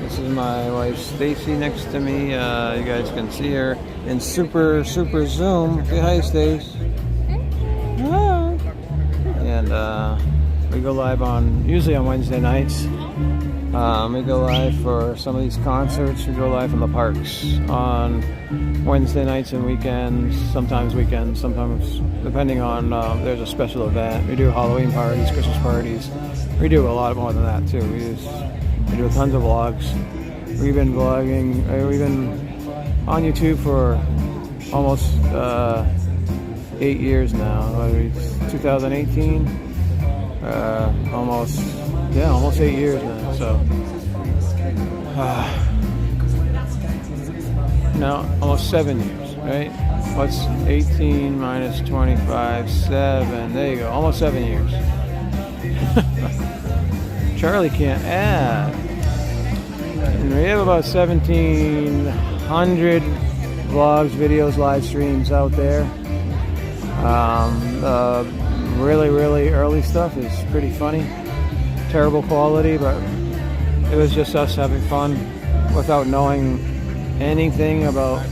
This is my wife Stacy next to me. You guys can see her in super zoom. Say hi, Stace. Hello. And we go live usually on Wednesday nights. We go live for some of these concerts. We go live from the parks on Wednesday nights and weekends, sometimes depending on there's a special event. We do Halloween parties, Christmas parties. We do a lot more than that too. We do tons of vlogs. We've been vlogging. We've been on YouTube for almost 8 years now. 2018. Almost 8 years now. So. No, almost 7 years, right? What's 18 minus 25? 7. There you go. Almost 7 years. Charlie can't add. And we have about 1,700 vlogs, videos, live streams out there. Really early stuff is pretty funny. Terrible quality, but it was just us having fun without knowing anything about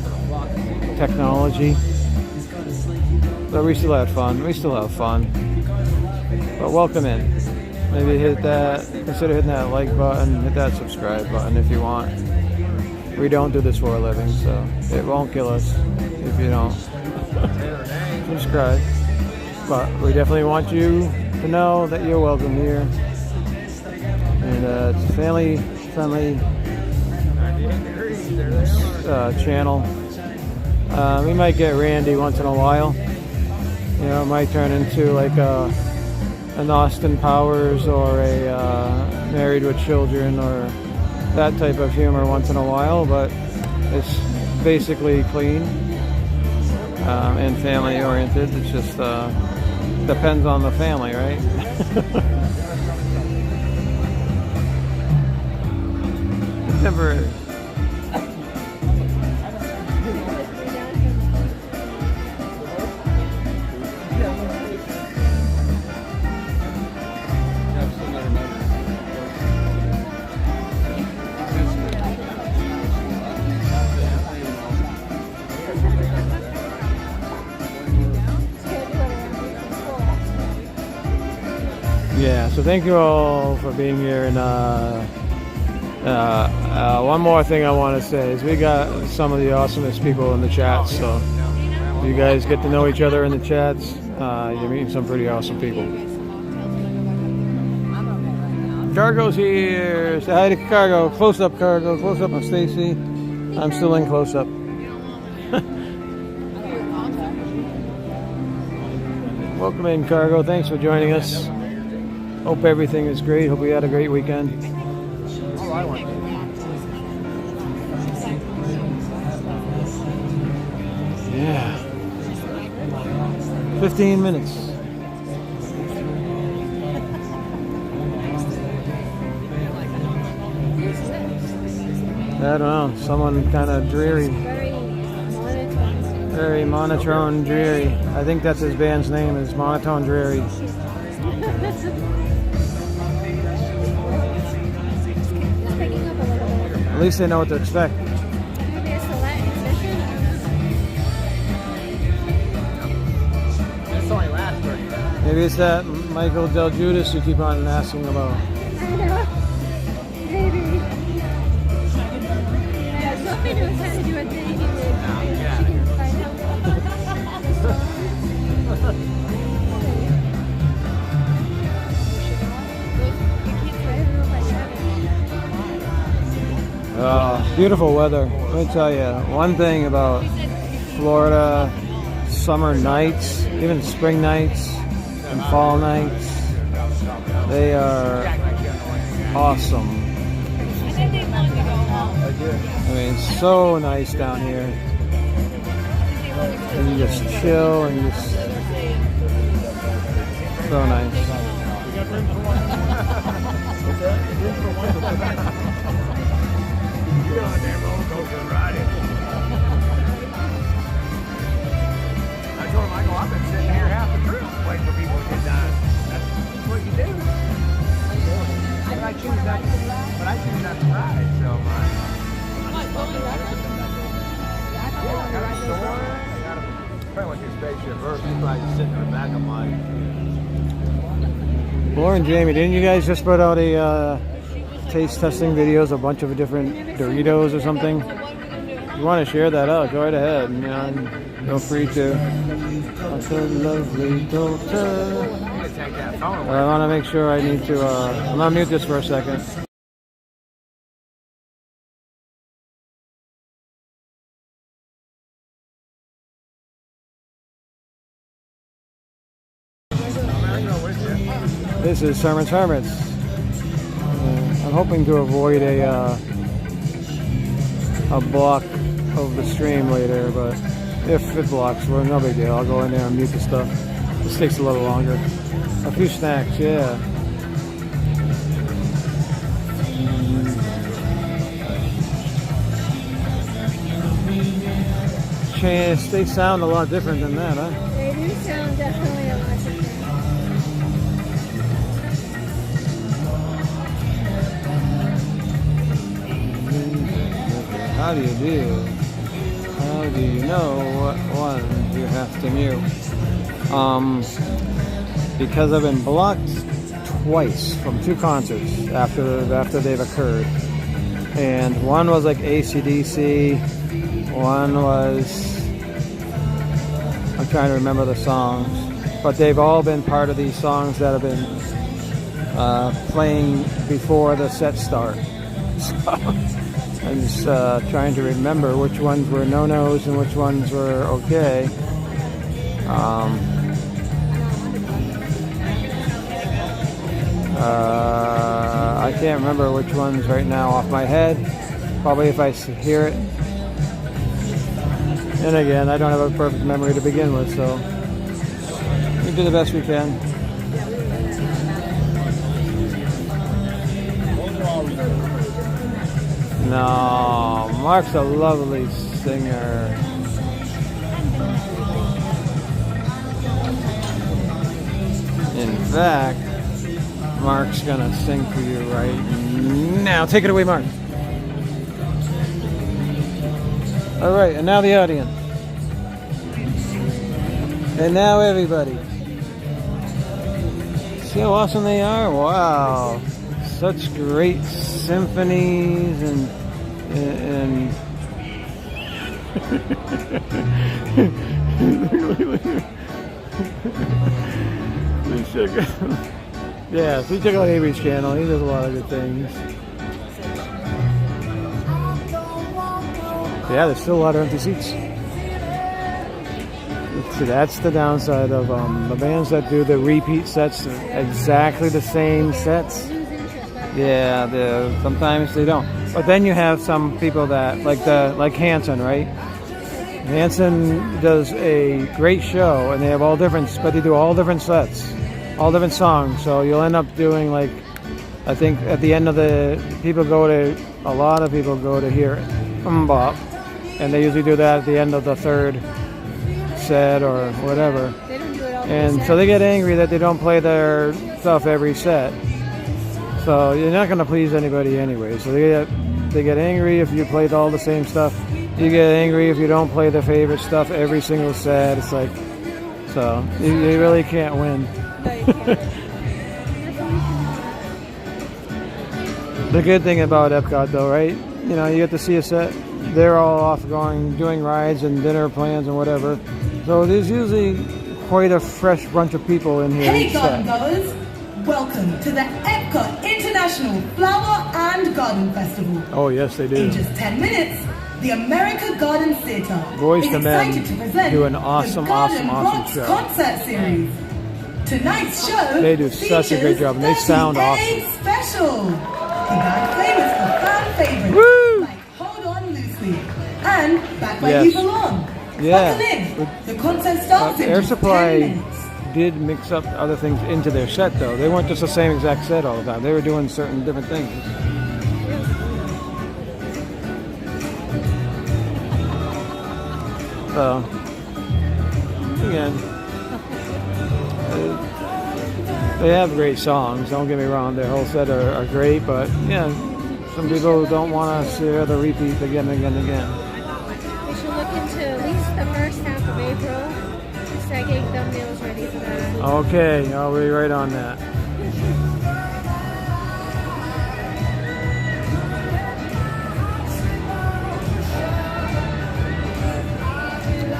technology. But we still had fun. We still have fun. But welcome in. Maybe consider hitting that like button, hit that subscribe button if you want. We don't do this for a living, so it won't kill us if you don't subscribe. But we definitely want you to know that you're welcome here. And it's a family-friendly channel. We might get randy once in a while. You know, it might turn into like an Austin Powers or a Married with Children or that type of humor once in a while, but it's basically clean and family oriented. It's just depends on the family, right? Never. Yeah, so thank you all for being here. And one more thing I want to say is we got some of the awesomest people in the chats. So if you guys get to know each other in the chats, you're meeting some pretty awesome people. Cargo's here. Say hi to Cargo. Close up, Cargo. Close up of Stacy. I'm still in close up. Welcome in, Cargo. Thanks for joining us. Hope everything is great. Hope we had a great weekend. Yeah. 15 minutes. I don't know. Someone kind of dreary. Very monotone dreary. I think that's his band's name is Monotone Dreary. At least they know what to expect. Maybe it's that Michael Del Judas you keep on asking about. I know. Maybe. Yeah, Sophie knows how to do a thing. She can find out. Beautiful weather. Let me tell you one thing about Florida summer nights, even spring nights and fall nights. They are awesome. I mean, it's so nice down here. And you just chill and just so nice. You're on that roller coaster riding. I told Michael, I've been sitting here half the trip waiting for people to get done. That's what you do. But I choose not to ride, so I got a store. I got a probably like a spaceship Earth. He's probably sitting in the back of mine. Lauren, Jamie, didn't you guys just put out a taste testing videos, a bunch of different Doritos or something? If you want to share that out, go right ahead. You know, feel free to. That's a lovely daughter. I want to make sure I need to. I'm gonna mute this for a second. This is Sermon's Hermits. I'm hoping to avoid a block of the stream later, but if it blocks, well, no big deal. I'll go in there and mute the stuff. This takes a little longer. A few snacks, yeah. They sound a lot different than that, huh? They do sound definitely a lot different. How do you do? How do you know what ones you have to mute? Because I've been blocked twice from 2 concerts after they've occurred. And one was like AC/DC, one was, I'm trying to remember the songs, but they've all been part of these songs that have been playing before the set start. So I'm just trying to remember which ones were no-nos and which ones were okay. I can't remember which ones right now off my head. Probably if I hear it. And again, I don't have a perfect memory to begin with, so we do the best we can. No, Mark's a lovely singer. In fact, Mark's gonna sing for you right now. Take it away, Mark. All right, and now the audience. And now everybody. See how awesome they are? Wow. Such great symphonies and yeah, so you check out Avery's channel. He does a lot of good things. Yeah, there's still a lot of empty seats. So that's the downside of the bands that do the repeat sets, exactly the same sets. Yeah, sometimes they don't. But then you have some people that like Hanson, right? Hanson does a great show, and they have all different, but they do all different sets, all different songs. So you'll end up doing like, I think at the end of a lot of people go to hear Bop, and they usually do that at the end of the 3rd set or whatever. They don't do it all And so they get angry that they don't play their stuff every set. So you're not going to please anybody anyway. So they get angry if you played all the same stuff. You get angry if you don't play their favorite stuff every single set. It's like, so you really can't win. No, you can't. The good thing about Epcot though, right? You know, you get to see a set. They're all off doing rides and dinner plans and whatever. So there's usually quite a fresh bunch of people in here. Hey garden goers, welcome to the Epcot International Flower and Garden Festival. Oh yes, they do. In just 10 minutes, the America Garden Theatre Boys is to Men excited to present do an awesome, the Garden awesome Rocks show. Concert Series. Tonight's show They do such a great job, and they sound 38 awesome. Special. The band famous for fan favorites Woo! like Hold On Loosely and Back Where Yes. You Belong. Yeah. Buckle in. The concert starts in Air just Supply 10 minutes. did mix up other things into their set though. They weren't just the same exact set all the time. They were doing certain different things. So again, they have great songs. Don't get me wrong; their whole set are great. But yeah, some people don't want to hear the repeat again and again and again. We should look into at least the first half of April. Start getting thumbnails ready for that. Okay, I'll be right on that.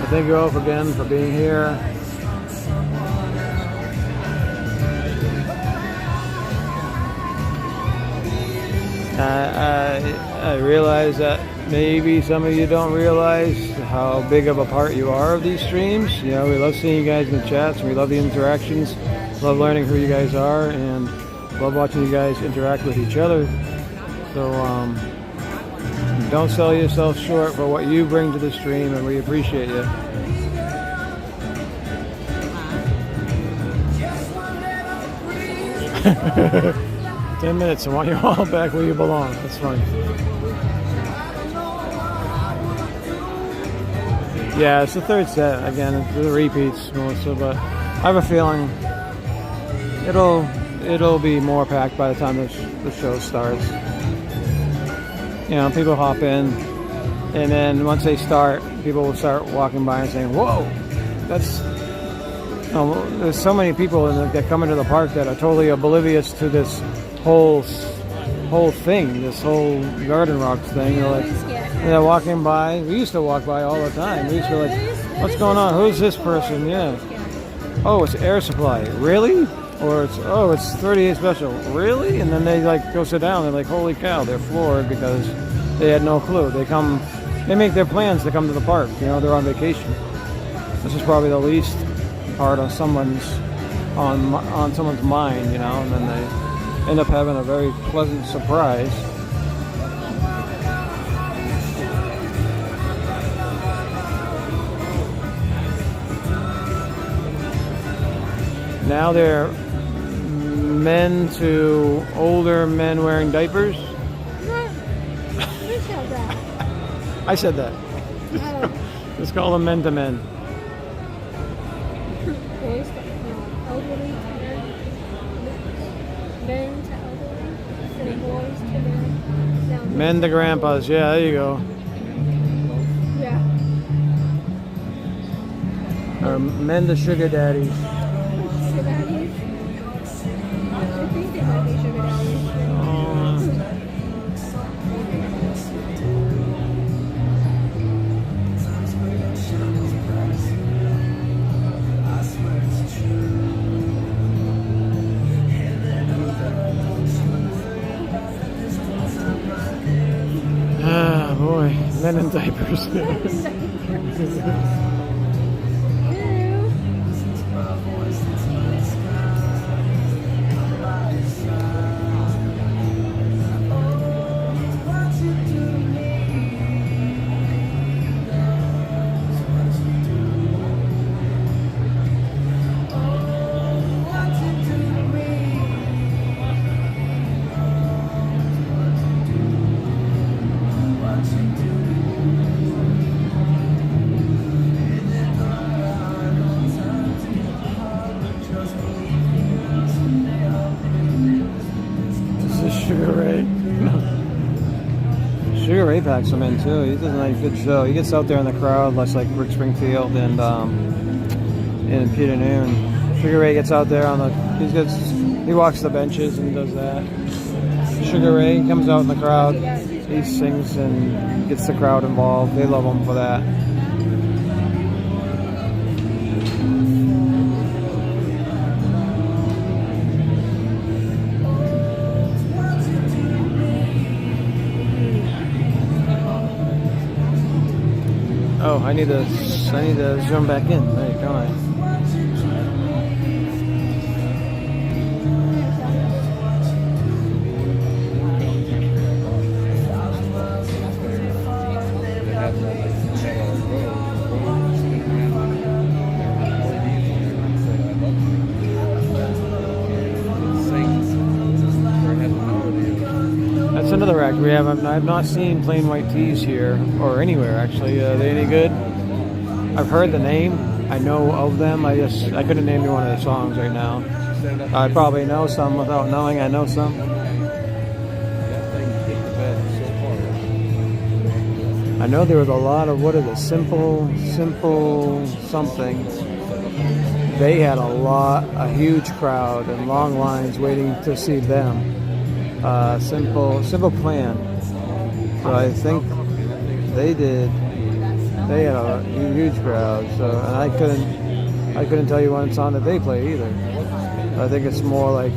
Thank you all again for being here. I realize that maybe some of you don't realize how big of a part you are of these streams. You know, we love seeing you guys in the chats. We love the interactions. Love learning who you guys are, and love watching you guys interact with each other. So don't sell yourself short for what you bring to the stream, and we appreciate you. "10 minutes, I want you all back where you belong." That's funny. Yeah, it's the 3rd set. Again, it's the repeats mostly, but I have a feeling it'll be more packed by the time the show starts. You know, people hop in, And then once they start, people will start walking by and saying, "Whoa, that's." There's so many people that come into the park that are totally oblivious to this whole thing, this whole Garden Rocks thing. They're walking by. We used to walk by all the time. We used to be like, "What's going on? Who's this person?" Yeah. Oh, it's Air Supply. Really? Or it's 38 Special. Really? And then they like go sit down. They're like, "Holy cow!" They're floored because they had no clue. They make their plans to come to the park. You know, they're on vacation. This is probably the least part of someone's mind, you know, and then they end up having a very pleasant surprise. Now they're men to older men wearing diapers. Who said that? I said that. Oh. Let's call them men to men. Boys to elderly to men to elderly, and boys to men. Sounds Men to grandpas. Yeah, there you go. Yeah. Or men to sugar daddies. Sugar daddies? I think they might be sugar daddies. Ah, boy. Men in diapers. Sugar Ray packs him in too. He does a nice good show. He gets out there in the crowd, less like Rick Springfield and Peter Noon. Sugar Ray gets out there on the. He walks the benches and does that. Sugar Ray comes out in the crowd. He sings and gets the crowd involved. They love him for that. Oh, I need to zoom back in. There you go. That's another act we have. I've not seen Plain White Tees here or anywhere actually. Are they any good? I've heard the name. I know of them. I couldn't name you one of the songs right now. I probably know some without knowing I know some. I know there was a lot of simple something. They had a huge crowd and long lines waiting to see them. Simple Plan. So I think they had a huge crowd. So, and I couldn't tell you one song that they play either. I think it's more like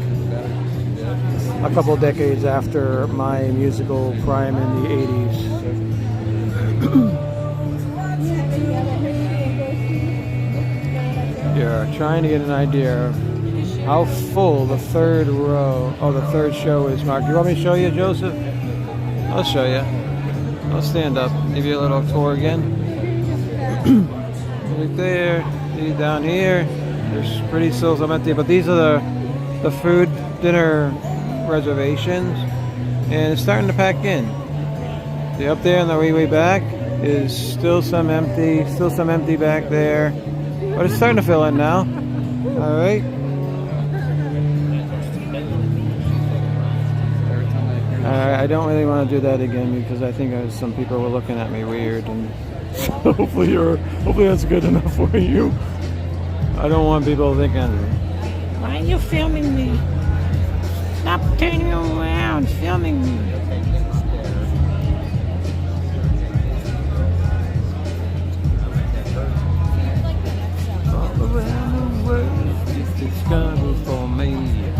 a couple decades after my musical prime in the 80s. Yeah, trying to get an idea of how full the third show is, Mark. You want me to show you, Joseph? I'll show you. I'll stand up. Give you a little tour again. Right there. See down here. There's pretty still some empty, but these are the food dinner reservations, and it's starting to pack in. See up there on the way back is still some empty back there, but it's starting to fill in now. All right. I don't really want to do that again because I think some people were looking at me weird, and hopefully that's good enough for you. I don't want people thinking, why are you filming me? Stop turning around, filming me. All around the world, it's discovered for me.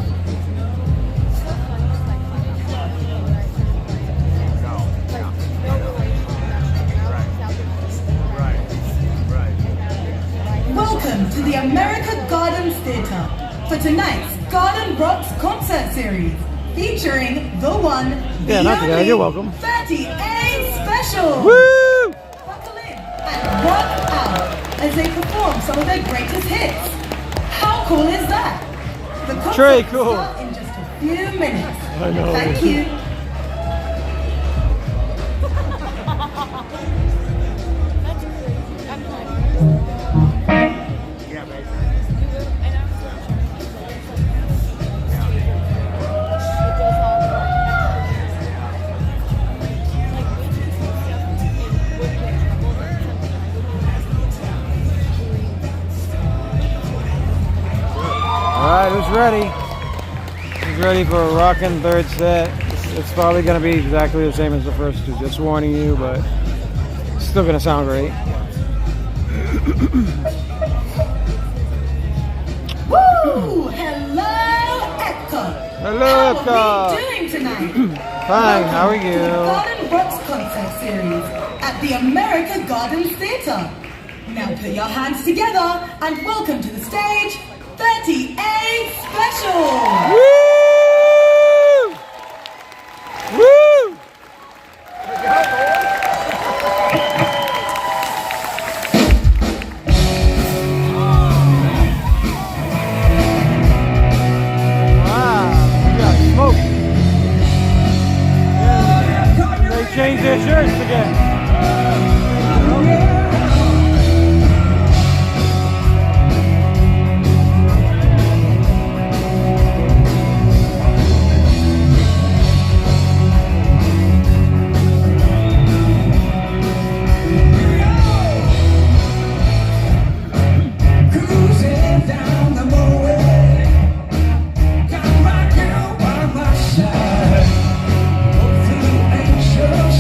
Welcome to the America Gardens Theatre for tonight's Garden Rocks concert series, featuring the one, the not today. only You're welcome. 38 Special. Woo! Buckle in and rock out as they perform some of their greatest hits. How cool is that? The concert Very will cool. start in just a few minutes. I know. Thank you. Alright, who's ready? Who's ready for a rockin' third set? It's probably going to be exactly the same as the first two, just warning you, but it's still going to sound great. Woo! Hello, Epcot. Hello, How Epcot. are we doing tonight? Fine, how are To the you? Garden Rocks concert series at the America Gardens Theatre. Now put your hands together and welcome to the stage, 38 Special. Woo! Woo! Wow, you got smoke. Yeah, they changed their shirts again. Cruising down the motorway, got my girl by my side. Both feel anxious,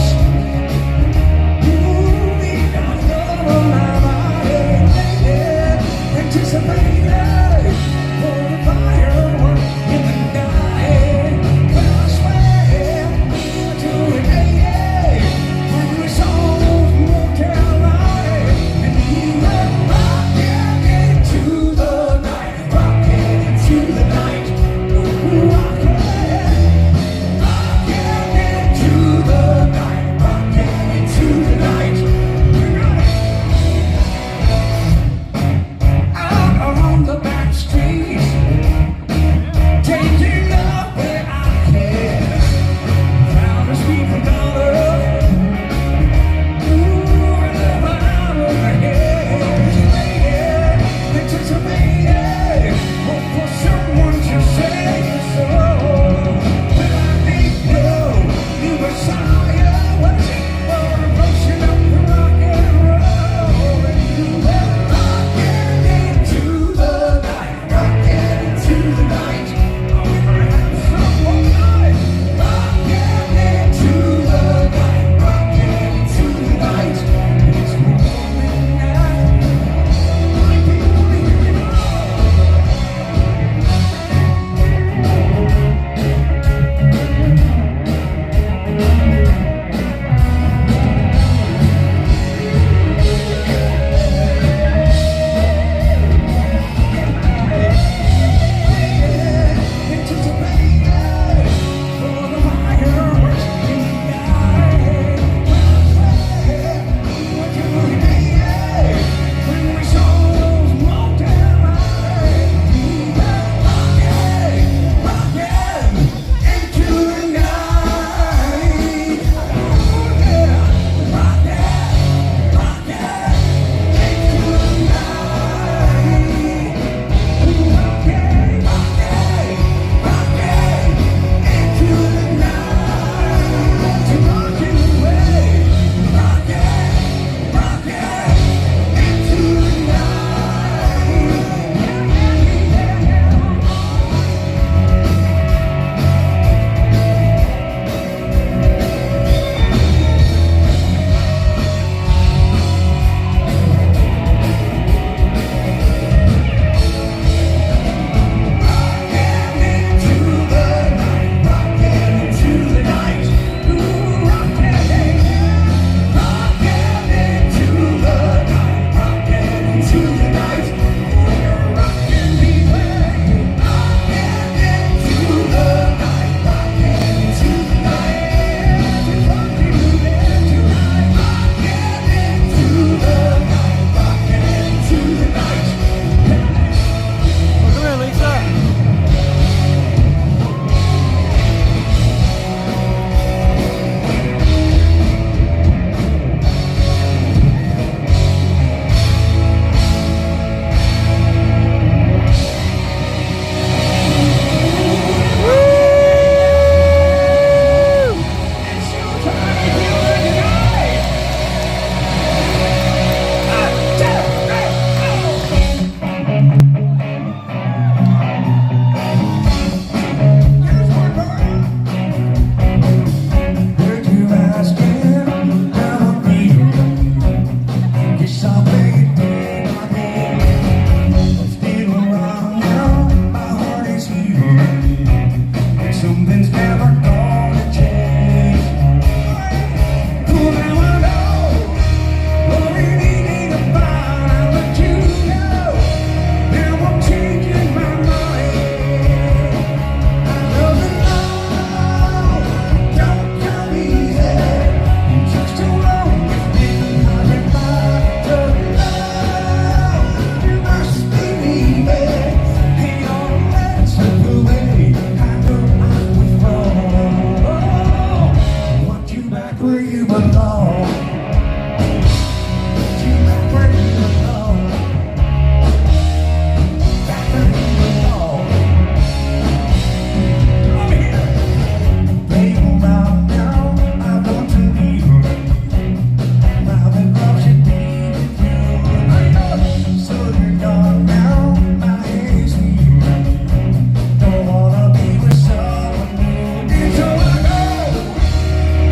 where you belong. Put you back where you belong. Back where you belong. Over here. Baby, now, I want to be with you. Now that love should be with you. So you're gone now, my hate's me. Don't wanna be with someone new. And so I go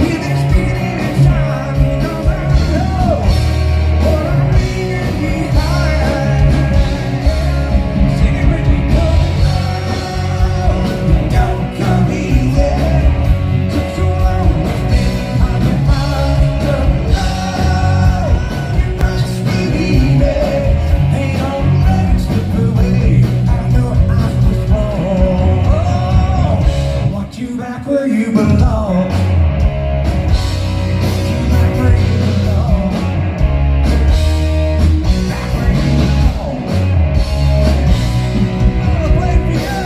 with this beating inside me. No matter what I'm leaving behind. Sing it with me, don't come easy. Took so long to spend on the mind of love. You must believe it. Ain't no legs slip away. I know I was wrong. Want you back where you belong. You back where you belong. Back where you belong. I'll play for you.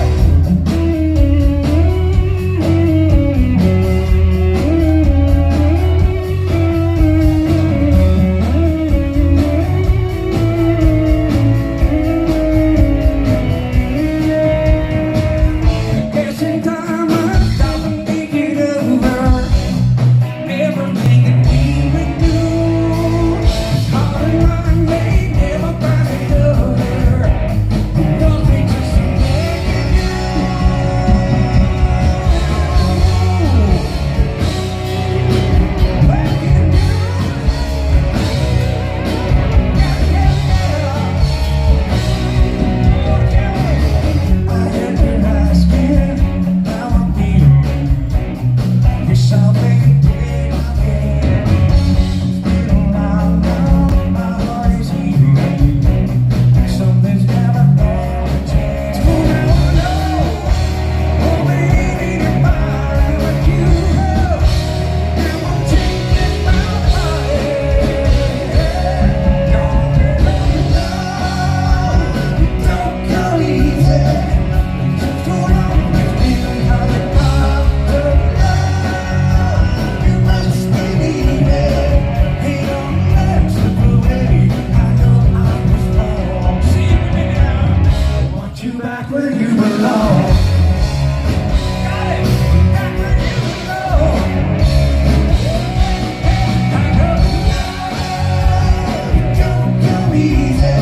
Every time I stop and think it over, everything that we would do, all in my name, never find another. Nothing just making you. Making you. I had been asking how I'm feeling. You're something big I get. It's been a while now, my heart is healing. Something's never gonna change. Oh, now I know. Oh, baby, you're mine, but you know. Now I'm changing my mind. Don't let me know. Don't go easy. So long as we have a part of love, you must believe it. Ain't no legs slip away. I know I was wrong. See me now. Want you back where you belong. Got it. Back where you belong. I know love don't come easy.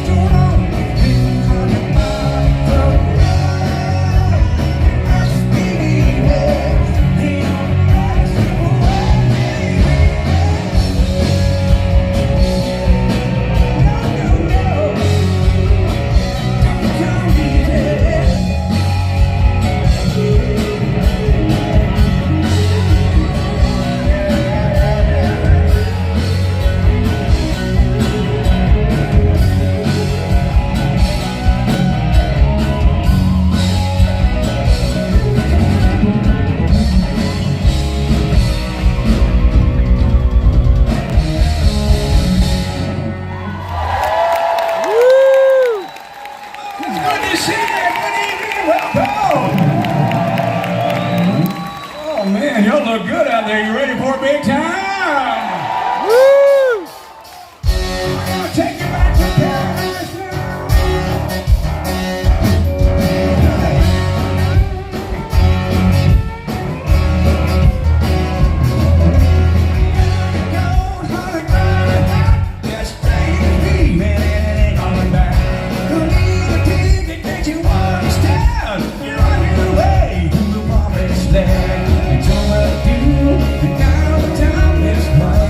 So long as we have a part of love, you must believe it. Ain't no legs slip away. No, don't come easy. It's good to see you. Good evening. Welcome. Oh man, y'all look good out there. You ready for a big time? Woo! We're gonna take you back to paradise now. Don't holler, cry. Just stay with me, man, and it ain't coming back. Don't need a ticket, can't you understand? You're on your way to the promised land. It's all about you, and now the time is right.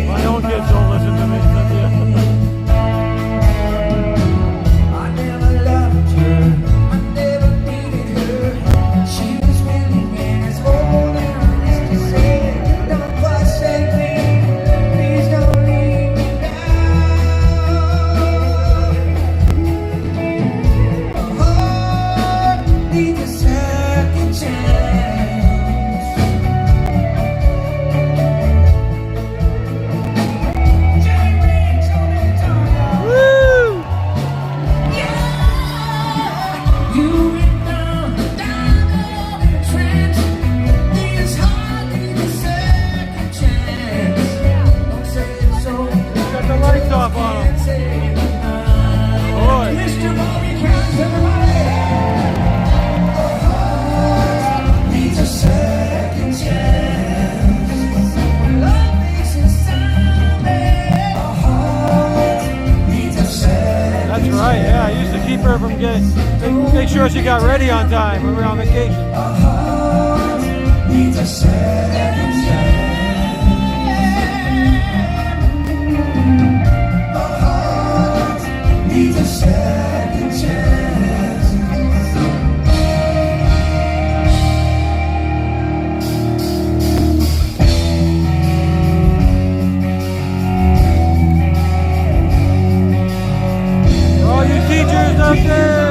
My own kids don't listen to me, Cynthia. That's right, yeah. I used to keep her from make sure she got ready on time when we were on vacation. Needs a second chance. A heart needs a second chance. All you teachers up there!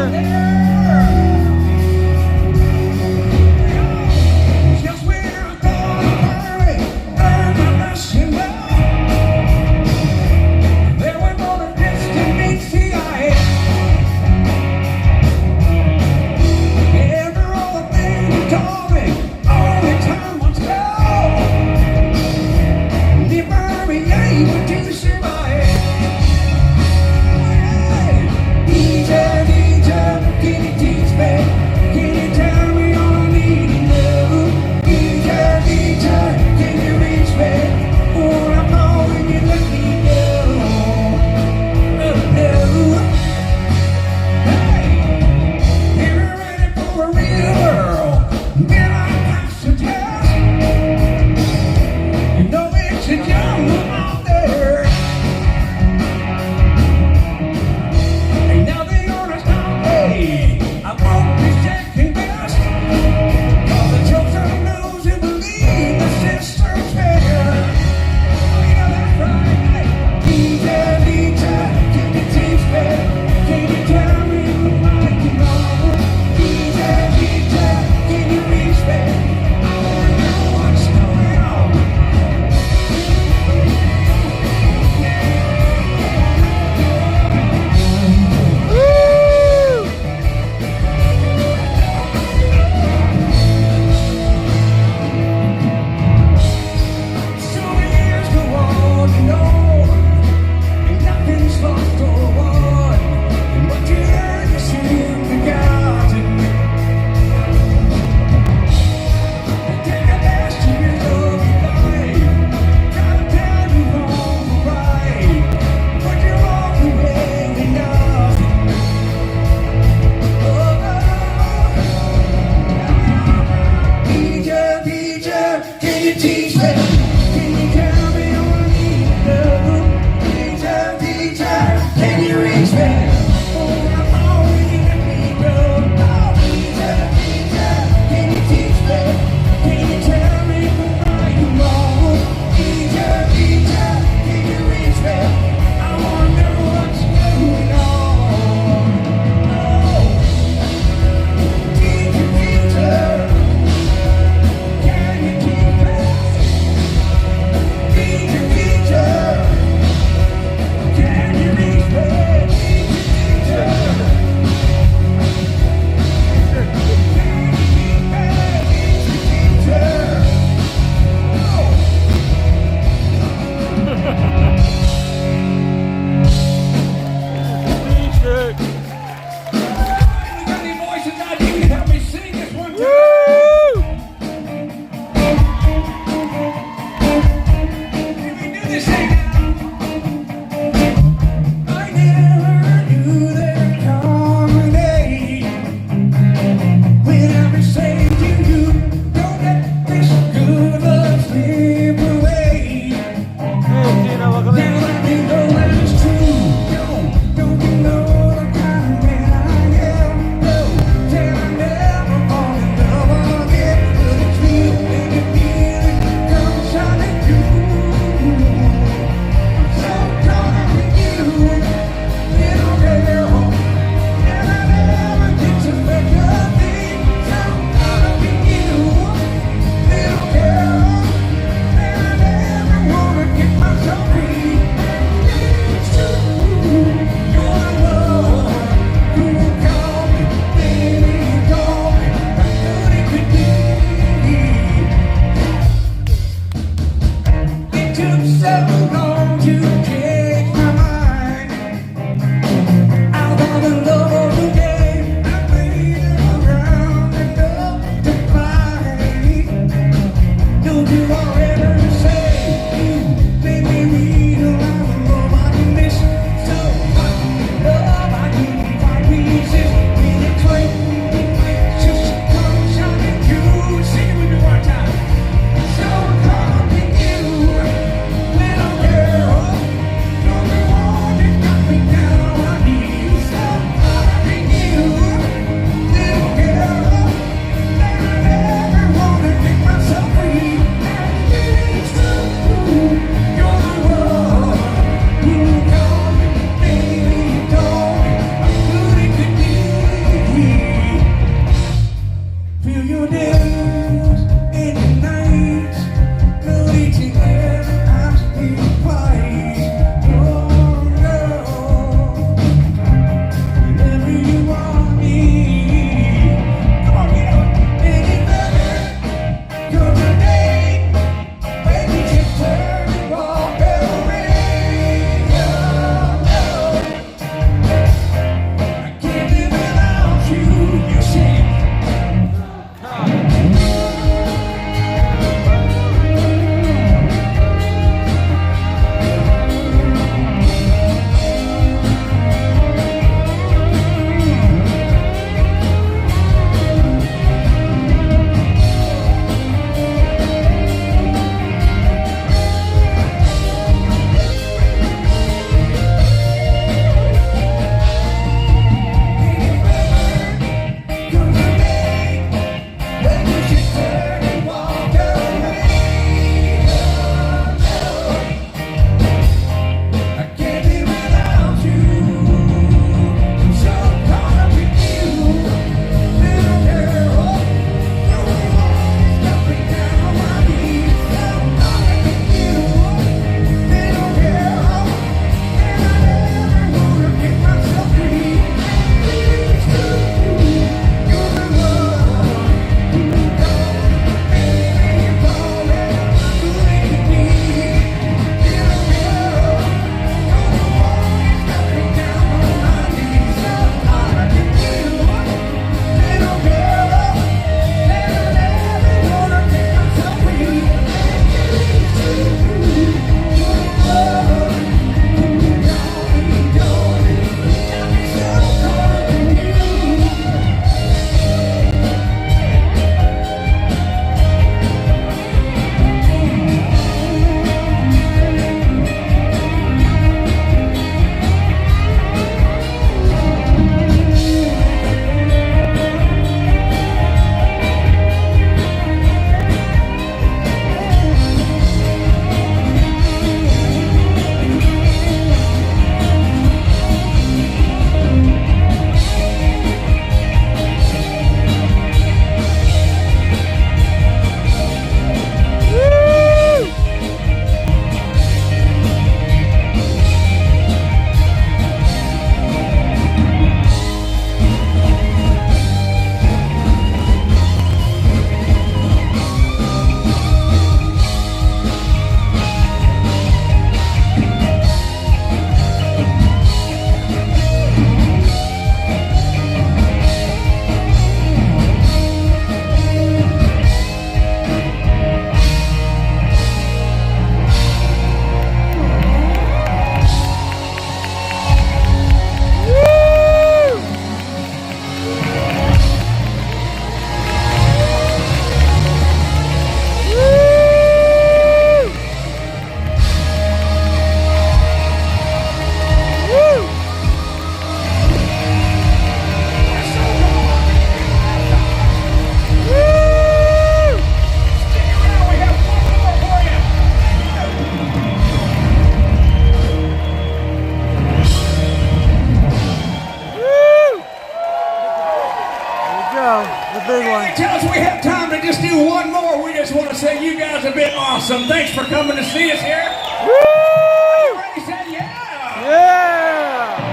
big one. Tell us we have time to just do one more. We just want to say you guys have been awesome. Thanks for coming to see us here. Woo! Everybody said yeah. Yeah!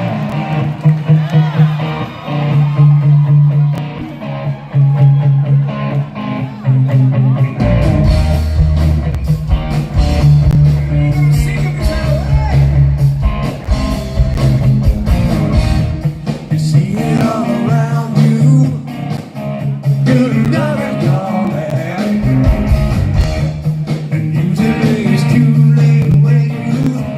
You see it all around you. You love it, darling. And usually it's too late when you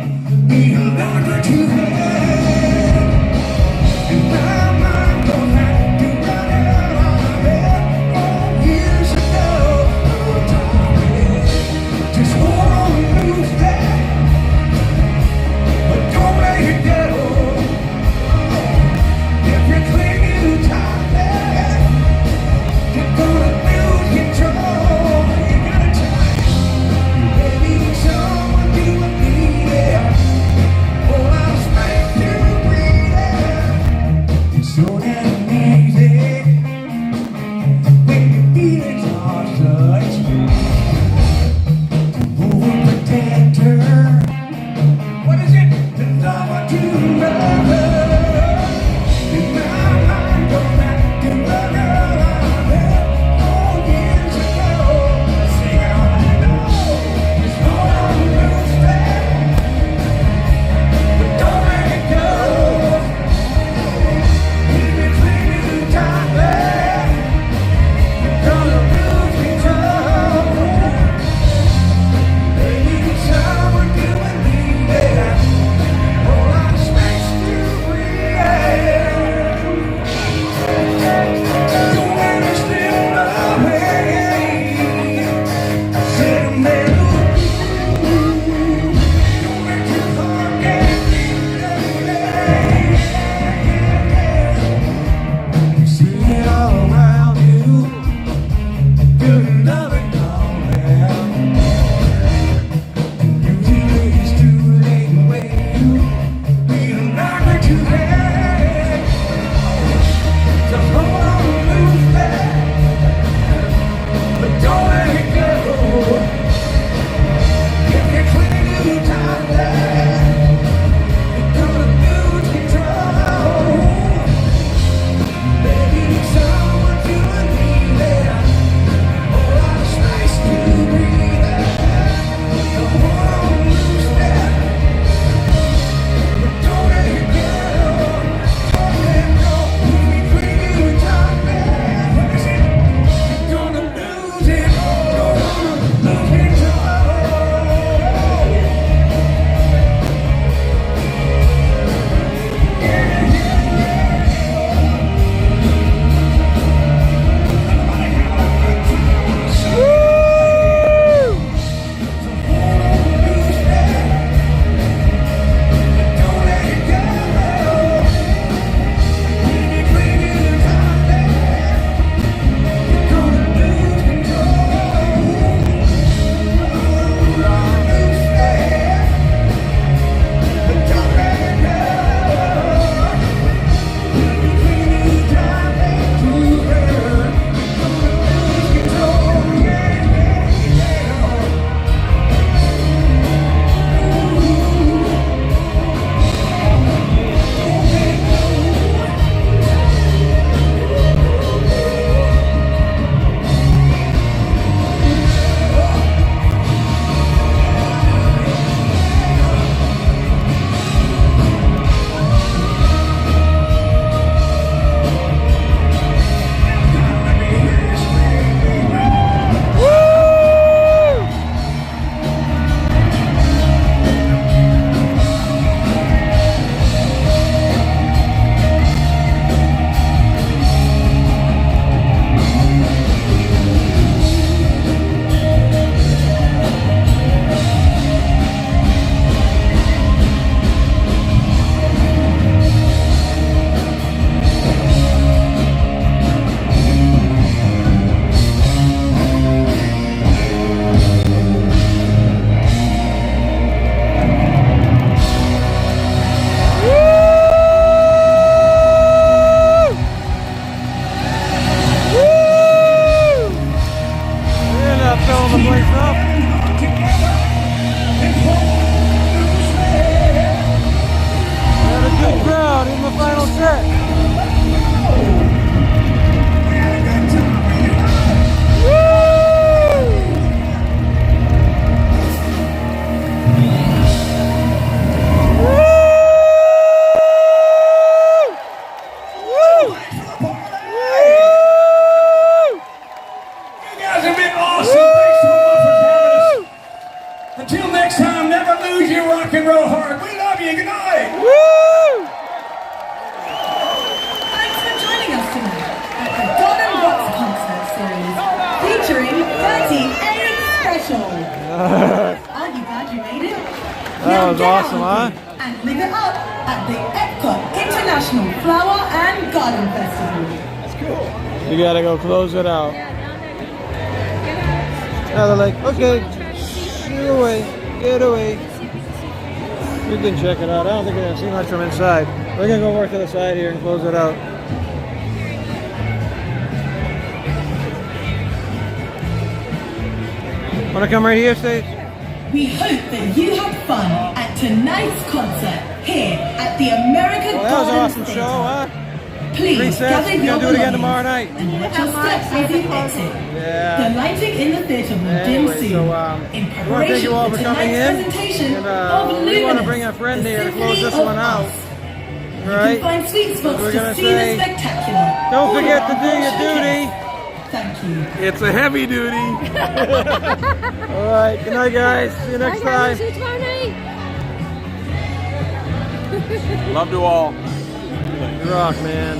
Aren't you glad you made it? That was awesome, huh? And live it up at the Epcot International Flower and Garden Festival. You gotta go close it out. Now they're like, okay, get away, get away. You can check it out. I don't think you're gonna see much from inside. We're gonna go work to the side here and close it out. Wanna come right here, Stage? We hope that you had fun at tonight's concert here at the American Well, that was an Garden awesome Theatre. show, huh? Please 3 sets. gather We're your gonna do it again belongings tomorrow night. and watch your steps as you exit. Yeah. The lighting in the theatre will dim Anyway, soon. so in we want to thank preparation you all for for coming tonight's in. presentation And of we want to Luminous, bring a friend the here to close Symphony this of one out. Us. All You right. can find sweet spots We're to gonna see say, the spectacular. Don't all forget to around do the your showcase. duty. Thank you. It's a heavy duty. All right. Good night, guys. See you next time. See you tomorrow night. Love to all. You rock, man.